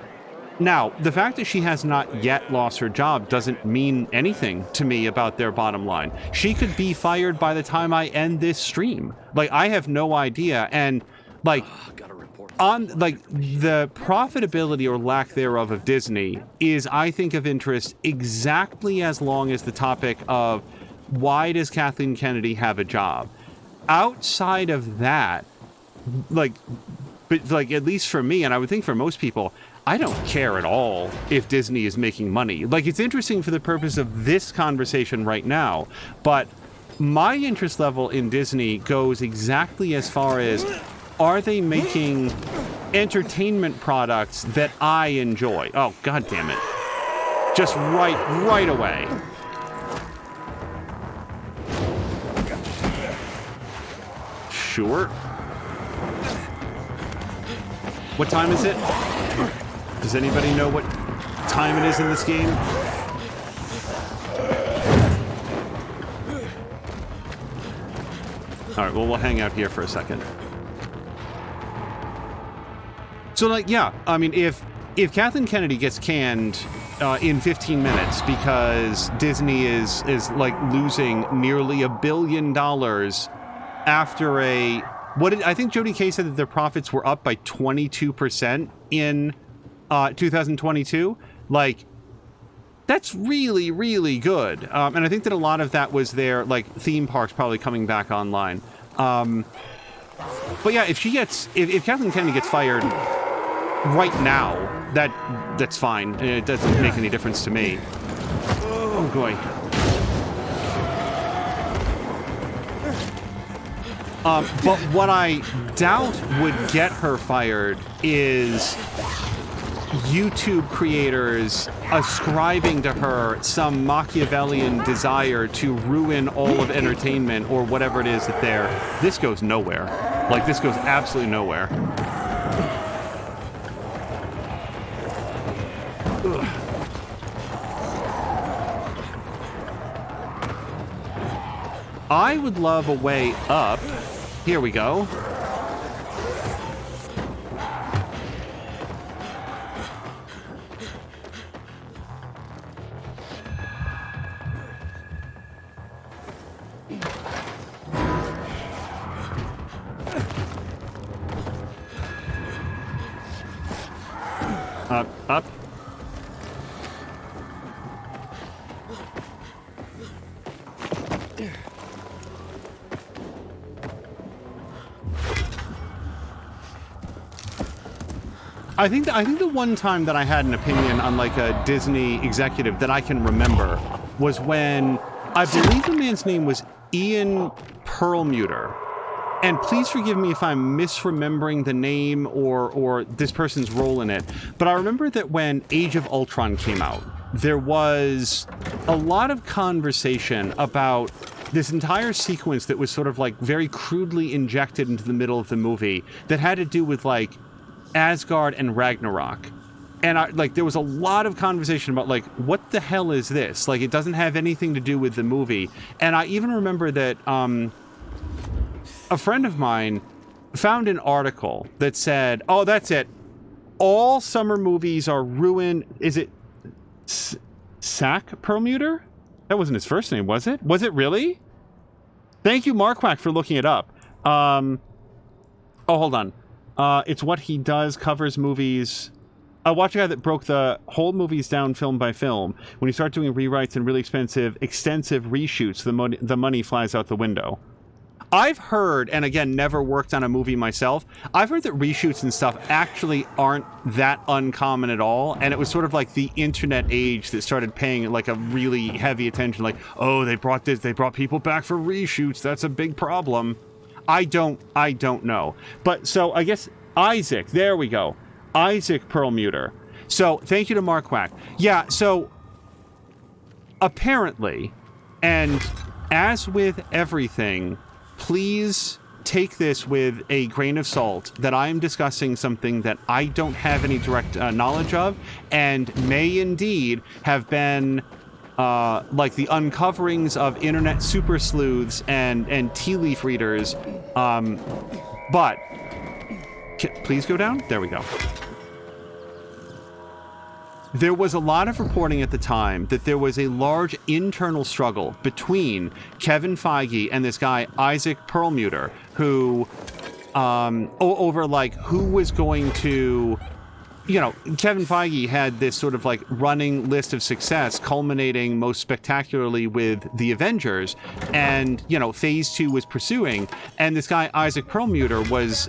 Now, the fact that she has not yet lost her job doesn't mean anything to me about their bottom line. She could be fired by the time I end this stream. Like, I have no idea. And, like, on, like, the profitability or lack thereof of Disney is, I think, of interest exactly as long as the topic of why does Kathleen Kennedy have a job? Outside of that, like, but, like, at least for me, and I would think for most people, I don't care at all if Disney is making money. Like, it's interesting for the purpose of this conversation right now, but my interest level in Disney goes exactly as far as, are they making entertainment products that I enjoy? Oh, God damn it. Just right away. Sure. What time is it? Does anybody know what time it is in this game? All right, well, we'll hang out here for a second. So, like, yeah, I mean, if Kathleen Kennedy gets canned in 15 minutes because Disney is like losing nearly $1 billion after I think Jody Kay said that their profits were up by 22% in 2022. Like, that's really, really good. And I think that a lot of that was their, like, theme parks probably coming back online. But yeah, if Kathleen Kennedy gets fired right now, that's fine. It doesn't make any difference to me. Oh boy. But what I doubt would get her fired is YouTube creators ascribing to her some Machiavellian desire to ruin all of entertainment or whatever it is that this goes nowhere. Like, this goes absolutely nowhere. Ugh. I would love a way up. Here we go. Up. I think the one time that I had an opinion on like a Disney executive that I can remember was when I believe the man's name was Ian Perlmutter. And please forgive me if I'm misremembering the name or this person's role in it. But I remember that when Age of Ultron came out, there was a lot of conversation about this entire sequence that was sort of like very crudely injected into the middle of the movie that had to do with like Asgard and Ragnarok. And there was a lot of conversation about like, what the hell is this? Like, it doesn't have anything to do with the movie. And I even remember that a friend of mine found an article that said, oh, that's it. All summer movies are ruined. Is it Sack Perlmutter? That wasn't his first name, was it? Was it really? Thank you, Marquack, for looking it up. Oh, hold on. It's what he does, covers movies. Watch a guy that broke the whole movies down film by film. When you start doing rewrites and really extensive reshoots, the money flies out the window. I've heard, and again, never worked on a movie myself, I've heard that reshoots and stuff actually aren't that uncommon at all, and it was sort of like the internet age that started paying like a really heavy attention, like, oh, they brought people back for reshoots, that's a big problem. I don't know. But so I guess Isaac, there we go. Isaac Perlmutter. So thank you to Marquack. Yeah, so apparently, and as with everything, please take this with a grain of salt that I am discussing something that I don't have any direct knowledge of and may indeed have been like the uncoverings of internet super sleuths and tea leaf readers. But please go down. There we go. There was a lot of reporting at the time that there was a large internal struggle between Kevin Feige and this guy, Isaac Perlmutter, who, over like who was going to, you know, Kevin Feige had this sort of like running list of success culminating most spectacularly with the Avengers, and, you know, Phase 2 was pursuing, and this guy, Isaac Perlmutter, was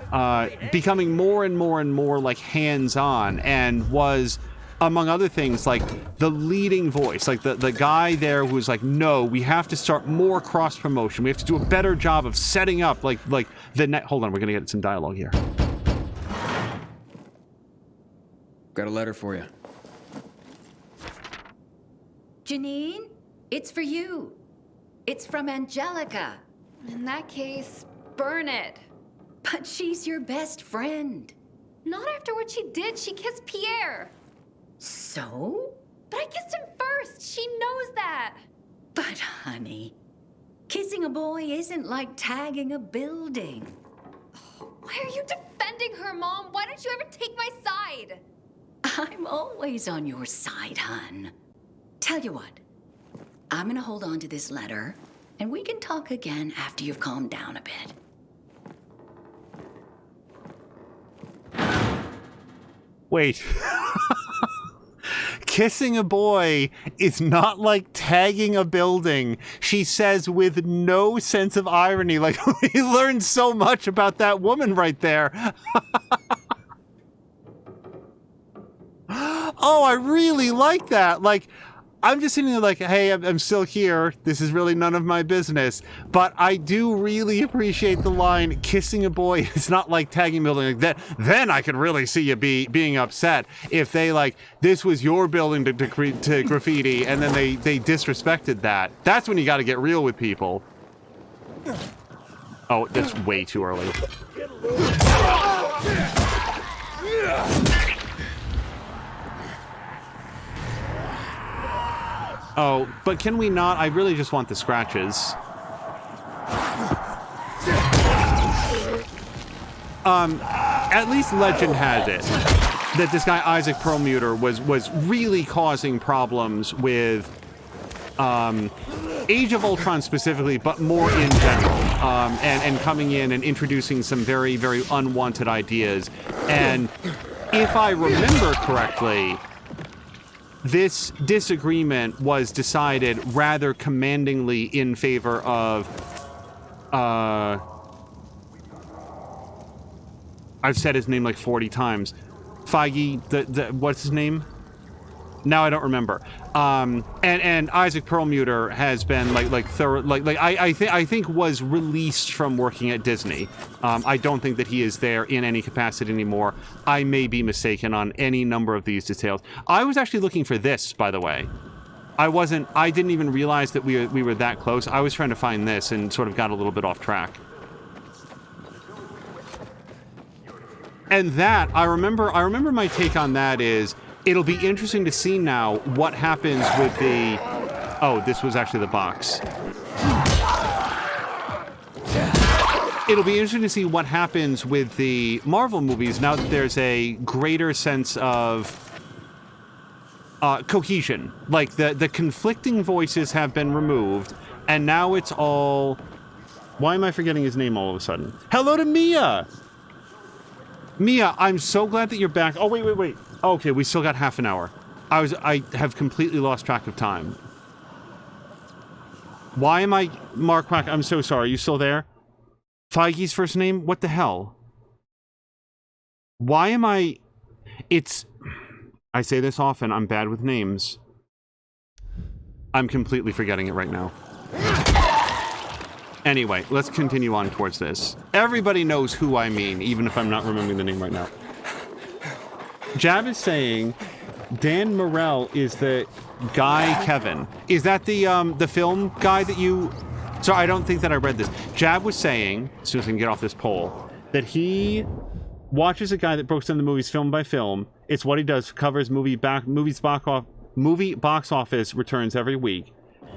becoming more and more like hands-on and was, among other things, like the leading voice, like the guy there who was like, no, we have to start more cross promotion. We have to do a better job of setting up like the net. Hold on, we're gonna get some dialogue here. Got a letter for you. Janine, it's for you. It's from Angelica. In that case, burn it. But she's your best friend. Not after what she did. She kissed Pierre. So? But I kissed him first. She knows that. But honey, kissing a boy isn't like tagging a building. Why are you defending her, Mom? Why don't you ever take my side? I'm always on your side, hon. Tell you what, I'm gonna hold on to this letter, and we can talk again after you've calmed down a bit. Wait. Kissing a boy is not like tagging a building, she says with no sense of irony. Like, we learned so much about that woman right there. Oh, I really like that. Like, I'm just sitting there like, hey, I'm still here. This is really none of my business. But I do really appreciate the line, kissing a boy is not like tagging a building like that. Then I could really see you being upset if they like, this was your building to graffiti, and then they disrespected that. That's when you got to get real with people. Oh, that's way too early. Oh, but can we not? I really just want the scratches. At least legend has it that this guy Isaac Perlmutter was really causing problems with Age of Ultron specifically, but more in general, and coming in and introducing some very, very unwanted ideas. And if I remember correctly, this disagreement was decided rather commandingly in favor of, I've said his name like 40 times, Feige, the what's his name? Now I don't remember. And Isaac Perlmutter has been I think was released from working at Disney. I don't think that he is there in any capacity anymore. I may be mistaken on any number of these details. I was actually looking for this, by the way. I didn't even realize that we were that close. I was trying to find this and sort of got a little bit off track. And that, I remember my take on that is, it'll be interesting to see now what happens with the... Oh, this was actually the box. It'll be interesting to see what happens with the Marvel movies now that there's a greater sense of cohesion. Like, the conflicting voices have been removed, and now it's all... Why am I forgetting his name all of a sudden? Hello to Mia! Mia, I'm so glad that you're back. Oh, wait. Okay, we still got half an hour. I have completely lost track of time. Why am I... Mark Quack, I'm so sorry. Are you still there? Feige's first name? What the hell? Why am I... It's... I say this often, I'm bad with names. I'm completely forgetting it right now. Anyway, let's continue on towards this. Everybody knows who I mean, even if I'm not remembering the name right now. Jab is saying Dan Morell is the guy Kevin. Is that the film guy that you... So I don't think that I read this. Jab was saying, as soon as I can get off this poll, that he watches a guy that breaks down the movies film by film. It's what he does, covers movie box office returns every week.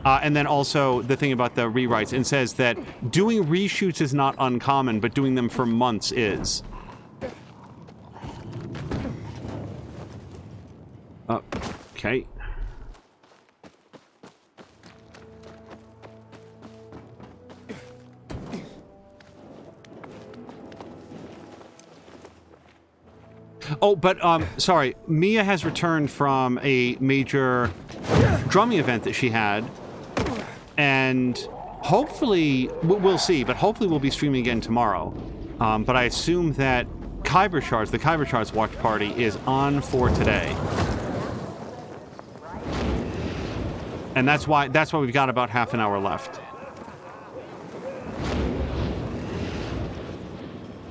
And then also the thing about the rewrites, and says that doing reshoots is not uncommon, but doing them for months is. Okay. Oh, but, sorry. Mia has returned from a major drumming event that she had. And hopefully, we'll see, but hopefully we'll be streaming again tomorrow. But I assume that the Kyber Shards watch party is on for today. And that's why we've got about half an hour left.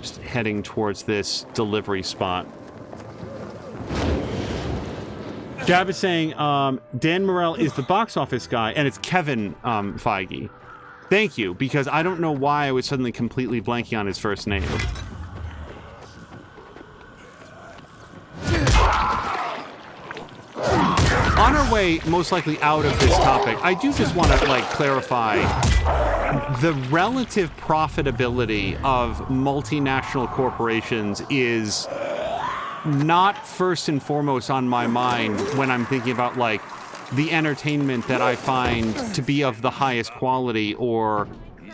Just heading towards this delivery spot. Jab is saying Dan Morell is the box office guy, and it's Kevin Feige. Thank you, because I don't know why I was suddenly completely blanking on his first name. On our way, most likely out of this topic, I do just want to, clarify the relative profitability of multinational corporations is not first and foremost on my mind when I'm thinking about, the entertainment that I find to be of the highest quality or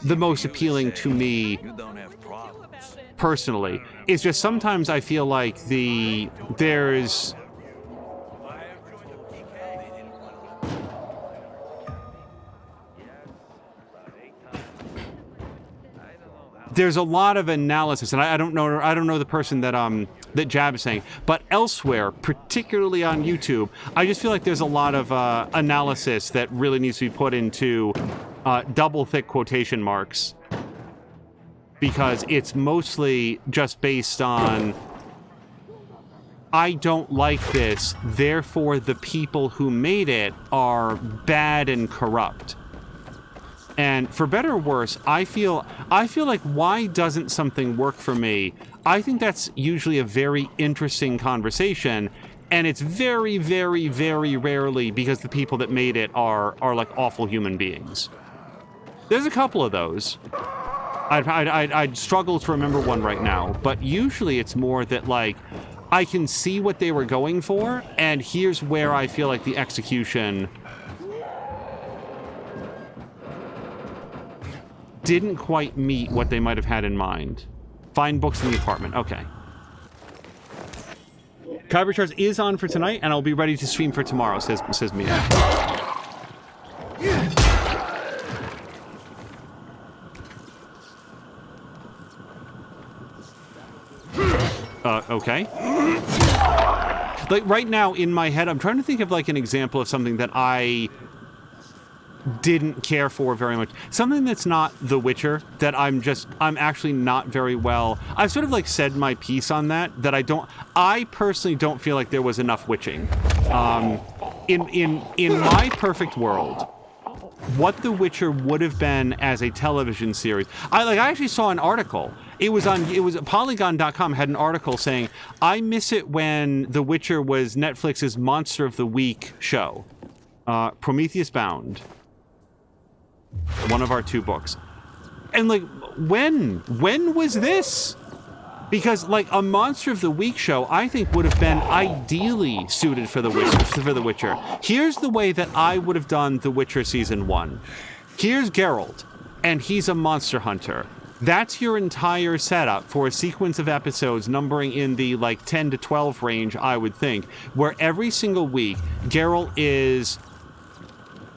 the most appealing to me personally. It's just sometimes I feel like there's a lot of analysis, and I don't know the person that Jab is saying, but elsewhere, particularly on YouTube, I just feel like there's a lot of analysis that really needs to be put into double thick quotation marks, because it's mostly just based on I don't like this, therefore the people who made it are bad and corrupt. And for better or worse, I feel like, why doesn't something work for me? I think that's usually a very interesting conversation, and it's very, very, very rarely because the people that made it are like awful human beings. There's a couple of those. I'd struggle to remember one right now, but usually it's more that I can see what they were going for, and here's where I feel like the execution didn't quite meet what they might have had in mind. Find books in the apartment. Okay. Kyber Shards is on for tonight, and I'll be ready to stream for tomorrow, says Mia. Okay. Like, right now, in my head, I'm trying to think of, like, an example of something that I didn't care for very much. Something that's not The Witcher, that I'm actually not very well... I've sort of, like, said my piece on that I personally don't feel like there was enough witching. In my perfect world, what The Witcher would have been as a television series... I actually saw an article. It was Polygon.com had an article saying, I miss it when The Witcher was Netflix's Monster of the Week show. Prometheus Bound. One of our 2 books. And, like, when was this? Because, like, a Monster of the Week show, I think, would have been ideally suited for The Witcher. Here's the way that I would have done The Witcher Season 1. Here's Geralt, and he's a monster hunter. That's your entire setup for a sequence of episodes numbering in the, like, 10 to 12 range, I would think, where every single week, Geralt is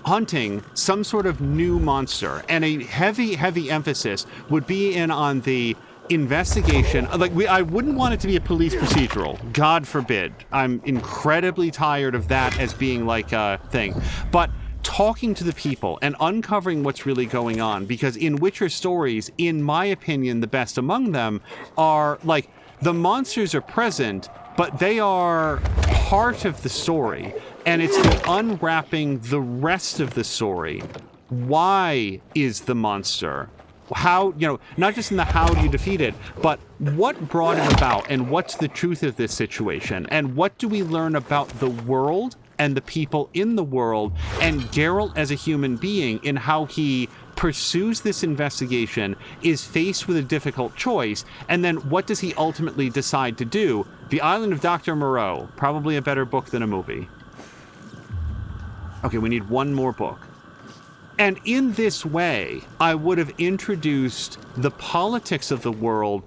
hunting some sort of new monster, and a heavy emphasis would be in on the investigation. Like, I wouldn't want it to be a police procedural, God forbid. I'm incredibly tired of that as being like a thing, but talking to the people and uncovering what's really going on, because in Witcher stories, in my opinion, the best among them are, like, the monsters are present, but they are part of the story. And it's the unwrapping the rest of the story. Why is the monster? How, not just in the how do you defeat it, but what brought it about, and what's the truth of this situation? And what do we learn about the world and the people in the world, and Geralt as a human being, in how he pursues this investigation, is faced with a difficult choice, and then what does he ultimately decide to do? The Island of Dr. Moreau, probably a better book than a movie. Okay, we need one more book. And in this way, I would have introduced the politics of the world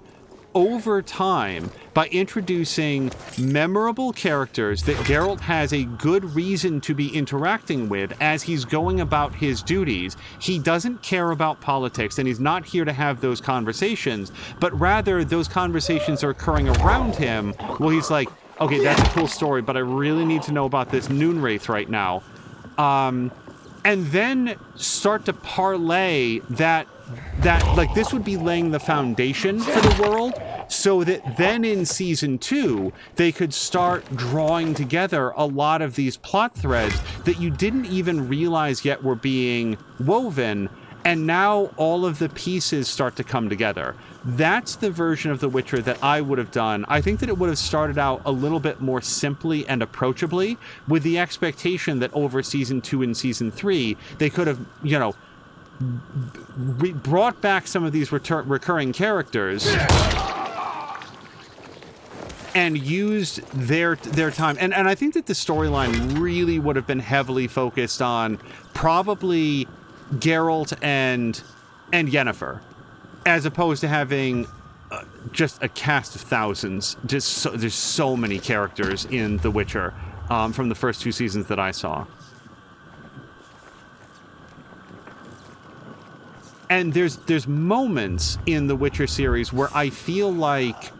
over time by introducing memorable characters that Geralt has a good reason to be interacting with as he's going about his duties. He doesn't care about politics, and he's not here to have those conversations, but rather those conversations are occurring around him. Well, he's like, okay, that's a cool story, but I really need to know about this Noonwraith right now. And then start to parlay that like this would be laying the foundation for the world, so that then in season 2 they could start drawing together a lot of these plot threads that you didn't even realize yet were being woven, and now all of the pieces start to come together. That's the version of The Witcher that I would have done. I think that it would have started out a little bit more simply and approachably, with the expectation that over season 2 and season 3, they could have, brought back some of these recurring characters and used their time. And I think that the storyline really would have been heavily focused on probably Geralt and Yennefer, as opposed to having just a cast of thousands. There's so many characters in The Witcher from the first 2 seasons that I saw. And there's moments in the Witcher series where I feel like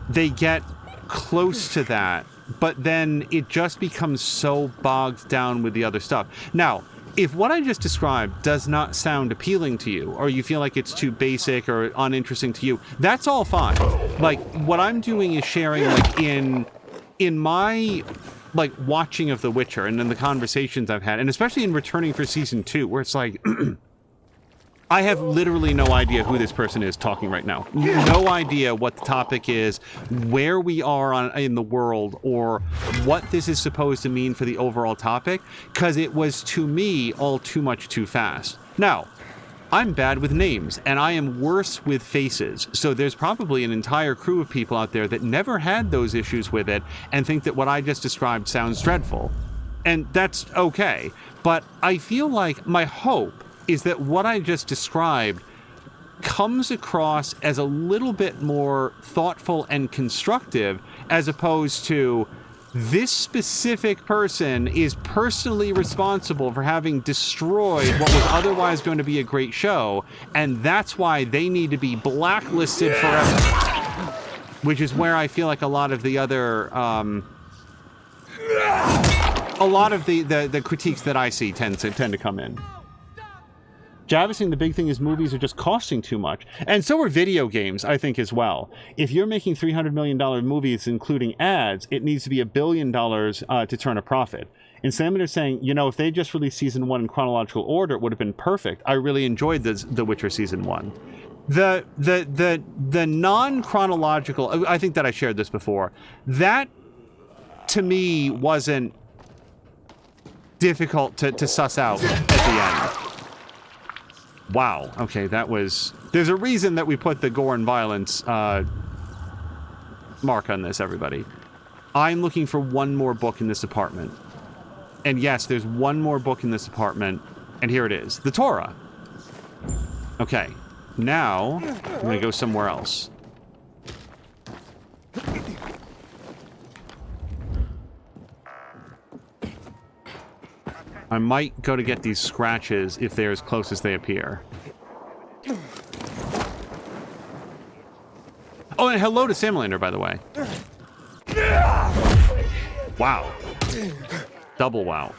they get close to that, but then it just becomes so bogged down with the other stuff. Now, if what I just described does not sound appealing to you, or you feel like it's too basic or uninteresting to you, that's all fine. Like, what I'm doing is sharing, like, in my, like, watching of The Witcher and in the conversations I've had, and especially in returning for season 2, where it's like, I have literally no idea who this person is talking right now. No idea what the topic is, where we are in the world, or what this is supposed to mean for the overall topic, because it was, to me, all too much too fast. Now, I'm bad with names, and I am worse with faces, so there's probably an entire crew of people out there that never had those issues with it and think that what I just described sounds dreadful. And that's okay, but I feel like my hope is that what I just described comes across as a little bit more thoughtful and constructive, as opposed to this specific person is personally responsible for having destroyed what was otherwise going to be a great show, and that's why they need to be blacklisted forever. which is where I feel like a lot of the other, a lot of the critiques that I see tend to come in. Javising, the big thing is movies are just costing too much. And so are video games, I think, as well. If you're making $300 million movies, including ads, it needs to be $1 billion to turn a profit. And Salmon is saying, you know, if they just released season 1 in chronological order, it would have been perfect. I really enjoyed The Witcher season 1. The non-chronological, I think that I shared this before, that to me wasn't difficult to suss out at the end. Wow. Okay, that was... There's a reason that we put the gore and violence mark on this, everybody. I'm looking for one more book in this apartment. And yes, there's one more book in this apartment, and here it is. The Torah. Okay. Now, I'm going to go somewhere else. I might go to get these scratches if they're as close as they appear. Oh, and hello to Samalander, by the way. Wow. Double wow.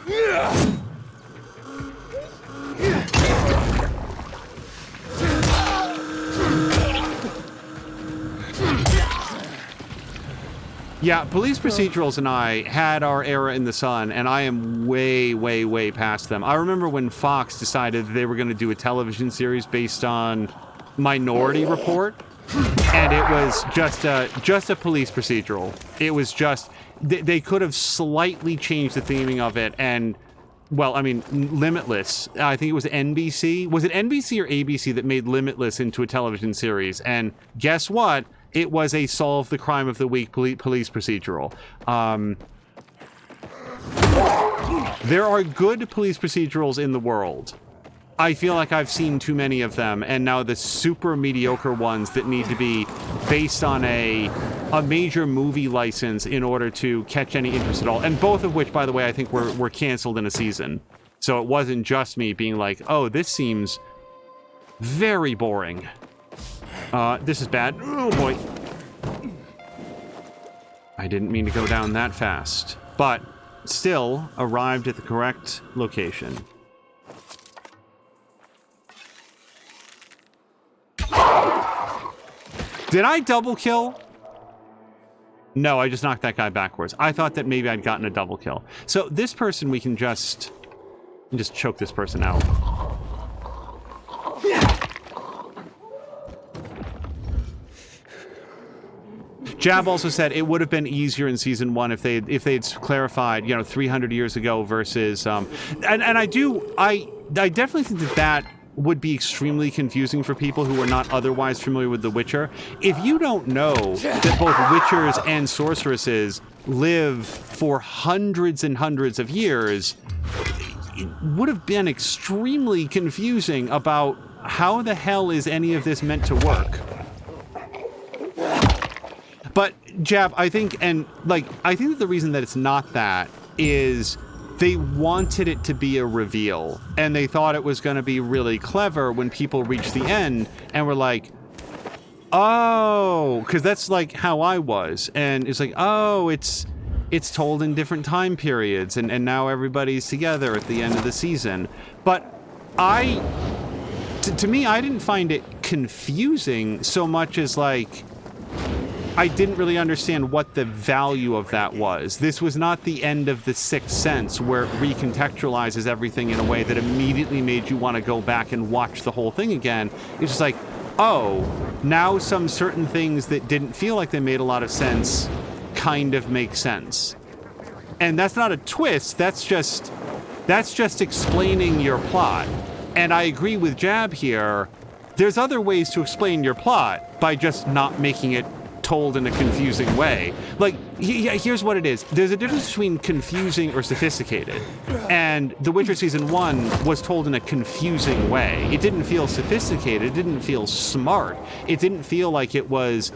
Yeah, police procedurals and I had our era in the sun, and I am way, way, way past them. I remember when Fox decided they were going to do a television series based on Minority Report, and it was just a police procedural. It was just... They could have slightly changed the theming of it, and... Well, I mean, Limitless. I think it was NBC. Was it NBC or ABC that made Limitless into a television series? And guess what? It was a Solve the Crime of the Week police procedural. There are good police procedurals in the world. I feel like I've seen too many of them, and now the super mediocre ones that need to be based on a major movie license in order to catch any interest at all. And both of which, by the way, I think were canceled in a season. So it wasn't just me being like, oh, this seems very boring. This is bad. Oh, boy. I didn't mean to go down that fast. But still arrived at the correct location. Did I double kill? No, I just knocked that guy backwards. I thought that maybe I'd gotten a double kill. So this person, we can just choke this person out. Jab also said it would have been easier in season 1 if they'd clarified, 300 years ago versus and I definitely think that would be extremely confusing for people who are not otherwise familiar with The Witcher. If you don't know that both Witchers and sorceresses live for hundreds and hundreds of years, it would have been extremely confusing about how the hell is any of this meant to work. But Jab, I think that the reason that it's not that is they wanted it to be a reveal, and they thought it was going to be really clever when people reached the end and were like, oh, because that's like how I was, and it's like, oh, it's told in different time periods, and now everybody's together at the end of the season. But to me, I didn't find it confusing so much as like, I didn't really understand what the value of that was. This was not the end of The Sixth Sense, where it recontextualizes everything in a way that immediately made you want to go back and watch the whole thing again. It's just like, oh, now some certain things that didn't feel like they made a lot of sense kind of make sense. And that's not a twist, that's just explaining your plot. And I agree with Jab here. There's other ways to explain your plot by just not making it told in a confusing way. Like, here's what it is. There's a difference between confusing or sophisticated. And The Witcher Season 1 was told in a confusing way. It didn't feel sophisticated. It didn't feel smart. It didn't feel like it was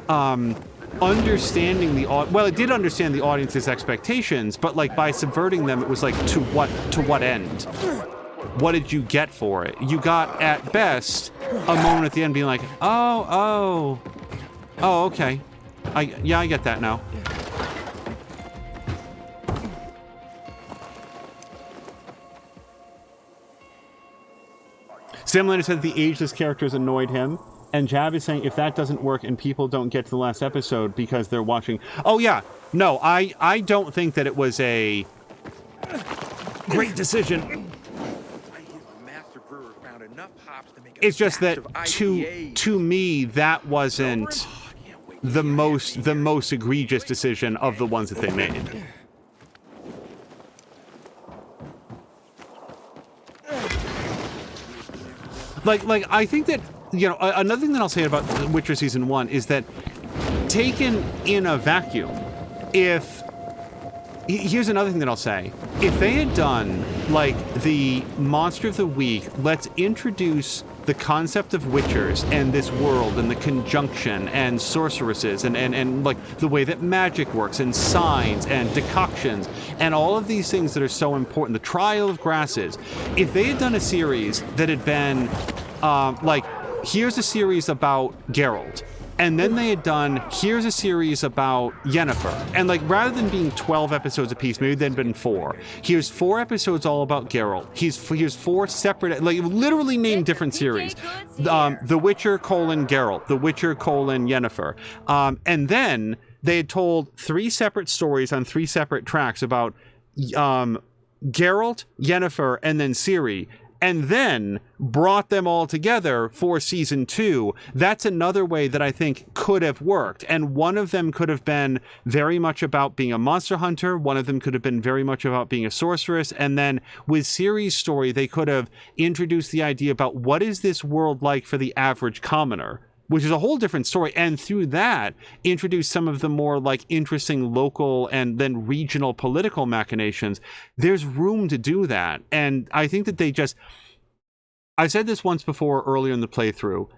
understanding the well, it did understand the audience's expectations, but like by subverting them, it was like to what end? What did you get for it? You got, at best, a moment at the end being like, oh, okay. I get that now. Sam Lander said the ageless characters annoyed him, and Jab is saying if that doesn't work and people don't get to the last episode because they're watching... Oh, yeah. No, I don't think that it was a great decision. It's just that to me, that wasn't the most egregious decision of the ones that they made. Like I think that, you know, another thing that I'll say about Witcher Season 1 is that taken in a vacuum, here's another thing that I'll say. If they had done, like, the Monster of the Week, let's introduce the concept of Witchers and this world and the conjunction and sorceresses and like the way that magic works and signs and decoctions and all of these things that are so important, the Trial of Grasses. If they had done a series that had been like, here's a series about Geralt, and then they had done, here's a series about Yennefer. And like, rather than being 12 episodes apiece, maybe there'd been 4. Here's 4 episodes all about Geralt. Here's 4 separate, like, literally named different series. The Witcher, Geralt. The Witcher, Yennefer. And then they had told 3 separate stories on 3 separate tracks about Geralt, Yennefer, and then Ciri, and then brought them all together for season 2. That's another way that I think could have worked. And one of them could have been very much about being a monster hunter. One of them could have been very much about being a sorceress. And then with Ciri's story, they could have introduced the idea about what is this world like for the average commoner, which is a whole different story. And through that, introduce some of the more like interesting local and then regional political machinations. There's room to do that. And I think that they just, I said this once before earlier in the playthrough,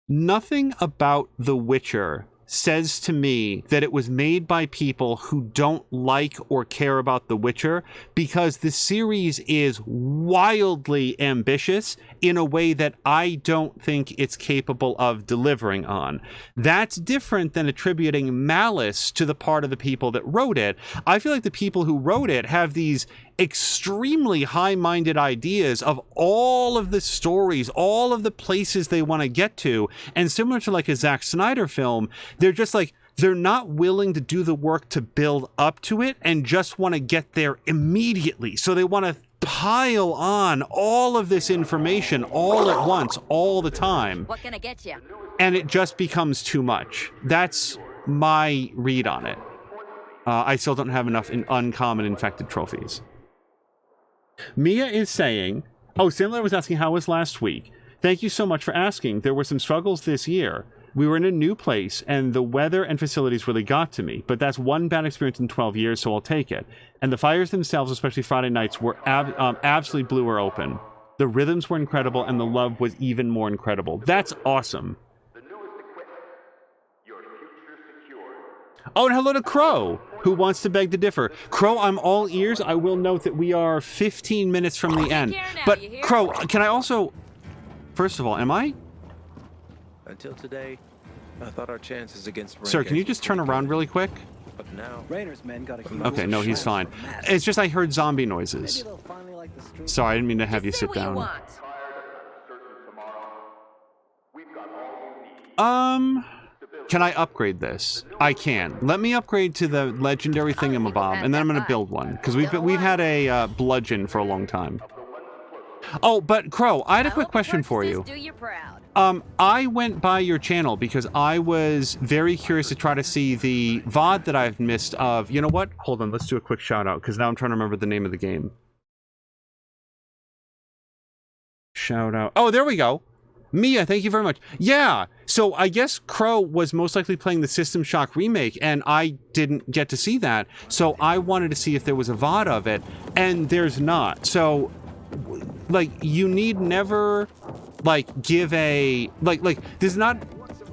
nothing about The Witcher says to me that it was made by people who don't like or care about The Witcher, because the series is wildly ambitious in a way that I don't think it's capable of delivering on. That's different than attributing malice to the part of the people that wrote it. I feel like the people who wrote it have these extremely high-minded ideas of all of the stories, all of the places they want to get to, and similar to like a Zack Snyder film, they're just like, they're not willing to do the work to build up to it and just want to get there immediately. So they want to pile on all of this information all at once, all the time. What can I get you? And it just becomes too much. That's my read on it. I still don't have enough uncommon infected trophies. Mia is saying, oh, Sandler was asking how was last week. Thank you so much for asking. There were some struggles this year. We were in a new place, and the weather and facilities really got to me. But that's one bad experience in 12 years, so I'll take it. And the fires themselves, especially Friday nights, were absolutely blew her open. The rhythms were incredible, and the love was even more incredible. That's awesome. Oh, and hello to Crow, who wants to beg to differ. Crow, I'm all ears. I will note that we are 15 minutes from the end. But, Crow, can I also... First of all, am I... Until today, I thought our chances against... Sir, can you just turn around really quick? But now, Raynor's men got a... Okay, no, he's fine. It's just I heard zombie noises. Sorry, I didn't mean to have you sit down. Can I upgrade this? I can. Let me upgrade to the legendary thingamabob, and then I'm going to build one, because we've had a bludgeon for a long time. Oh, but Crow, I had a quick question for you. I went by your channel because I was very curious to try to see the VOD that I've missed of... You know what? Hold on, let's do a quick shout out, because now I'm trying to remember the name of the game. Shout out. Oh, there we go. Mia, thank you very much. Yeah, so I guess Crow was most likely playing the System Shock remake, and I didn't get to see that, so I wanted to see if there was a VOD of it, and there's not. So, like, you need never, like, give a... Like, there's not...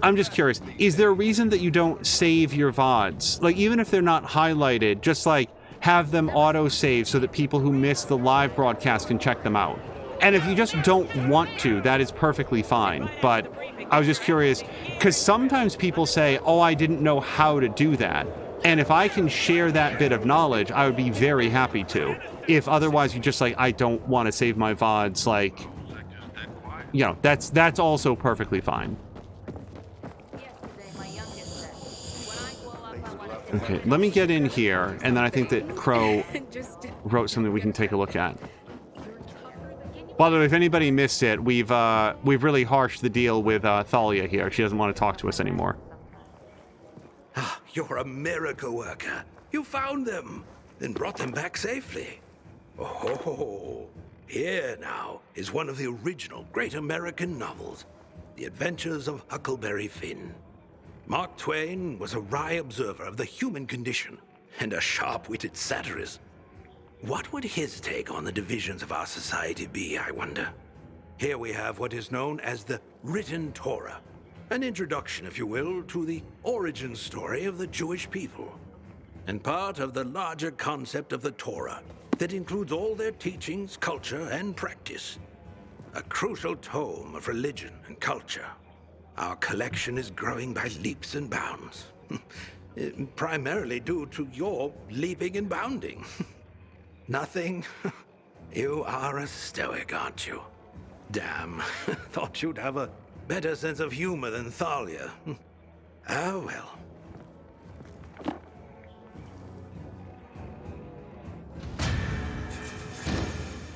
I'm just curious, is there a reason that you don't save your VODs? Like, even if they're not highlighted, just, like, have them auto-save so that people who miss the live broadcast can check them out. And if you just don't want to, that is perfectly fine. But I was just curious, because sometimes people say, oh, I didn't know how to do that. And if I can share that bit of knowledge, I would be very happy to. If otherwise you just like, I don't want to save my VODs, like, you know, that's also perfectly fine. Okay, let me get in here, and then I think that Crow wrote something we can take a look at. By the way, if anybody missed it, we've really harshed the deal with Thalia here. She doesn't want to talk to us anymore. Ah, you're a miracle worker. You found them, then brought them back safely. Oh, here now is one of the original great American novels, The Adventures of Huckleberry Finn. Mark Twain was a wry observer of the human condition and a sharp-witted satirist. What would his take on the divisions of our society be, I wonder? Here we have what is known as the Written Torah, an introduction, if you will, to the origin story of the Jewish people, and part of the larger concept of the Torah that includes all their teachings, culture, and practice. A crucial tome of religion and culture. Our collection is growing by leaps and bounds, primarily due to your leaping and bounding. Nothing? You are a stoic, aren't you? Damn, thought you'd have a better sense of humor than Thalia. Ah, well.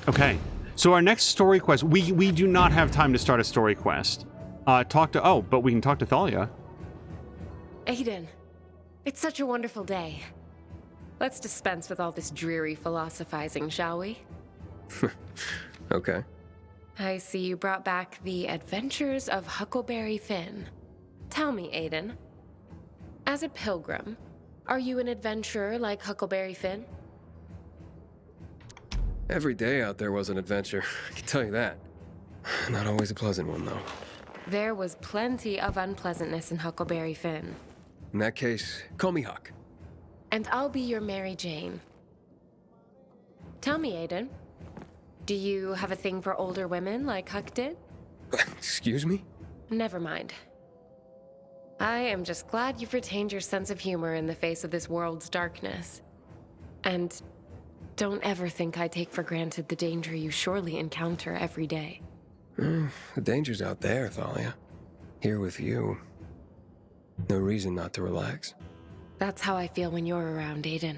Okay, so our next story quest, we do not have time to start a story quest. But we can talk to Thalia. Aiden, it's such a wonderful day. Let's dispense with all this dreary philosophizing, shall we? Okay. I see you brought back The Adventures of Huckleberry Finn. Tell me, Aiden, as a pilgrim, are you an adventurer like Huckleberry Finn? Every day out there was an adventure, I can tell you that. Not always a pleasant one, though. There was plenty of unpleasantness in Huckleberry Finn. In that case, call me Huck. And I'll be your Mary Jane. Tell me, Aiden, do you have a thing for older women like Huck did? Excuse me? Never mind. I am just glad you've retained your sense of humor in the face of this world's darkness. And don't ever think I take for granted the danger you surely encounter every day. The danger's out there, Thalia. Here with you. No reason not to relax. That's how I feel when you're around, Aiden.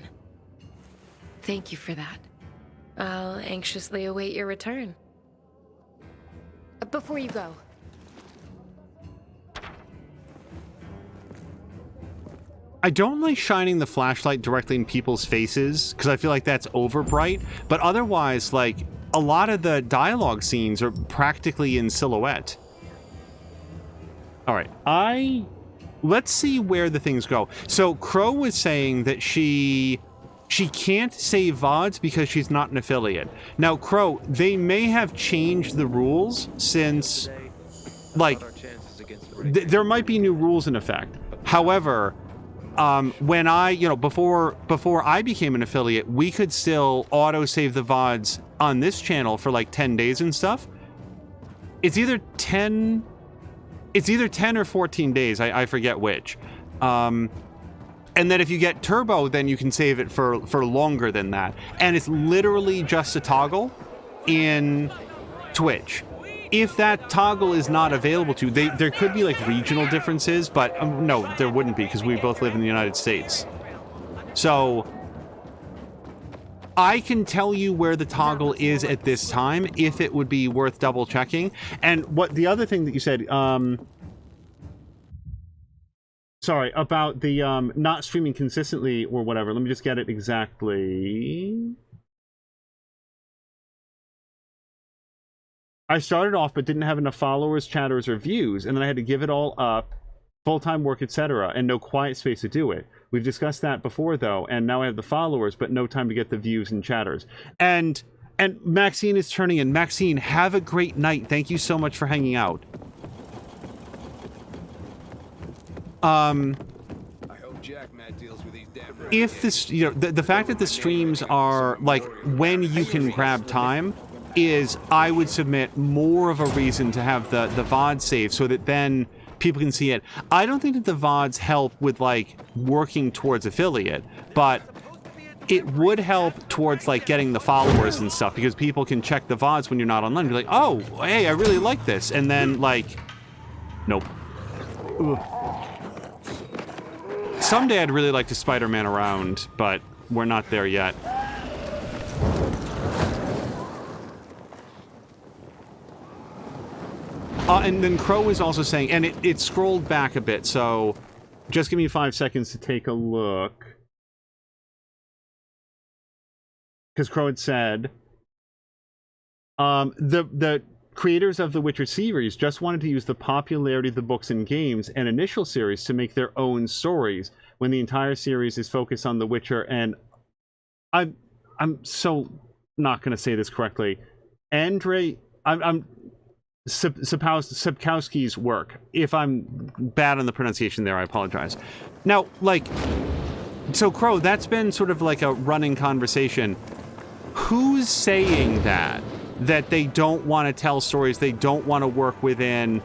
Thank you for that. I'll anxiously await your return. Before you go. I don't like shining the flashlight directly in people's faces, because I feel like that's over bright, but otherwise, like, a lot of the dialogue scenes are practically in silhouette. All right, let's see where the things go. So Crow was saying that she can't save VODs because she's not an affiliate. Now, Crow, they may have changed the rules since, like, there might be new rules in effect. However, when I, before I became an affiliate, we could still auto-save the VODs on this channel for like 10 days and stuff. It's either 10 or 14 days, I forget which. And then if you get turbo, then you can save it for longer than that. And it's literally just a toggle in Twitch. If that toggle is not available to you, there could be like regional differences, but no, there wouldn't be because we both live in the United States. So I can tell you where the toggle is at this time if it would be worth double checking. And what the other thing that you said, sorry, about the not streaming consistently or whatever. Let me just get it exactly. I started off but didn't have enough followers, chatters, or views, and then I had to give it all up, full-time work, etc., and no quiet space to do it. We've discussed that before, though, and now I have the followers, but no time to get the views and chatters. And Maxine is turning in. Maxine, have a great night. Thank you so much for hanging out. I hope Jack Matt deals with these damn. If this, the fact that the streams are like when you can grab time, is I would submit more of a reason to have the VOD saved so that then people can see it. I don't think that the VODs help with like working towards affiliate, but it would help towards like getting the followers and stuff, because people can check the VODs when you're not online and be like, oh, hey, I really like this. And then like, nope. Ugh. Someday I'd really like to Spider-Man around, but we're not there yet. And then Crow is also saying, and it scrolled back a bit, so just give me 5 seconds to take a look. Because Crow had said, the creators of the Witcher series just wanted to use the popularity of the books and games and initial series to make their own stories when the entire series is focused on the Witcher. And I'm so not going to say this correctly. I'm Sapkowski's work. If I'm bad on the pronunciation there, I apologize. Now, like, so Crow, that's been sort of like a running conversation. Who's saying that they don't want to tell stories, they don't want to work within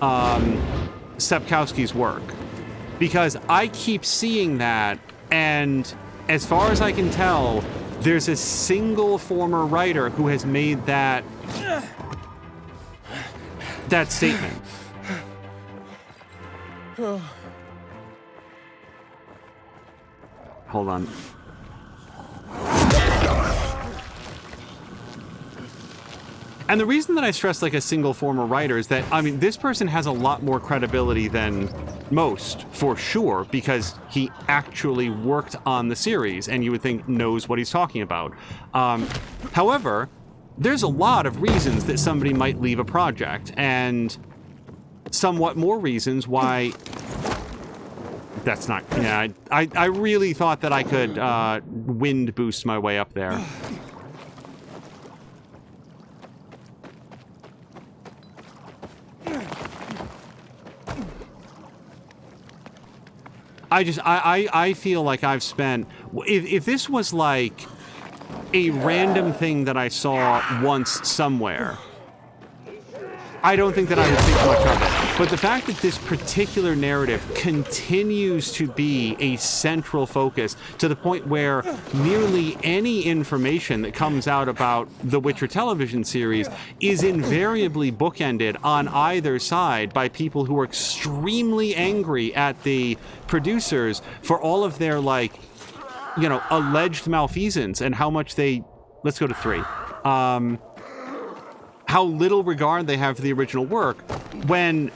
Sapkowski's work? Because I keep seeing that, and as far as I can tell, there's a single former writer who has made that statement. Hold on. And the reason that I stress like a single former writer is that, I mean, this person has a lot more credibility than most, for sure, because he actually worked on the series and you would think knows what he's talking about. However, there's a lot of reasons that somebody might leave a project, and somewhat more reasons why that's not, yeah, I really thought that I could wind boost my way up there. I feel like I've spent, if this was like a random thing that I saw once somewhere, I don't think that I would think much of it. But the fact that this particular narrative continues to be a central focus to the point where nearly any information that comes out about the Witcher television series is invariably bookended on either side by people who are extremely angry at the producers for all of their, like, you know, alleged malfeasance and how much they, let's go to 3, how little regard they have for the original work, when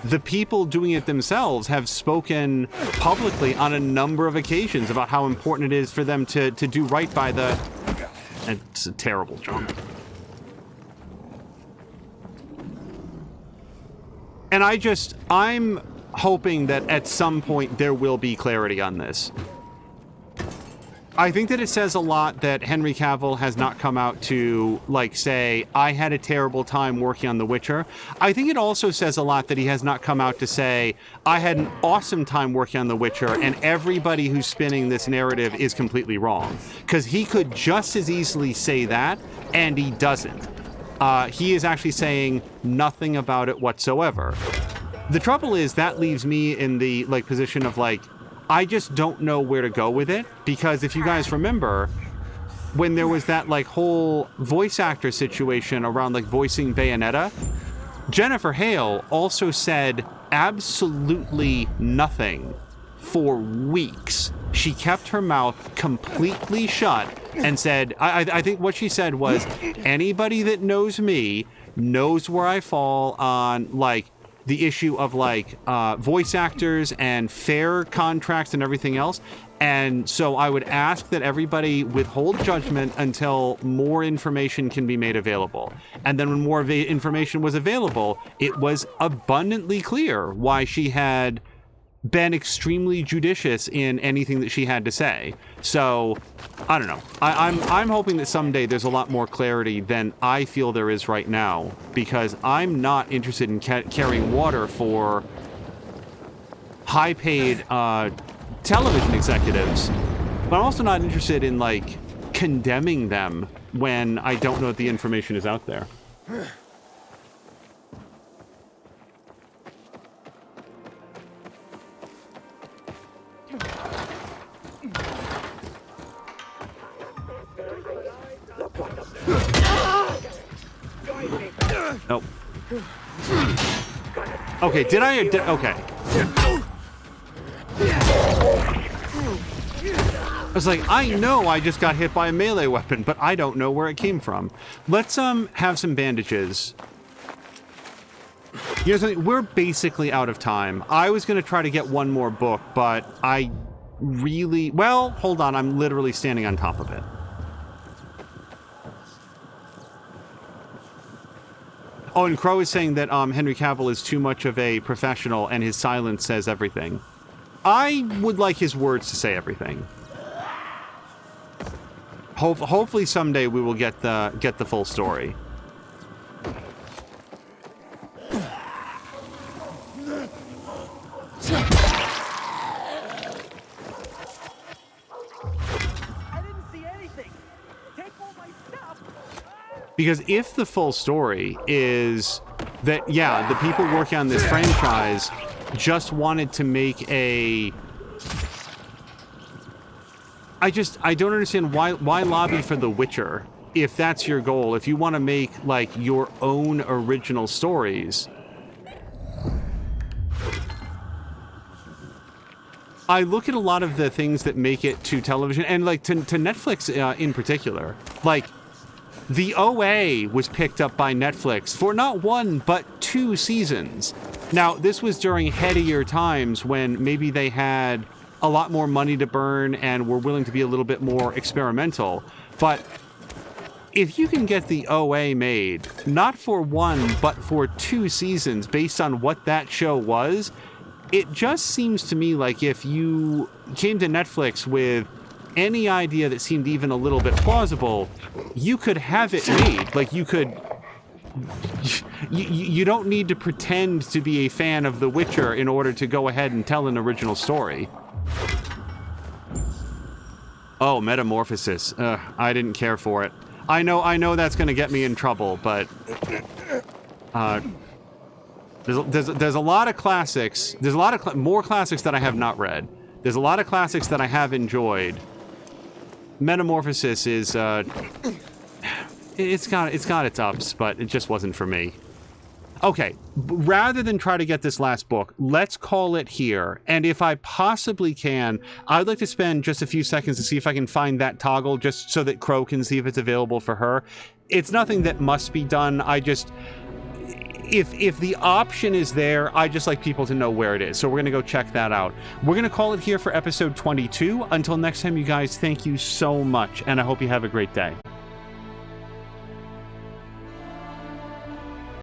the people doing it themselves have spoken publicly on a number of occasions about how important it is for them to do right by the... It's a terrible jump. And I'm hoping that at some point there will be clarity on this. I think that it says a lot that Henry Cavill has not come out to, like, say, I had a terrible time working on The Witcher. I think it also says a lot that he has not come out to say, I had an awesome time working on The Witcher, and everybody who's spinning this narrative is completely wrong. Because he could just as easily say that, and he doesn't. He is actually saying nothing about it whatsoever. The trouble is that leaves me in the, like, position of, like, I just don't know where to go with it, because if you guys remember, when there was that, like, whole voice actor situation around, like, voicing Bayonetta, Jennifer Hale also said absolutely nothing for weeks. She kept her mouth completely shut and said, I think what she said was, anybody that knows me knows where I fall on, like, the issue of, like, voice actors and fair contracts and everything else. And so I would ask that everybody withhold judgment until more information can be made available. And then when more information was available, it was abundantly clear why she had been extremely judicious in anything that she had to say. So, I don't know. I'm hoping that someday there's a lot more clarity than I feel there is right now, because I'm not interested in carrying water for high-paid television executives, but I'm also not interested in, like, condemning them when I don't know that the information is out there. Nope. Okay, did I? Okay. I was like, I know I just got hit by a melee weapon, but I don't know where it came from. Let's have some bandages. You know something? We're basically out of time. I was going to try to get one more book, but I really... Well, hold on. I'm literally standing on top of it. Oh, and Crow is saying that Henry Cavill is too much of a professional and his silence says everything. I would like his words to say everything. Hopefully someday we will get the full story. Because if the full story is that, yeah, the people working on this franchise just wanted to make a... I don't understand why lobby for The Witcher if that's your goal. If you want to make, like, your own original stories. I look at a lot of the things that make it to television, and, like, to Netflix in particular. Like, the OA was picked up by Netflix for not 1, but 2 seasons. Now, this was during headier times when maybe they had a lot more money to burn and were willing to be a little bit more experimental. But if you can get the OA made, not for 1, but for 2 seasons based on what that show was, it just seems to me like if you came to Netflix with any idea that seemed even a little bit plausible, you could have it made. Like, you could... You don't need to pretend to be a fan of The Witcher in order to go ahead and tell an original story. Oh, Metamorphosis. I didn't care for it. I know that's going to get me in trouble, but... There's a lot of classics. There's a lot of more classics that I have not read. There's a lot of classics that I have enjoyed. Metamorphosis is, it's got its ups, but it just wasn't for me. Okay, rather than try to get this last book, let's call it here. And if I possibly can, I'd like to spend just a few seconds to see if I can find that toggle, just so that Crow can see if it's available for her. It's nothing that must be done. I just... If the option is there, I just like people to know where it is. So we're going to go check that out. We're going to call it here for episode 22. Until next time, you guys, thank you so much, and I hope you have a great day.